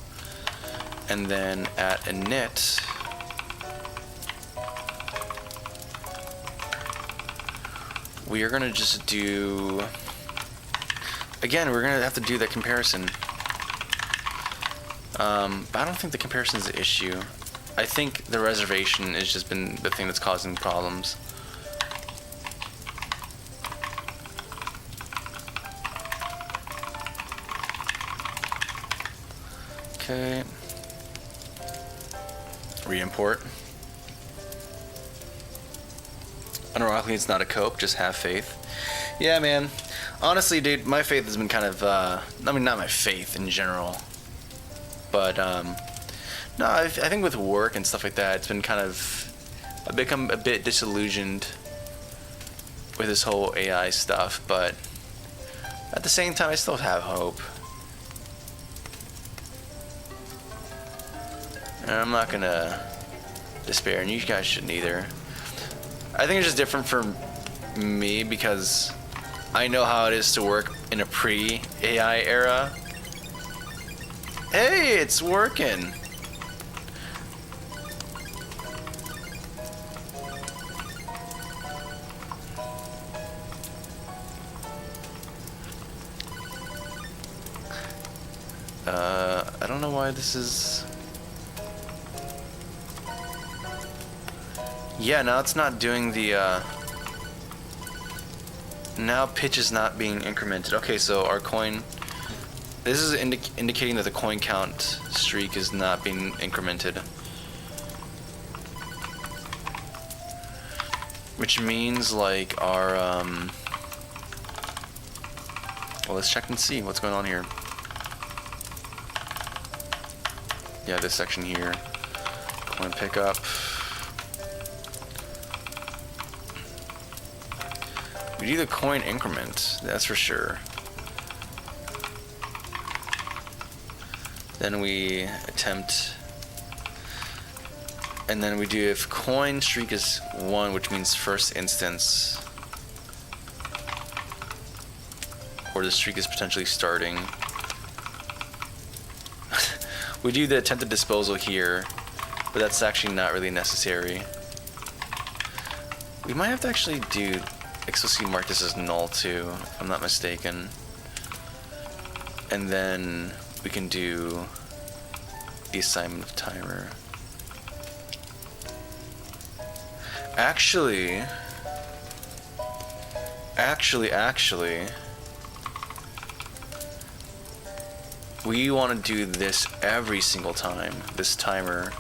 And then at init, we are gonna just do, again, we're gonna have to do that comparison. But I don't think the comparison is the issue. I think the reservation has just been the thing that's causing problems. Okay. Re-import. Unironically, it's not a cope, just have faith. Yeah, man. Honestly, dude, my faith has been kind of, I mean, not my faith in general. But, no, I think with work and stuff like that, it's been kind of, I've become a bit disillusioned with this whole AI stuff, but at the same time, I still have hope. And I'm not gonna despair, and you guys shouldn't either. I think it's just different for me because I know how it is to work in a pre-AI era. Hey, it's working! I don't know why this is... Yeah, now it's not doing the, now pitch is not being incremented. Okay, so our coin... This is indicating that the coin count streak is not being incremented. Which means, like, our, well, let's check and see what's going on here. Yeah, this section here. Coin pickup. We do the coin increment, that's for sure. Then we attempt, and then we do if coin streak is 1, which means first instance, or the streak is potentially starting. We do the attempted disposal here, but that's actually not really necessary. We might have to actually do XOC mark this as null too, if I'm not mistaken. And then we can do the assignment of timer. Actually, we want to do this every single time, this timer.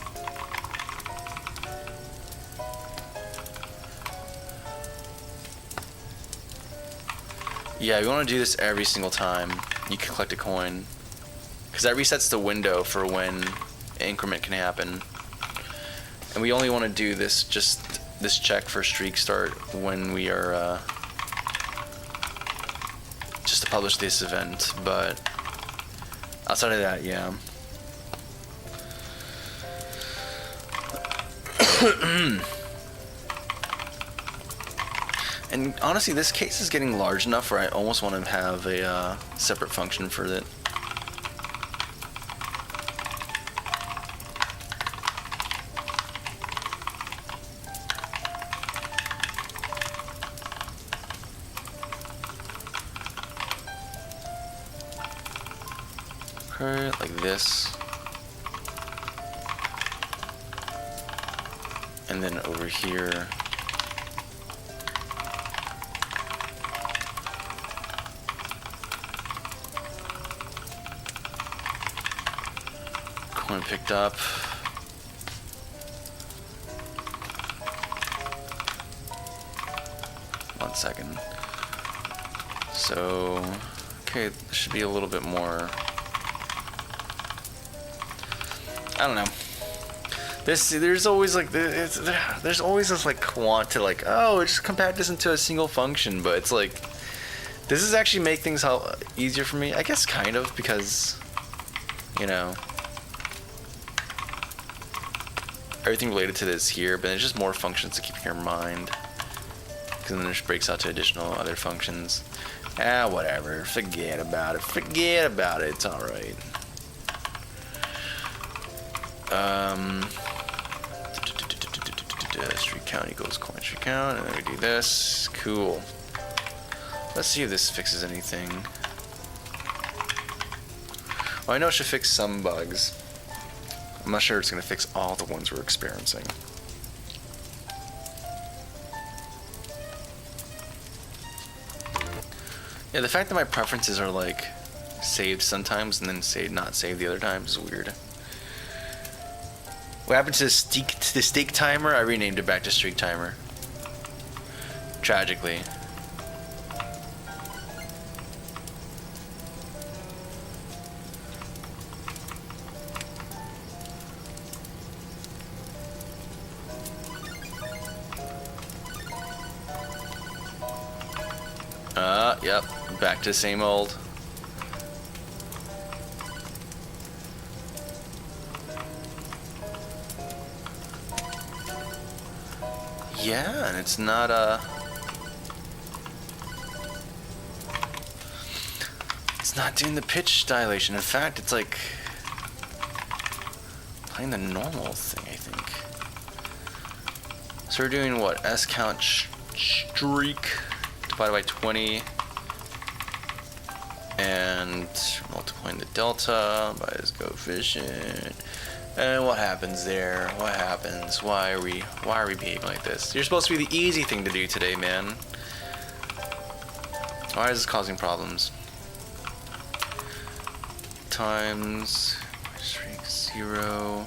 Yeah, we want to do this every single time you can collect a coin, because that resets the window for when an increment can happen. And we only want to do this, just this check for streak start when we are just to publish this event, but outside of that, yeah. And honestly, this case is getting large enough where I almost want to have a separate function for it. Okay, like this. And then over here. Coin picked up. One second. So, okay, there should be a little bit more. I don't know. There's always like there's always this like want to like, oh, just compact this into a single function, but it's like this is actually make things easier for me, I guess, kind of, because you know everything related to this here, but it's just more functions to keep in your mind, because then it just breaks out to additional other functions. Whatever, forget about it, it's all right. Street count equals coin street count, and then we do this. Cool. Let's see if this fixes anything. Well, I know it should fix some bugs. I'm not sure it's going to fix all the ones we're experiencing. Yeah, the fact that my preferences are like saved sometimes and then not saved the other times is weird. What happened to the stake timer? I renamed it back to streak timer. Tragically. Yep, back to the same old. Yeah, and it's not it's not doing the pitch dilation. In fact, it's like playing the normal thing, I think. So we're doing what? S count streak divided by 20 and multiplying the delta by this coefficient. And what happens there? What happens? Why are we behaving like this? You're supposed to be the easy thing to do today, man. Why is this causing problems? Times streak 0.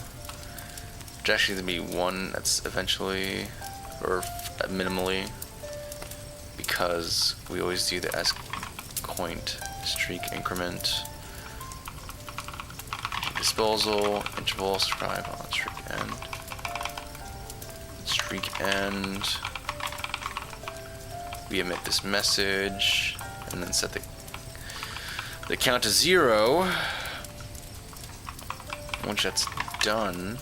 Which actually gonna be 1. That's eventually, or minimally, because we always do the S coint streak increment. Disposal, interval, scribe on streak end. Streak end. we emit this message, and then set the count to 0. Once that's done,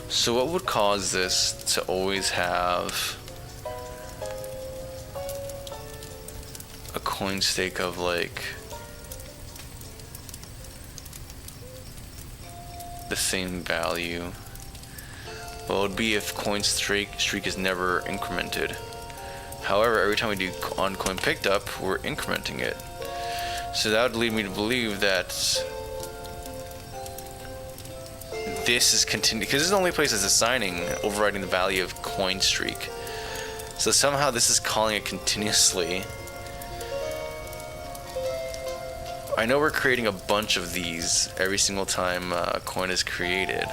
so what would cause this to always have a coin stake of like the same value? Well, it would be if coin streak is never incremented. However, every time we do on coin picked up, we're incrementing it. So that would lead me to believe that this is continuing, because this is the only place that's assigning, overriding the value of coin streak. So somehow this is calling it continuously. I know we're creating a bunch of these every single time a coin is created.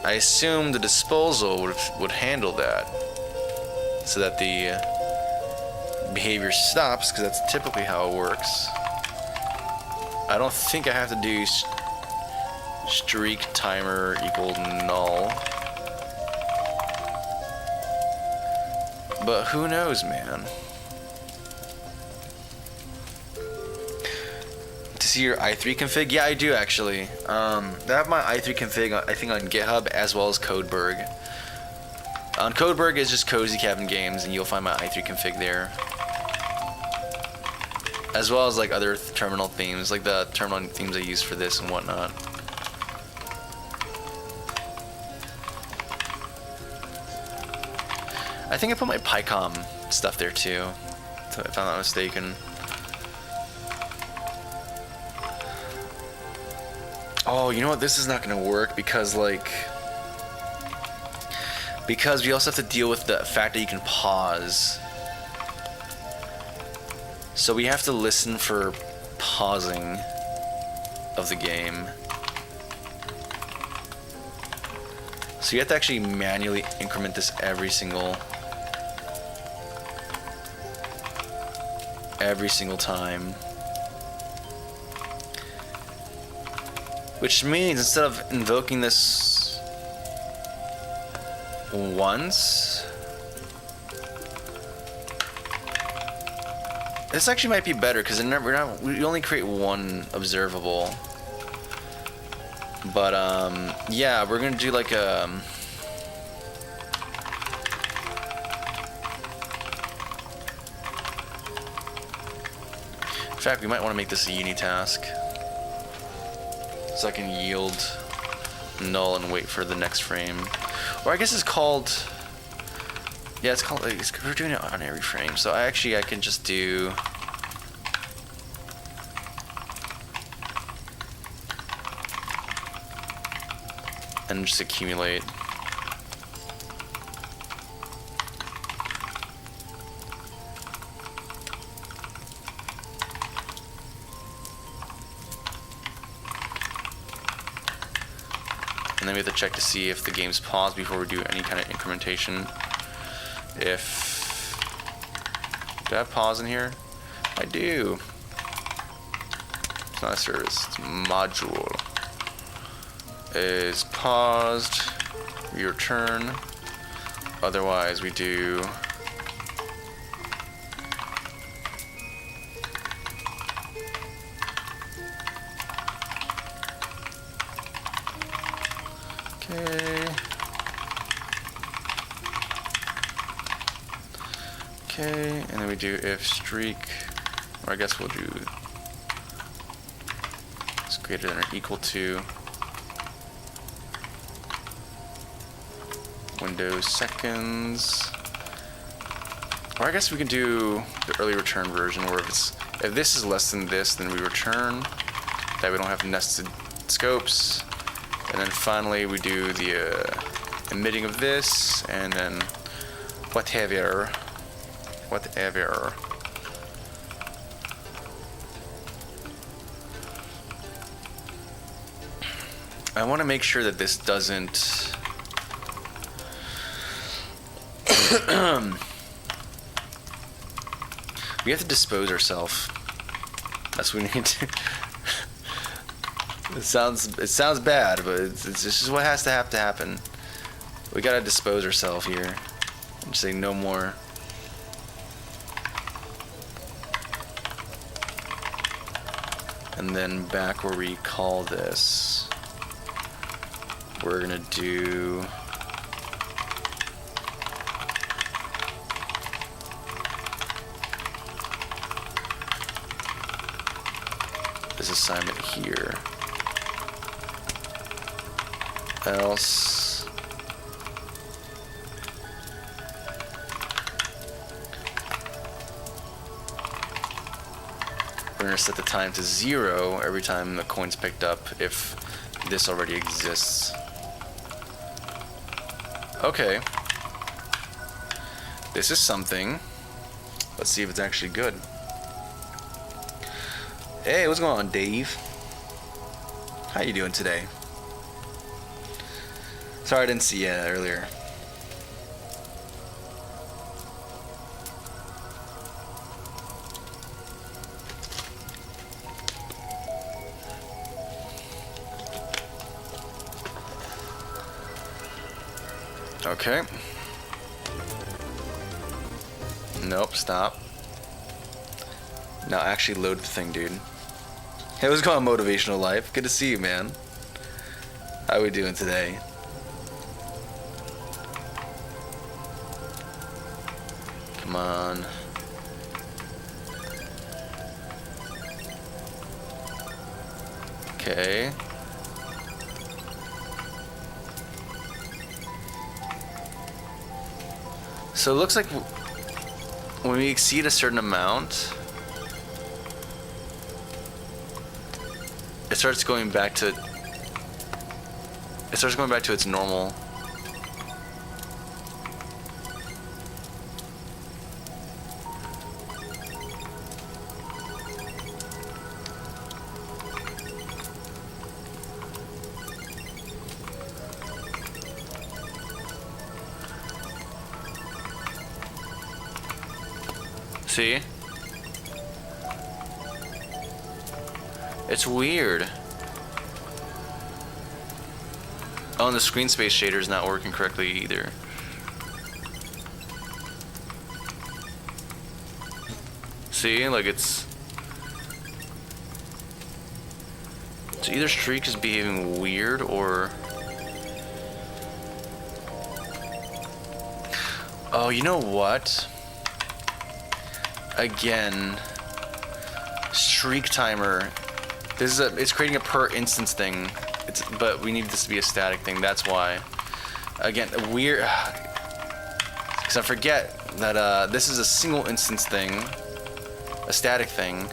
I assume the disposal would handle that, so that the behavior stops, because that's typically how it works. I don't think I have to do streak timer equal null, but who knows, man. To see your i3 config? Yeah, I do actually. I have my i3 config, I think, on GitHub as well as Codeberg. On Codeberg is just Cozy Cabin Games, and you'll find my i3 config there, as well as like other terminal themes, like the terminal themes I use for this and whatnot. I think I put my PyCom stuff there too, if I'm not mistaken. Oh, you know what? This is not going to work because we also have to deal with the fact that you can pause. So we have to listen for pausing of the game. So you have to actually manually increment this every single time. Which means instead of invoking this once, this actually might be better, because we only create one observable. But yeah, we're gonna do like a in fact, we might want to make this a unitask, so I can yield null and wait for the next frame. Or I guess it's called, yeah, we're doing it on every frame. So I can just do and just accumulate. And then we have to check to see if the game's paused before we do any kind of incrementation. Do I have pause in here? I do. It's not a service, it's a module. Is paused, we return. Otherwise we do okay, and then we do if streak, or I guess we'll do it's greater than or equal to Windows seconds, or I guess we can do the early return version, where if this is less than this, then we return that we don't have nested scopes, and then finally we do the emitting of this, and then whatever. I want to make sure that this doesn't We have to dispose ourselves. That's what we need to. It sounds bad, but it's just what has to happen. We gotta dispose ourselves here. And say no more. And then back where we call this, we're gonna do. This assignment here. Else. We're gonna set the time to 0 every time the coin's picked up if this already exists. Okay. This is something. Let's see if it's actually good. Hey, what's going on, Dave? How you doing today? Sorry I didn't see you earlier. Okay. Nope, stop. Now actually load the thing, dude. Hey, what's going on, Motivational Life? Good to see you, man. How we doing today? Come on. Okay. So it looks like when we exceed a certain amount, it starts going back to its normal. See? It's weird. Oh, and the screen space shader is not working correctly either. See, like it's either Streak is behaving weird or. Oh, you know what? Again, Streak timer. It's creating a per instance thing. But we need this to be a static thing. That's why. Again, weird. Because I forget that this is a single instance thing, a static thing.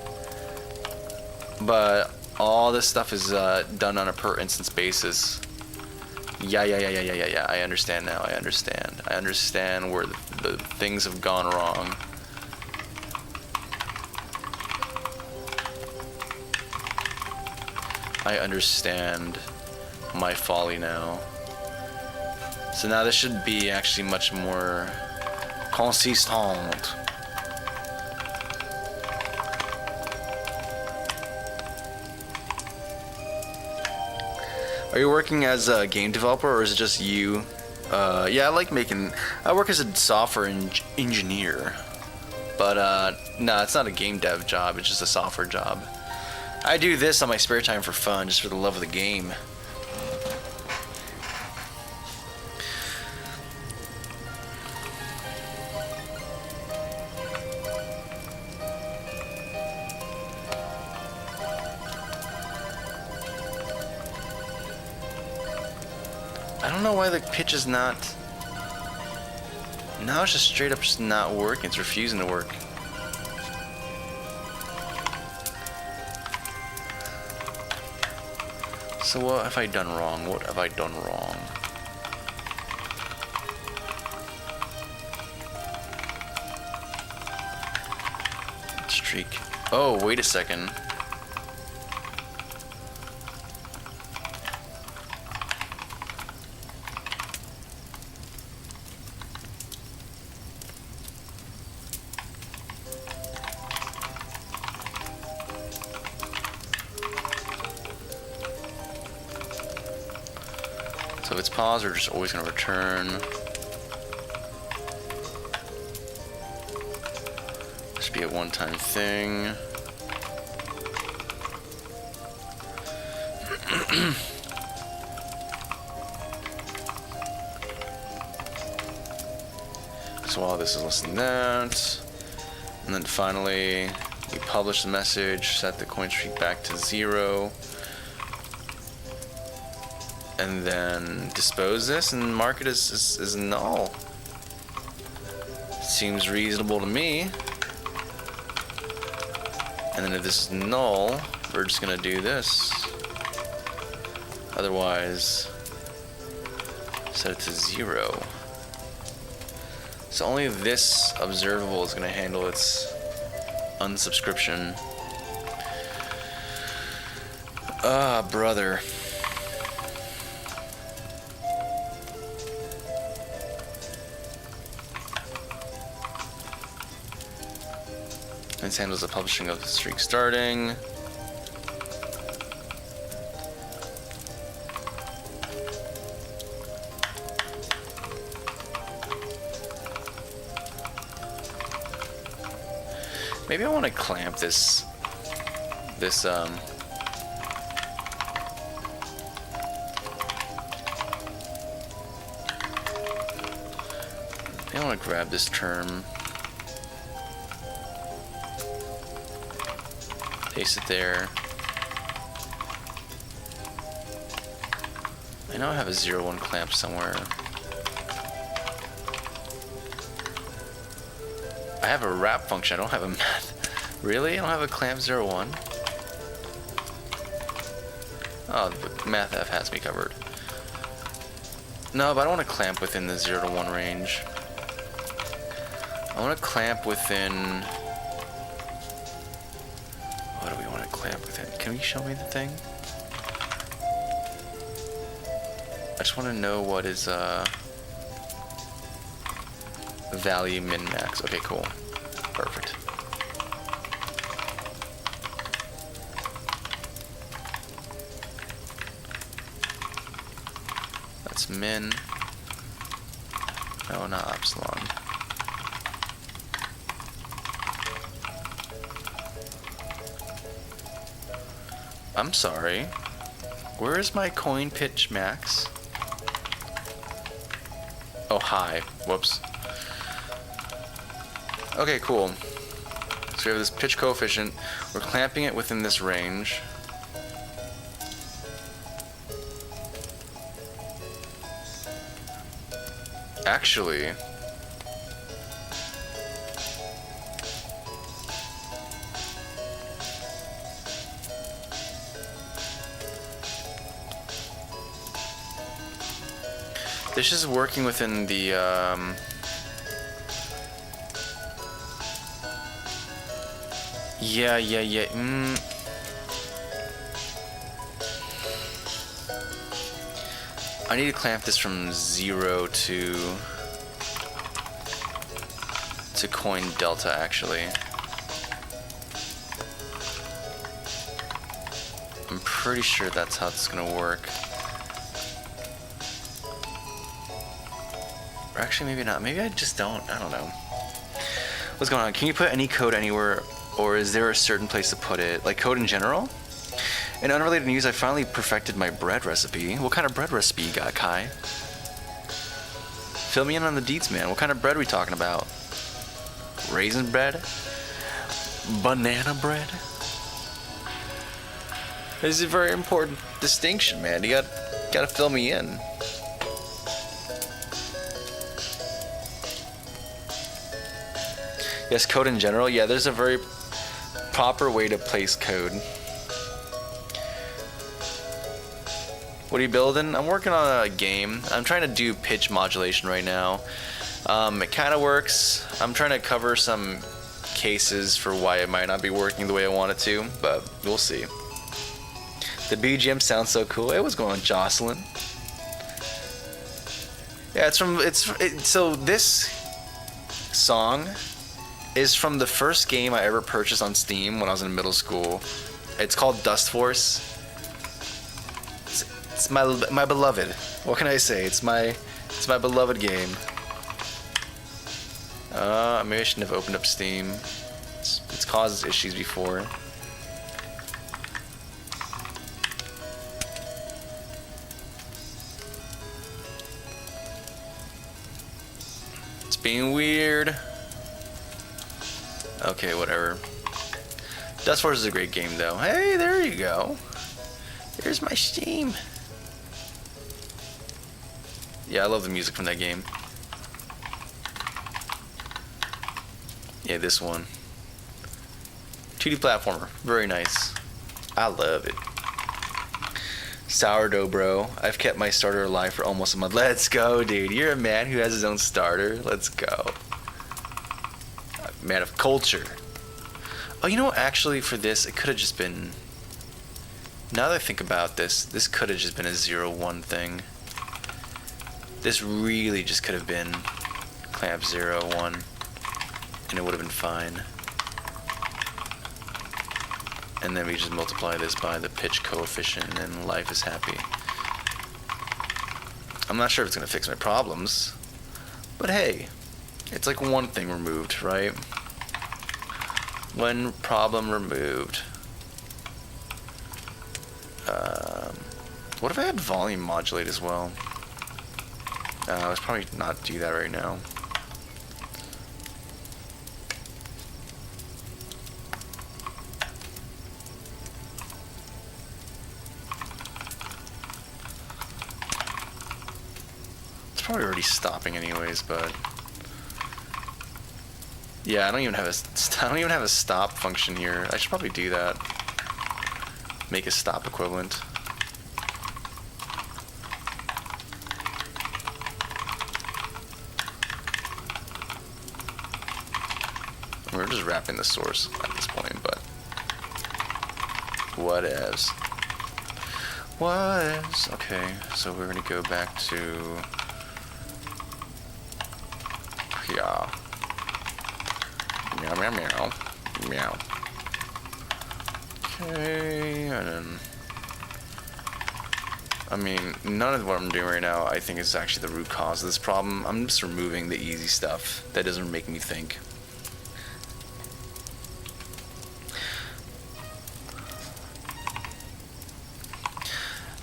But all this stuff is done on a per instance basis. Yeah. I understand now. I understand where the things have gone wrong. I understand my folly now. So now this should be actually much more consistent. Are you working as a game developer or is it just you? Yeah, I work as a software engineer. But no, it's not a game dev job, it's just a software job. I do this on my spare time for fun, just for the love of the game. I don't know why the pitch is not. Now it's just straight up just not working. It's refusing to work. So what have I done wrong? What have I done wrong? Streak. Oh, wait a second. if it's paused, we're just always going to return. This should be a one-time thing. So while this is listening to that, and then finally we publish the message, set the coin streak back to 0, and then dispose this and mark it as null. Seems reasonable to me. And then if this is null, we're just gonna do this. Otherwise, set it to 0. So only this observable is going to handle its unsubscription. Ah, brother. This handles the publishing of the streak starting. Maybe I want to clamp this maybe I want to grab this term, paste it there. I know I have a 0-1 clamp somewhere. I have a wrap function, I don't have a math. Really? I don't have a clamp 0-1? Oh, the math F has me covered. No, but I don't want to clamp within the 0 to 1 range. I want to clamp within... What do we want to clamp within? Can you show me the thing? I just want to know what is value min-max. Okay, cool. Perfect. That's min. No, not epsilon. I'm sorry. Where is my coin pitch max? Oh, high. Whoops. Okay, cool. So we have this pitch coefficient. We're clamping it within this range. Actually, this is working within the yeah. I need to clamp this from 0 to coin delta, actually. I'm pretty sure that's how it's gonna work. Or actually, maybe not. Maybe I just don't. I don't know. What's going on? Can you put any code anywhere, or is there a certain place to put it? Like code in general? In unrelated news, I finally perfected my bread recipe. What kind of bread recipe you got, Kai? Fill me in on the deets, man. What kind of bread are we talking about? Raisin bread? Banana bread? This is a very important distinction, man. You gotta fill me in. Yes, code in general. Yeah, there's a very proper way to place code. What are you building? I'm working on a game. I'm trying to do pitch modulation right now. It kind of works. I'm trying to cover some cases for why it might not be working the way I want it to, but we'll see. The BGM sounds so cool. It was going Jocelyn. Yeah, so this song is from the first game I ever purchased on Steam when I was in middle school. It's called Dust Force. It's my beloved. What can I say? It's my beloved game. Maybe I shouldn't have opened up Steam. It's caused issues before. It's being weird. Okay, whatever. Dust Force is a great game, though. Hey, there you go. Here's my Steam. Yeah, I love the music from that game. Yeah, this one. 2D platformer. Very nice. I love it. Sourdough Bro. I've kept my starter alive for almost a month. Let's go, dude. You're a man who has his own starter. Let's go. A man of culture. Oh, you know what? Actually, for this, it could have just been... Now that I think about this, this could have just been a 0-1 thing. This really just could have been clamp 0-1, and it would have been fine. And then we just multiply this by the pitch coefficient, and life is happy. I'm not sure if it's going to fix my problems, but hey, it's like one thing removed, right? One problem removed. What if I had volume modulate as well? Let's probably not do that right now. It's probably already stopping anyways, but yeah, I don't even have a stop function here. I should probably do that. Make a stop equivalent. We're just wrapping the source at this point, but whatevs. Whatevs. Okay, so we're gonna go back to yeah. Meow meow meow meow. Okay, and then I mean, none of what I'm doing right now I think is actually the root cause of this problem. I'm just removing the easy stuff that doesn't make me think.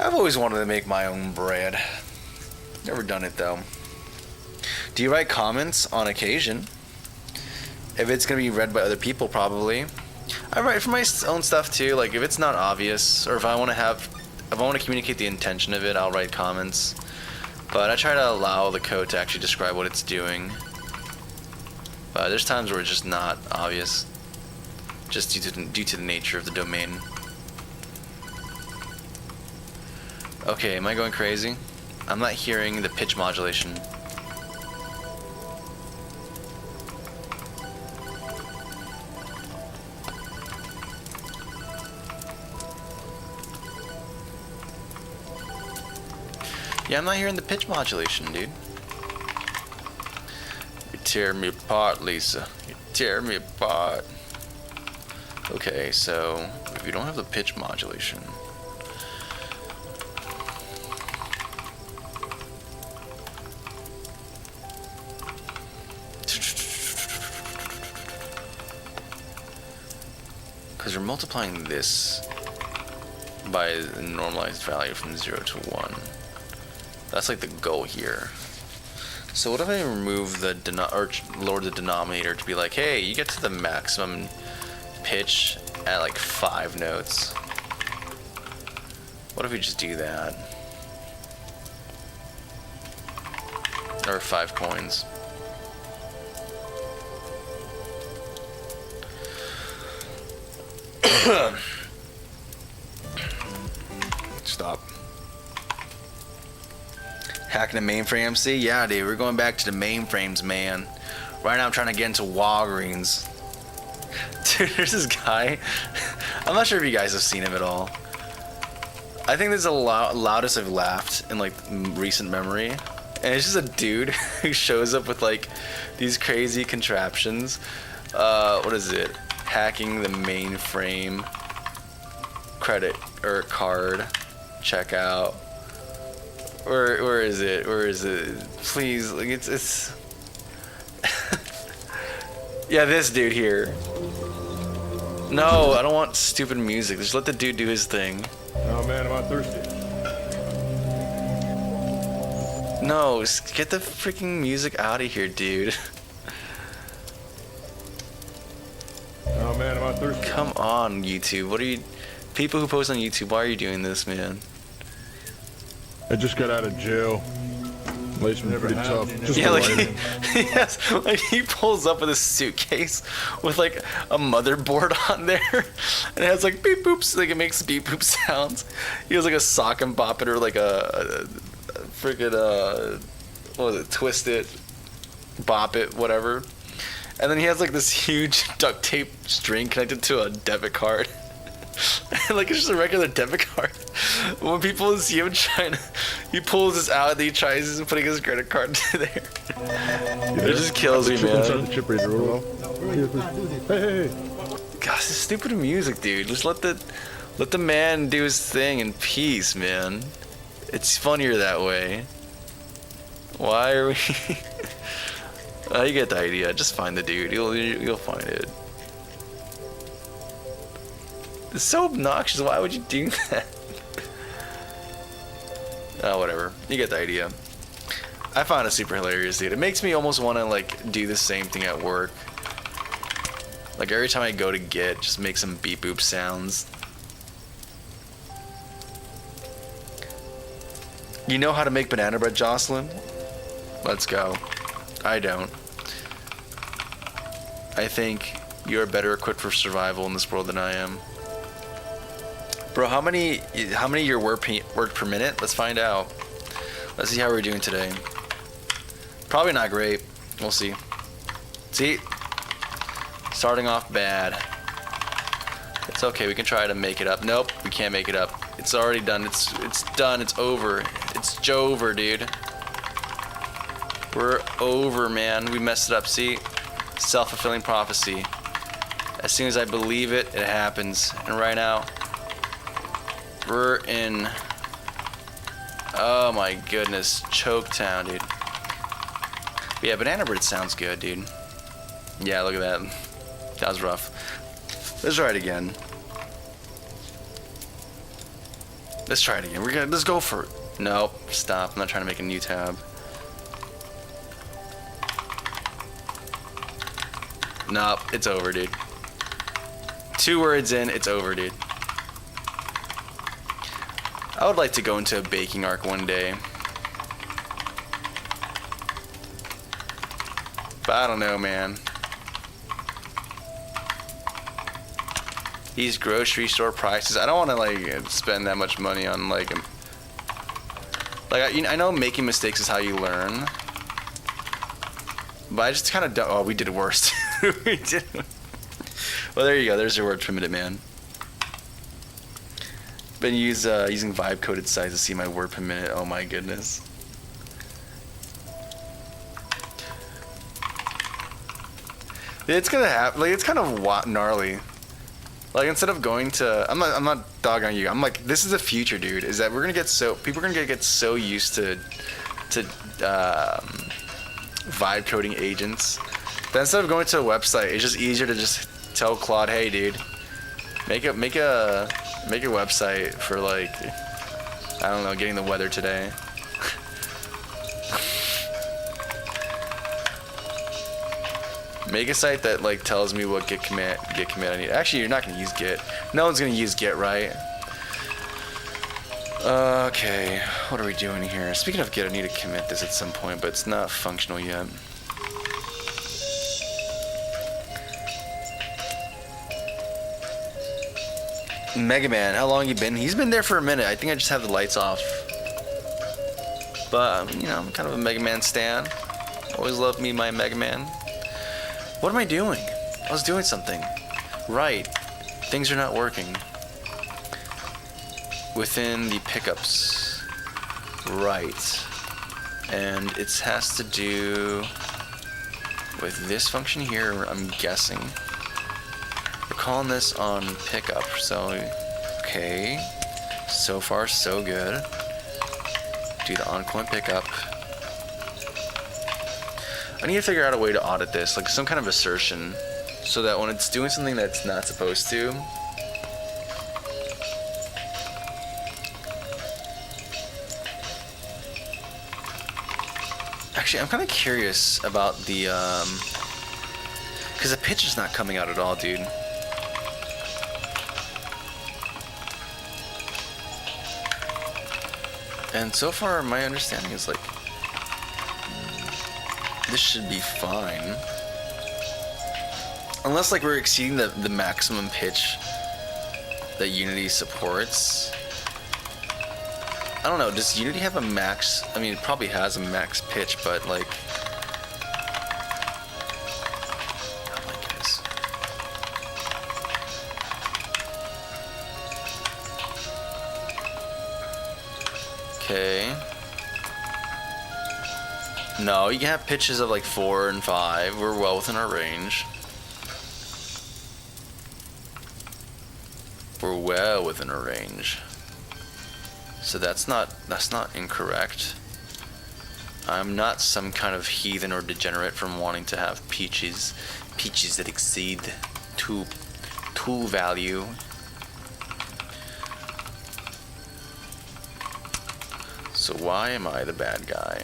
I've always wanted to make my own bread. Never done it though. Do you write comments? On occasion. If it's gonna be read by other people, probably. I write for my own stuff too. Like if it's not obvious, or if I want to communicate the intention of it, I'll write comments. But I try to allow the code to actually describe what it's doing. But there's times where it's just not obvious, just due to the nature of the domain. Okay, am I going crazy? I'm not hearing the pitch modulation. Yeah, I'm not hearing the pitch modulation, dude. You tear me apart, Lisa. You tear me apart. Okay, so if you don't have the pitch modulation, because we're multiplying this by the normalized value from 0 to 1. That's like the goal here. So what if I remove the or lower the denominator to be like, hey, you get to the maximum pitch at like 5 notes. What if we just do that? Or 5 coins. Stop. Hacking the mainframe MC? Yeah, dude, we're going back to the mainframes, man. Right now I'm trying to get into Walgreens. Dude, there's this guy. I'm not sure if you guys have seen him at all. I think this is the loudest I've laughed in like recent memory. And it's just a dude who shows up with like these crazy contraptions. What is it? Hacking the mainframe credit or card checkout. Where is it? Where is it? Please, like it's. Yeah, this dude here. No, I don't want stupid music. Just let the dude do his thing. Oh man, am I thirsty? No, just get the freaking music out of here, dude. Oh man, am I thirsty? Come on, YouTube. What are you... People who post on YouTube, why are you doing this, man? I just got out of jail. Life's been pretty tough. Just Yeah, like writing. yes, like he pulls up with a suitcase with like a motherboard on there, and it has like beep boops, like it makes beep boop sounds. He has like a sock and bop it or like a freaking what was it, twist it, bop it, whatever. And then he has like this huge duct tape string connected to a debit card. Like it's just a regular debit card. When people see him trying to, he pulls this out and he tries putting his credit card to there. It just kills me, Chip inside man. the chip reader. Hey. Gosh, this stupid music, dude. Just let the man do his thing in peace, man. It's funnier that way. Why are we? You get the idea. Just find the dude. You'll find it. It's so obnoxious. Why would you do that? Oh, whatever. You get the idea. I find it super hilarious, dude. It makes me almost want to like do the same thing at work. Like every time I go to get, just make some beep boop sounds. You know how to make banana bread, Jocelyn? Let's go. I don't. I think you're better equipped for survival in this world than I am. Bro, how many your work per minute? Let's find out. Let's see how we're doing today. Probably not great. We'll see. See? Starting off bad. It's okay, we can try to make it up. Nope, we can't make it up. It's already done. It's done. It's over. It's Jover, dude. We're over, man. We messed it up. See? Self-fulfilling prophecy. As soon as I believe it, it happens. And right now, we're in, oh my goodness, Choketown, dude. But yeah, banana bread sounds good, dude. Yeah, look at that. That was rough. Let's try it again. Let's try it again. Let's go for it. Nope, stop. I'm not trying to make a new tab. Nope, it's over, dude. 2 words in, it's over, dude. I would like to go into a baking arc one day. But I don't know, man. These grocery store prices, I don't want to like spend that much money on like I know making mistakes is how you learn. But I just kind of don't. Oh, we did worse. We did. Well, there you go. There's your word per minute, man. Been using vibe coded sites to see my word per minute. Oh my goodness. It's gonna happen. Like it's kind of gnarly. Like instead of going to, I'm not dogging on you. I'm like, this is the future, dude. Is that people are gonna get so used to vibe coding agents that instead of going to a website, it's just easier to just tell Claude, hey, dude, make a website for like, I don't know, getting the weather today. Make a site that like tells me what git command I need. Actually, you're not gonna use git. No one's gonna use git, right? Okay, what are we doing here? Speaking of git, I need to commit this at some point, but it's not functional yet. Mega Man, how long you been? He's been there for a minute. I think I just have the lights off. But, you know, I'm kind of a Mega Man stan. Always loved me my Mega Man. What am I doing? I was doing something. Right. Things are not working. Within the pickups. Right. And it has to do with this function here, I'm guessing. We're calling this on pickup, so okay. So far, so good. do the on-coin pickup. I need to figure out a way to audit this, like some kind of assertion, so that when it's doing something that's not supposed to, actually, I'm kind of curious about the, because the pitch is not coming out at all, dude. And so far, my understanding is like, this should be fine. Unless like we're exceeding the maximum pitch that Unity supports. I don't know, does Unity have a max? I mean, it probably has a max pitch, but like... Oh my goodness. Okay. No, you can have pitches of like 4 and 5. We're well within our range. We're well within our range. So that's not incorrect. I'm not some kind of heathen or degenerate from wanting to have peaches that exceed two value. So why am I the bad guy?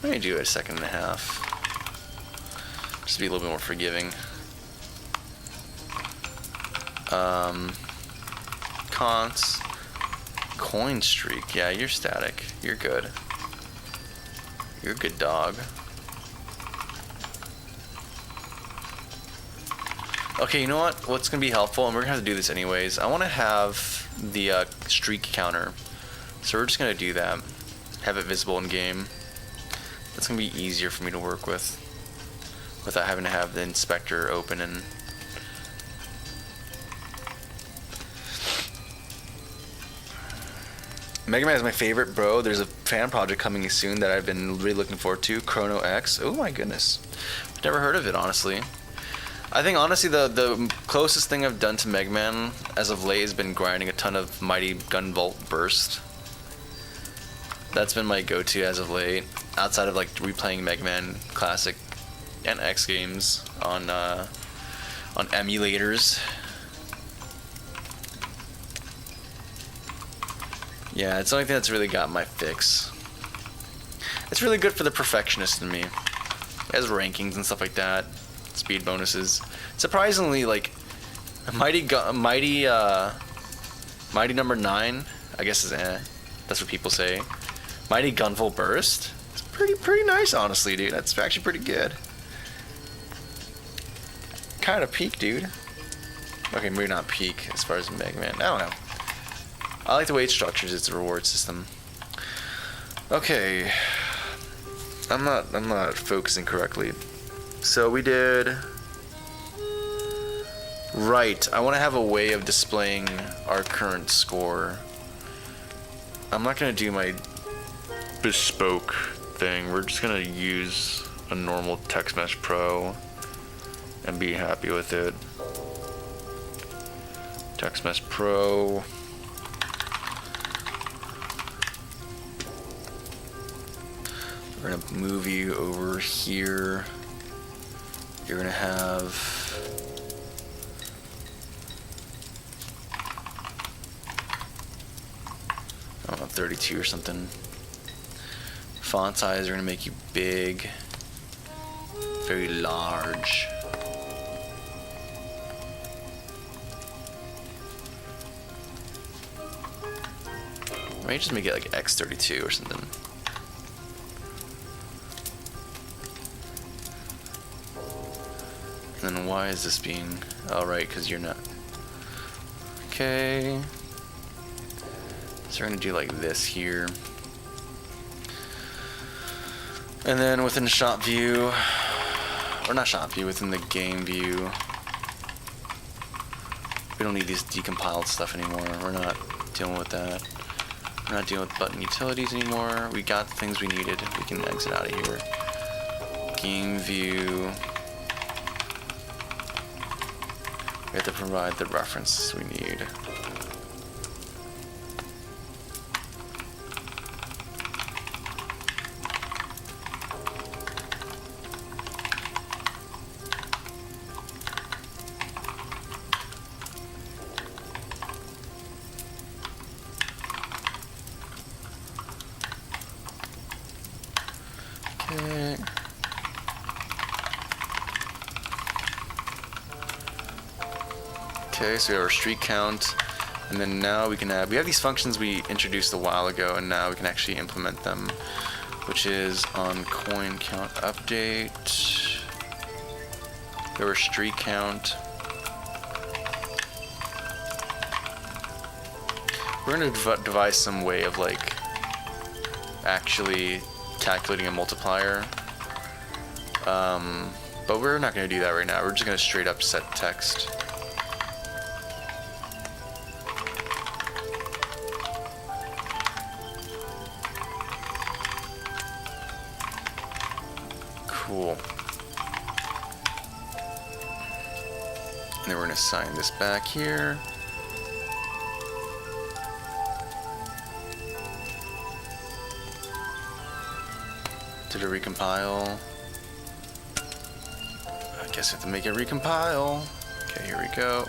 Let me do a 1.5 seconds. Just to be a little bit more forgiving. Cons. Coin streak. Yeah, you're static. You're good. You're a good dog. Okay, you know what? What's going to be helpful, and we're going to have to do this anyways. I want to have the streak counter. So we're just going to do that. Have it visible in game. That's going to be easier for me to work with without having to have the inspector open and... Mega Man is my favorite, bro. There's a fan project coming soon that I've been really looking forward to. Chrono X. Oh my goodness. I've never heard of it, honestly. I think, honestly, the closest thing I've done to Mega Man as of late has been grinding a ton of Mighty Gunvolt Burst. That's been my go-to as of late. Outside of, like, replaying Mega Man Classic and X games on emulators. Yeah, it's the only thing that's really got my fix. It's really good for the perfectionist in me. It has rankings and stuff like that. Speed bonuses. Surprisingly, like, Mighty number 9, I guess is that's what people say. Mighty Gunvolt Burst. It's pretty nice, honestly, dude. That's actually pretty good. Kind of peak, dude. Okay, maybe not peak as far as Mega Man. I don't know. I like the way it structures its reward system. Okay. I'm not focusing correctly. So we did... Right, I want to have a way of displaying our current score. I'm not going to do my bespoke thing. We're just going to use a normal Text Mesh Pro and be happy with it. Text Mesh Pro. We're going to move you over here. You're going to have... I don't know, 32 or something. Font size are going to make you big. Very large. Maybe just make it like X32 or something. And then why is this being... Oh, right, because you're not... Okay. So we're going to do like this here. And then within shop view... Or not shop view, within the game view... We don't need this decompiled stuff anymore. We're not dealing with that. We're not dealing with button utilities anymore. We got the things we needed. We can exit out of here. Game view... We have to provide the references we need. Okay, so we have our streak count, and then now we can add, we have these functions we introduced a while ago, and now we can actually implement them, which is on coin count update. There were streak count. We're gonna devise some way of like actually calculating a multiplier, but we're not gonna do that right now. We're just gonna straight up set text. Cool. And then we're gonna assign this back here. Did it recompile? I guess I have to make it recompile. Okay, here we go.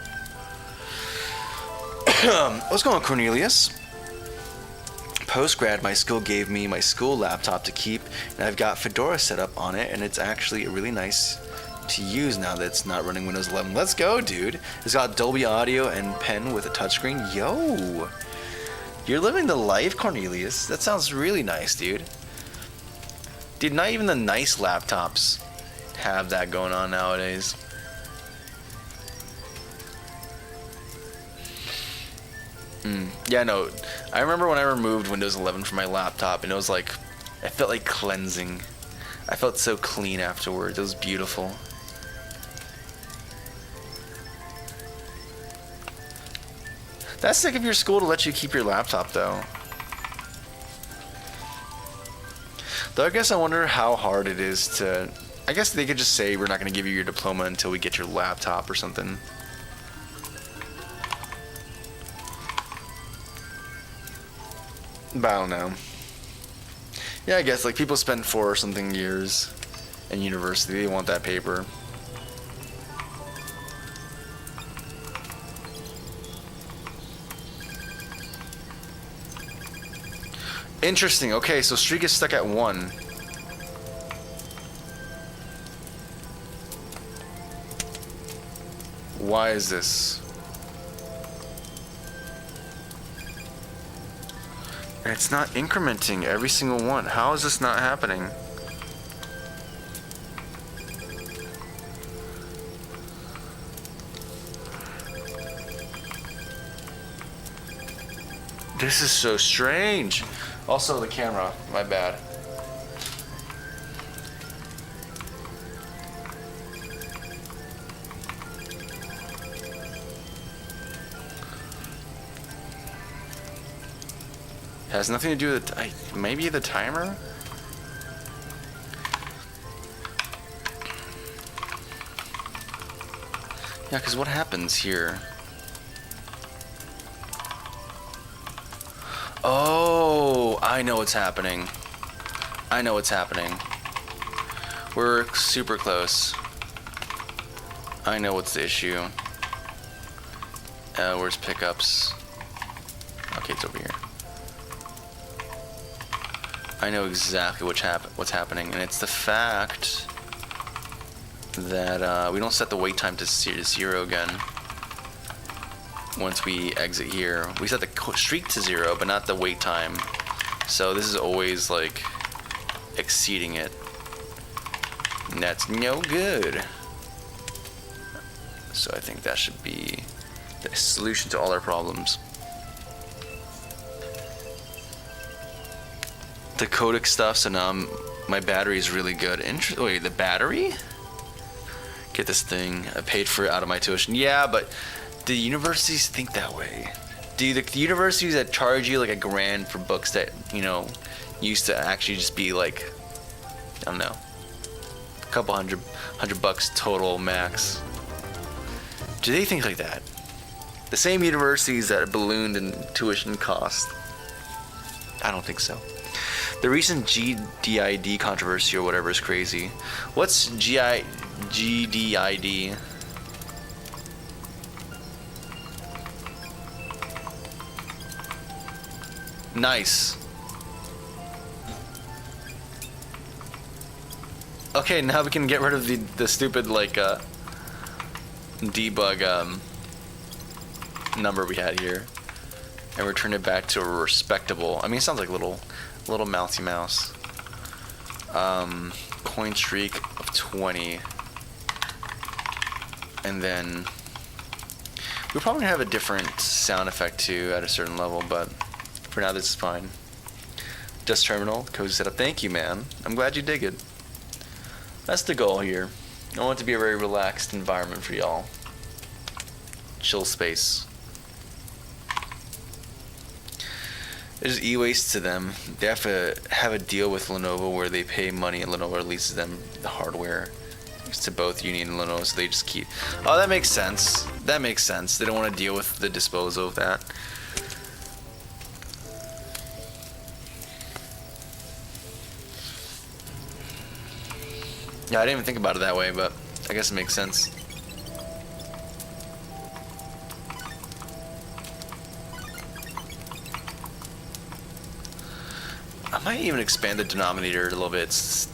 What's going on, Cornelius? Post-grad, my school gave me my school laptop to keep, and I've got Fedora set up on it, and it's actually really nice to use now that it's not running Windows 11. Let's go, dude. It's got Dolby Audio and pen with a touchscreen. Yo! You're living the life, Cornelius. That sounds really nice, dude. Dude, not even the nice laptops have that going on nowadays. Yeah, no. I remember when I removed Windows 11 from my laptop, and it was like, I felt like cleansing. I felt so clean afterwards. It was beautiful. That's sick of your school to let you keep your laptop, though. Though I guess I wonder how hard it is to... I guess they could just say we're not going to give you your diploma until we get your laptop or something. But I don't know. Yeah, I guess like people spend 4 or something years in university. They want that paper. Interesting. Okay, so streak is stuck at 1. Why is this? And it's not incrementing every single one. How is this not happening? This is so strange. Also the camera, my bad. Has nothing to do with maybe the timer? Yeah, because what happens here? Oh, I know what's happening. I know what's happening. We're super close. I know what's the issue. Where's pickups? Okay, it's over here. I know exactly what's happening, and it's the fact that we don't set the wait time to 0 again. Once we exit here, we set the streak to 0, but not the wait time. So this is always like exceeding it, and that's no good. So I think that should be the solution to all our problems. The codec stuff, so now my battery is really good. Wait, the battery? Get this thing. I paid for it out of my tuition. Yeah, but do universities think that way? Do the universities that charge you like $1,000 for books that, you know, used to actually just be like, I don't know, a couple hundred bucks total max? Do they think like that? The same universities that ballooned in tuition cost? I don't think so. The recent GDID controversy or whatever is crazy. What's GDID? Nice. Okay, now we can get rid of the stupid like debug number we had here and return it back to a respectable. I mean, it sounds like little mousy mouse. Coin streak of 20, and then we'll probably have a different sound effect too at a certain level, but for now this is fine. Just terminal, cozy setup. Thank you, man. I'm glad you dig it. That's the goal here. I want it to be a very relaxed environment for y'all. Chill space. There's e-waste to them. They have to have a deal with Lenovo where they pay money and Lenovo releases them the hardware. It's to both Union and Lenovo, so they just keep... Oh, that makes sense. That makes sense. They don't want to deal with the disposal of that. Yeah, I didn't even think about it that way, but I guess it makes sense. I might even expand the denominator a little bit.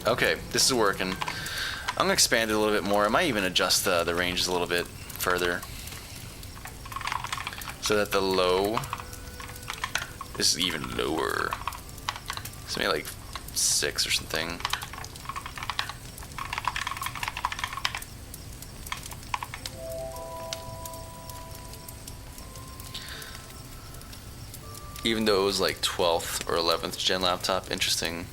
Okay, this is working. I'm gonna expand it a little bit more. I might even adjust the ranges a little bit further so that the low is even lower. So maybe like 6 or something. Even though it was like 12th or 11th gen laptop, interesting.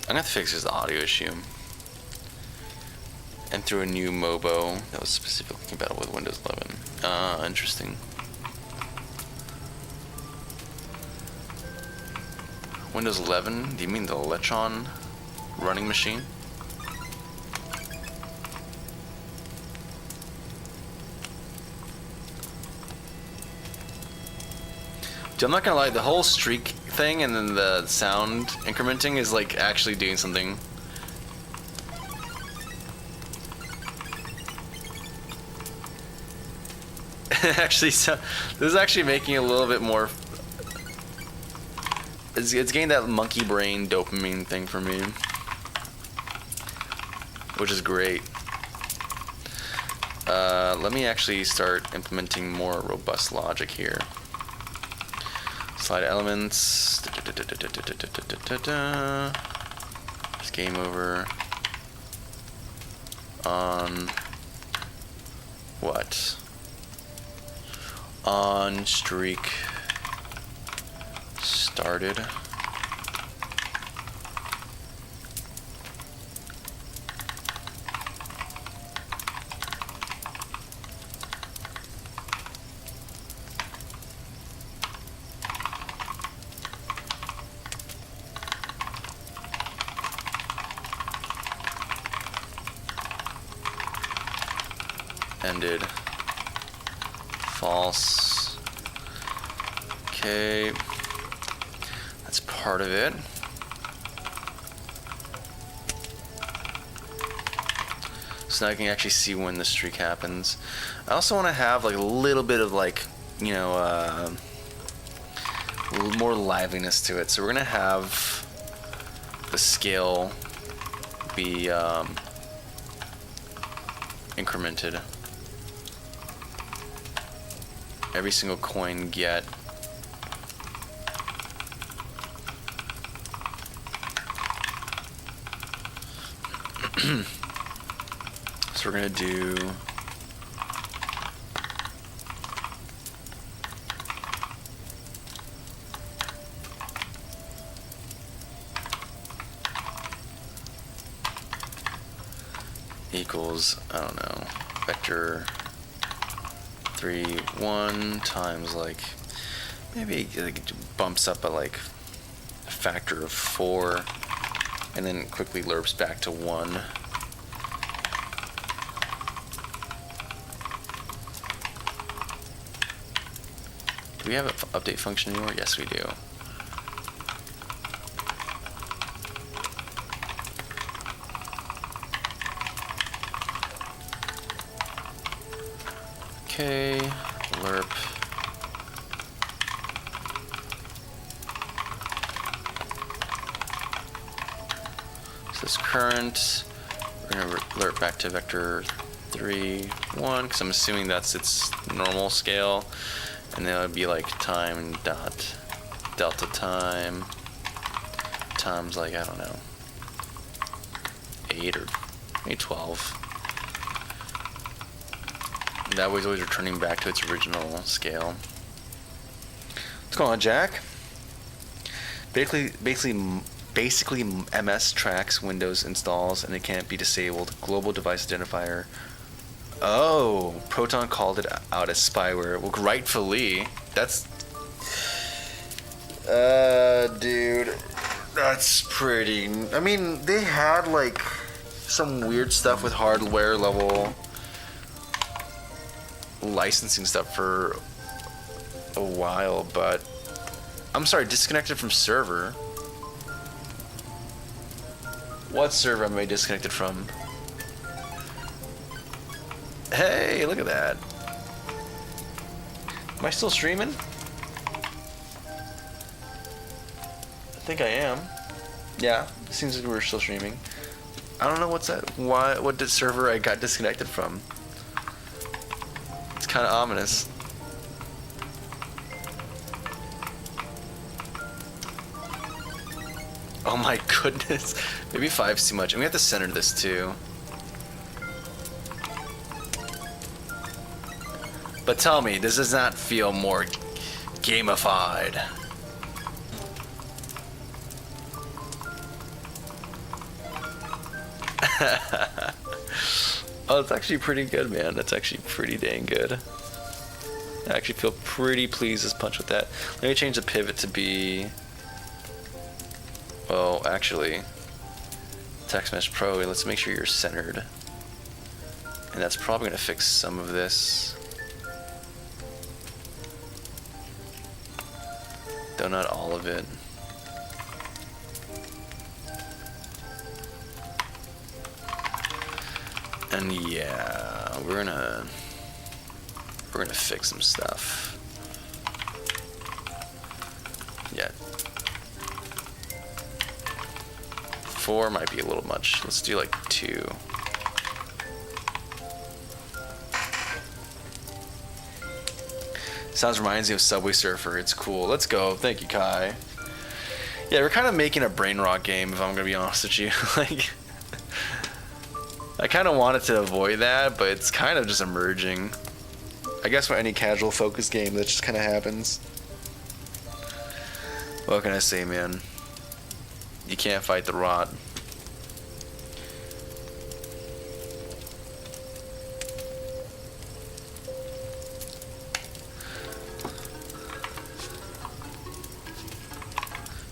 I'm gonna have to fix this audio issue. And through a new MOBO that was specifically compatible with Windows 11. Interesting. Windows 11? Do you mean the Electron running machine? Dude, I'm not gonna lie, the whole streak thing and then the sound incrementing is like actually doing something. Actually, so this is actually making it a little bit more. It's getting that monkey brain dopamine thing for me, which is great. Let me actually start implementing more robust logic here. Slide elements. Just game over. On what? On streak started. Ended. False. Okay. That's part of it. So now I can actually see when the streak happens. I also want to have like a little bit of like, you know, a little more liveliness to it. So we're gonna have the scale be incremented. Every single coin get so we're gonna do equals, I don't know, vector 3 3.1 times like maybe it bumps up by like a factor of 4 and then quickly lerps back to 1. Do we have an update function anymore? Yes, we do. Okay, lerp. So this current, we're gonna lerp back to vector 3.1 because I'm assuming that's its normal scale, and then it would be like time dot delta time times like, I don't know, 8 or maybe 12. That way it's always returning back to its original scale. What's going on, Jack? Basically, MS tracks Windows installs and it can't be disabled. Global device identifier. Oh, Proton called it out as spyware. Well, rightfully. That's... dude. That's pretty... I mean, they had, like, some weird stuff with hardware level licensing stuff for a while, but... I'm sorry, disconnected from server? What server am I disconnected from? Hey, look at that. Am I still streaming? I think I am. Yeah, it seems like we're still streaming. I don't know what's that. What server I got disconnected from? It's kind of ominous. Oh my goodness. Maybe 5's too much. And we have to center this too. But tell me, does this not feel more gamified? Oh, it's actually pretty good, man. That's actually pretty dang good. I actually feel pretty pleased as punch with that. Let me change the pivot to be... Well, actually, Text Mesh Pro, let's make sure you're centered. And that's probably going to fix some of this. Though not all of it. And yeah, we're gonna fix some stuff. Yeah. 4 might be a little much. Let's do like 2. Sounds reminds me of Subway Surfer. It's cool. Let's go. Thank you, Kai. Yeah, we're kind of making a brain rot game, if I'm gonna be honest with you. Like, I kind of wanted to avoid that, but it's kind of just emerging. I guess for any casual focus game, that just kind of happens. What can I say, man? You can't fight the rot.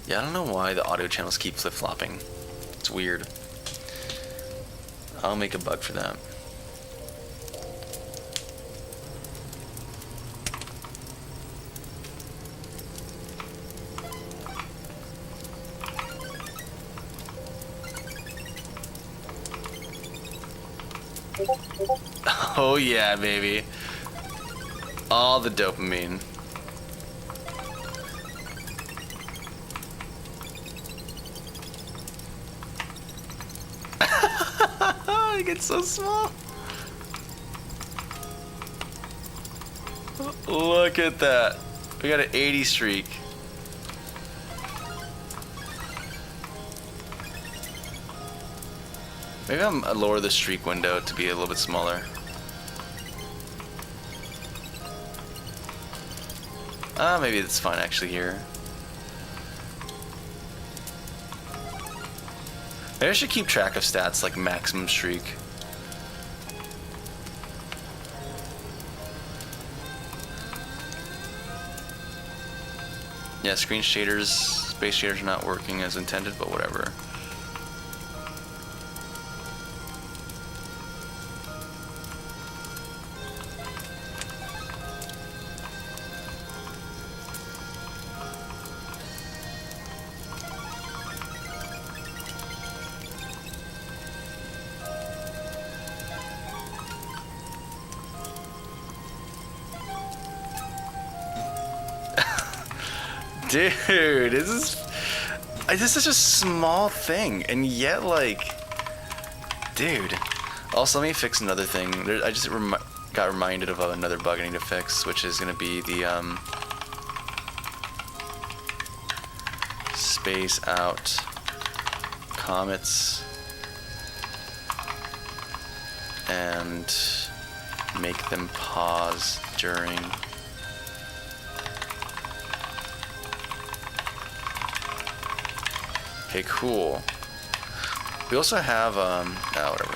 Yeah, I don't know why the audio channels keep flip-flopping. It's weird. I'll make a bug for that. Oh yeah, baby. All the dopamine. It gets so small. Look at that. We got an 80 streak. Maybe I'll lower the streak window to be a little bit smaller. Maybe it's fine actually here. Maybe I should keep track of stats like maximum streak. Yeah, screen shaders, space shaders are not working as intended, but whatever. Dude, this is such a small thing, and yet, like, dude. Also, let me fix another thing. I just got reminded of another bug I need to fix, which is gonna be the space out comets and make them pause during. Okay, cool. We also have, whatever.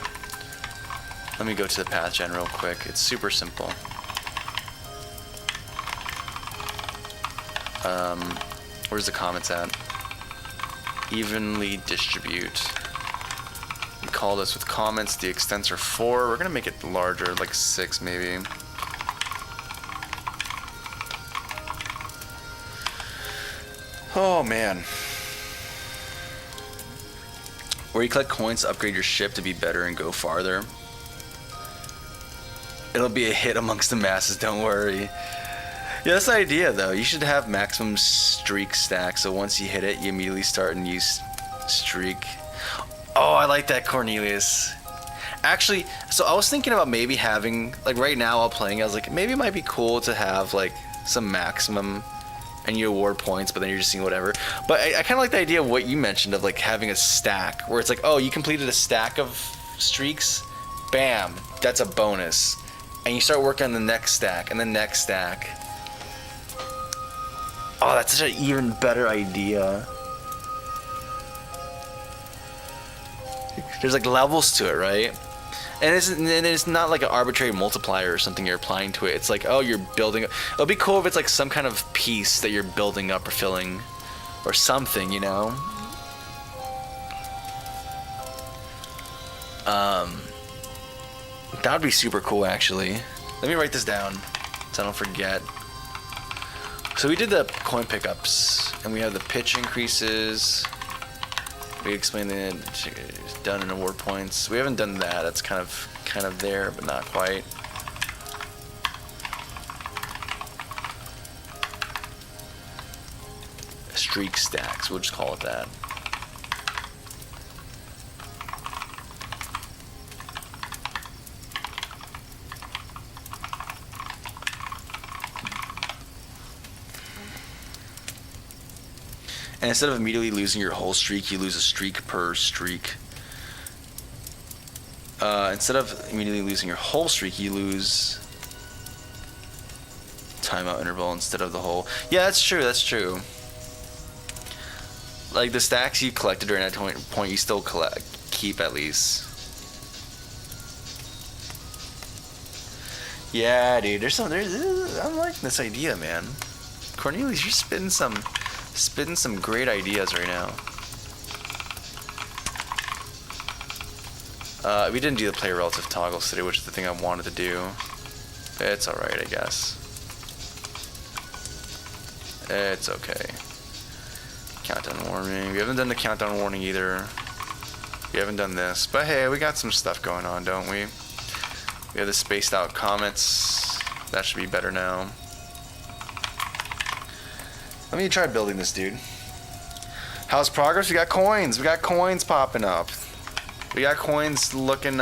Let me go to the path gen real quick. It's super simple. Where's the comments at? Evenly distribute. We call this with comments. The extents are 4. We're gonna make it larger, like 6 maybe. Oh man. Where you collect coins to upgrade your ship to be better and go farther. It'll be a hit amongst the masses, don't worry. Yeah, that's the idea though. You should have maximum streak stack, so once you hit it, you immediately start a new streak. Oh, I like that, Cornelius. Actually, so I was thinking about maybe having, like right now while playing, I was like, maybe it might be cool to have like some maximum and you award points, but then you're just seeing whatever. But I kind of like the idea of what you mentioned of like having a stack where it's like, oh, you completed a stack of streaks, bam, that's a bonus. And you start working on the next stack and the next stack. Oh, that's such an even better idea. There's like levels to it, right? And it's not like an arbitrary multiplier or something you're applying to it. It's like, oh, you're building. It'll be cool if it's like some kind of piece that you're building up or filling, or something, you know. That would be super cool, actually. Let me write this down so I don't forget. So we did the coin pickups, and we have the pitch increases. We explained the done in award points. We haven't done that. That's kind of there, but not quite. Streak stacks. We'll just call it that. And instead of immediately losing your whole streak, you lose a streak per streak. Instead of immediately losing your whole streak, you lose timeout interval instead of the whole. Yeah, that's true. That's true. Like the stacks you collected during that point, you still keep at least. Yeah, dude. I'm liking this idea, man. Cornelius, you're spitting some great ideas right now. We didn't do the player relative toggles today, which is the thing I wanted to do. It's alright, I guess. It's okay. Countdown warning. We haven't done the countdown warning either. We haven't done this. But hey, we got some stuff going on, don't we? We have the spaced out comments. That should be better now. Let me try building this, dude. How's progress? We got coins. We got coins popping up. We got coins looking,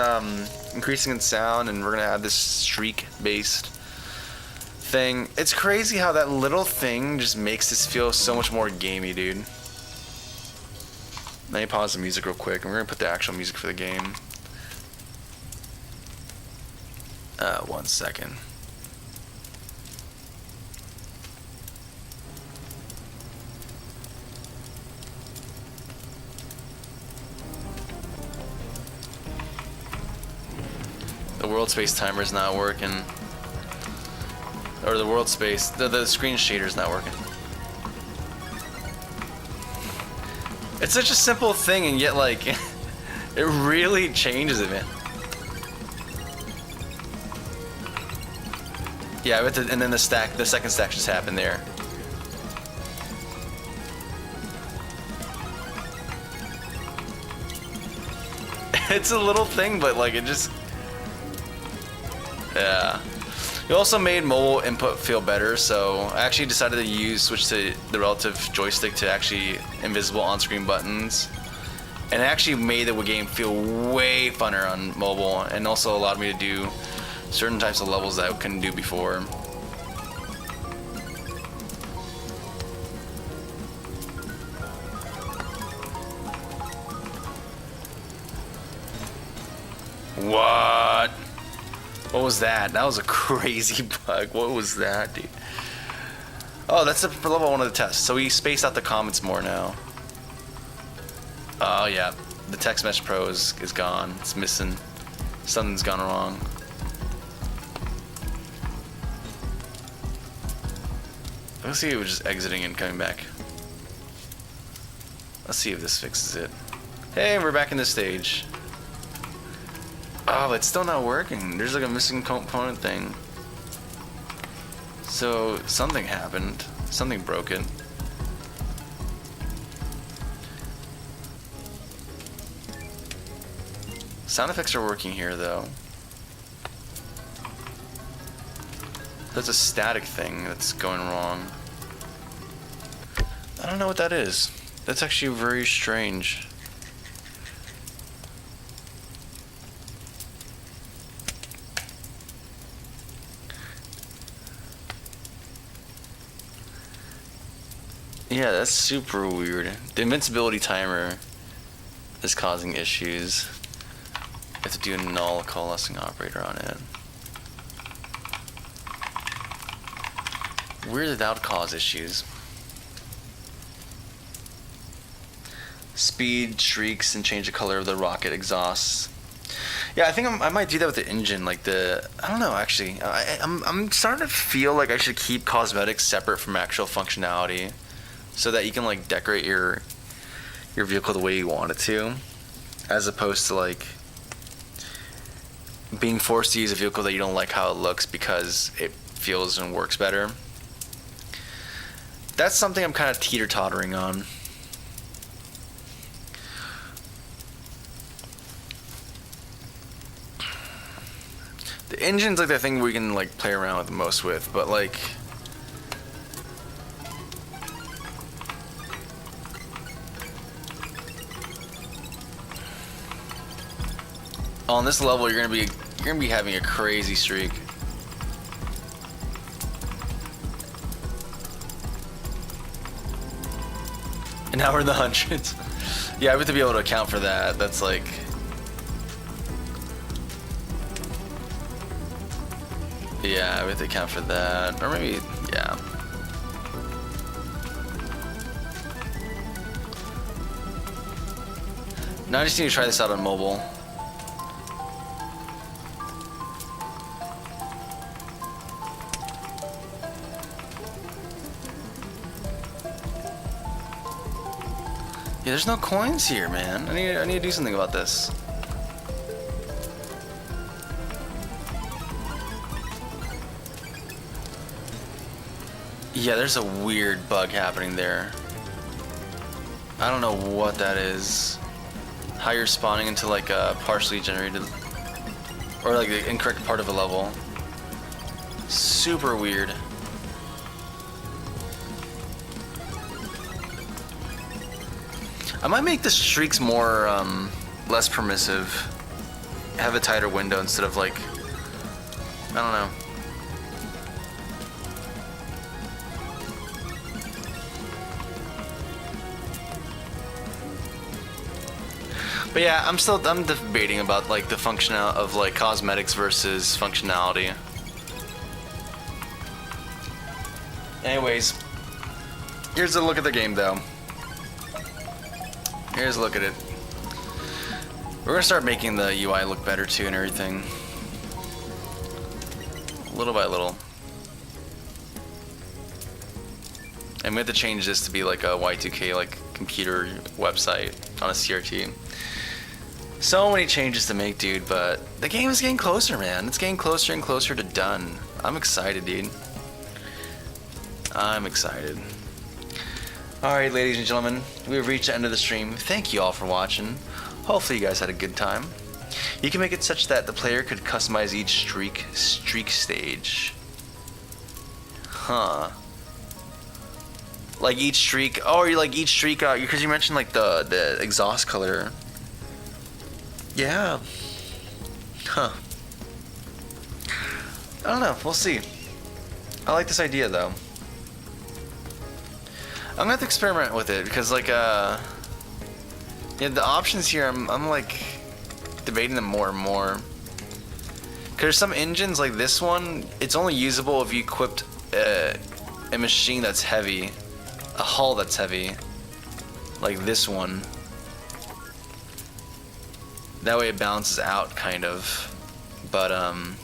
increasing in sound, and we're gonna add this streak-based thing. It's crazy how that little thing just makes this feel so much more gamey, dude. Let me pause the music real quick, and we're gonna put the actual music for the game. 1 second. The world space timer is not working. Or the world space, the screen shader is not working. It's such a simple thing, and yet like it really changes it, man. Yeah, and then the second stack just happened there. It's a little thing, but like it just, yeah. You also made mobile input feel better, so I actually decided to switch to the relative joystick to actually invisible on-screen buttons, and it actually made the game feel way funner on mobile, and also allowed me to do certain types of levels that I couldn't do before. What? What was that? That was a crazy bug. What was that, dude? Oh, that's for level 1 of the test. So we spaced out the comments more now. Oh, yeah. The text mesh pro is gone. It's missing. Something's gone wrong. Let's see if we're just exiting and coming back. Let's see if this fixes it. Hey, we're back in this stage. Oh, it's still not working. There's like a missing component thing. So something happened. Something broke it. Sound effects are working here though. There's a static thing that's going wrong. I don't know what that is. That's actually very strange. Yeah, that's super weird. The invincibility timer is causing issues. You have to do a null coalescing operator on it. Weird that would cause issues. Speed, shrieks, and change the color of the rocket exhausts. Yeah, I think I might do that with the engine, like I don't know, actually. I'm starting to feel like I should keep cosmetics separate from actual functionality, so that you can like decorate your vehicle the way you want it to, as opposed to like being forced to use a vehicle that you don't like how it looks because it feels and works better. That's something I'm kind of teeter-tottering on. The engine's like the thing we can like play around with the most with, but like on this level you're gonna be having a crazy streak. And now we're in the hundreds. Yeah, I have to be able to account for that. That's like, yeah, I have to account for that. Or maybe, yeah. Now I just need to try this out on mobile. Yeah, there's no coins here, man. I need to do something about this. Yeah, there's a weird bug happening there. I don't know what that is. How you're spawning into like a partially generated, or like the incorrect part of a level. Super weird. I might make the streaks more, less permissive. Have a tighter window instead of like, I don't know. But yeah, I'm debating about like the functionality of like cosmetics versus functionality. Anyways, here's a look at the game though. Here's a look at it. We're gonna start making the UI look better too and everything. Little by little. And we have to change this to be like a Y2K like computer website on a CRT. So many changes to make, dude, but the game is getting closer, man. It's getting closer and closer to done. I'm excited, dude. I'm excited. Alright, ladies and gentlemen, we've reached the end of the stream. Thank you all for watching. Hopefully you guys had a good time. You can make it such that the player could customize each streak stage. Huh. Like each streak, oh, or like each streak, because you mentioned like the exhaust color. Yeah. Huh. I don't know. We'll see. I like this idea though. I'm gonna have to experiment with it because like yeah, the options here I'm like debating them more and more. Cause there's some engines like this one, it's only usable if you equipped a machine that's heavy, a hull that's heavy, like this one. That way it balances out, kind of. But, and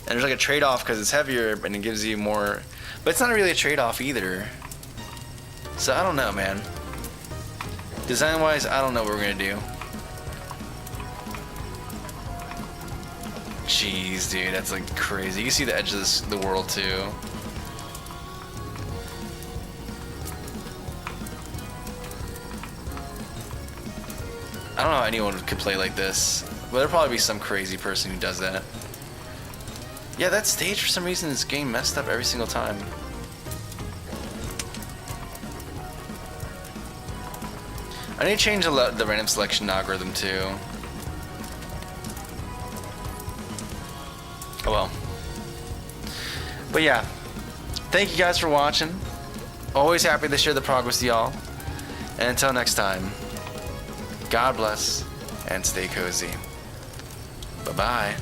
there's like a trade-off because it's heavier and it gives you more, but it's not really a trade-off either. So I don't know, man. Design-wise, I don't know what we're gonna do. Jeez, dude, that's like crazy. You can see the edge of the world too. I don't know how anyone could play like this, but there'll probably be some crazy person who does that. Yeah, that stage for some reason is getting messed up every single time. I need to change the random selection algorithm too. Oh well. But yeah, thank you guys for watching. Always happy to share the progress with y'all. And until next time, God bless and stay cozy. Bye-bye.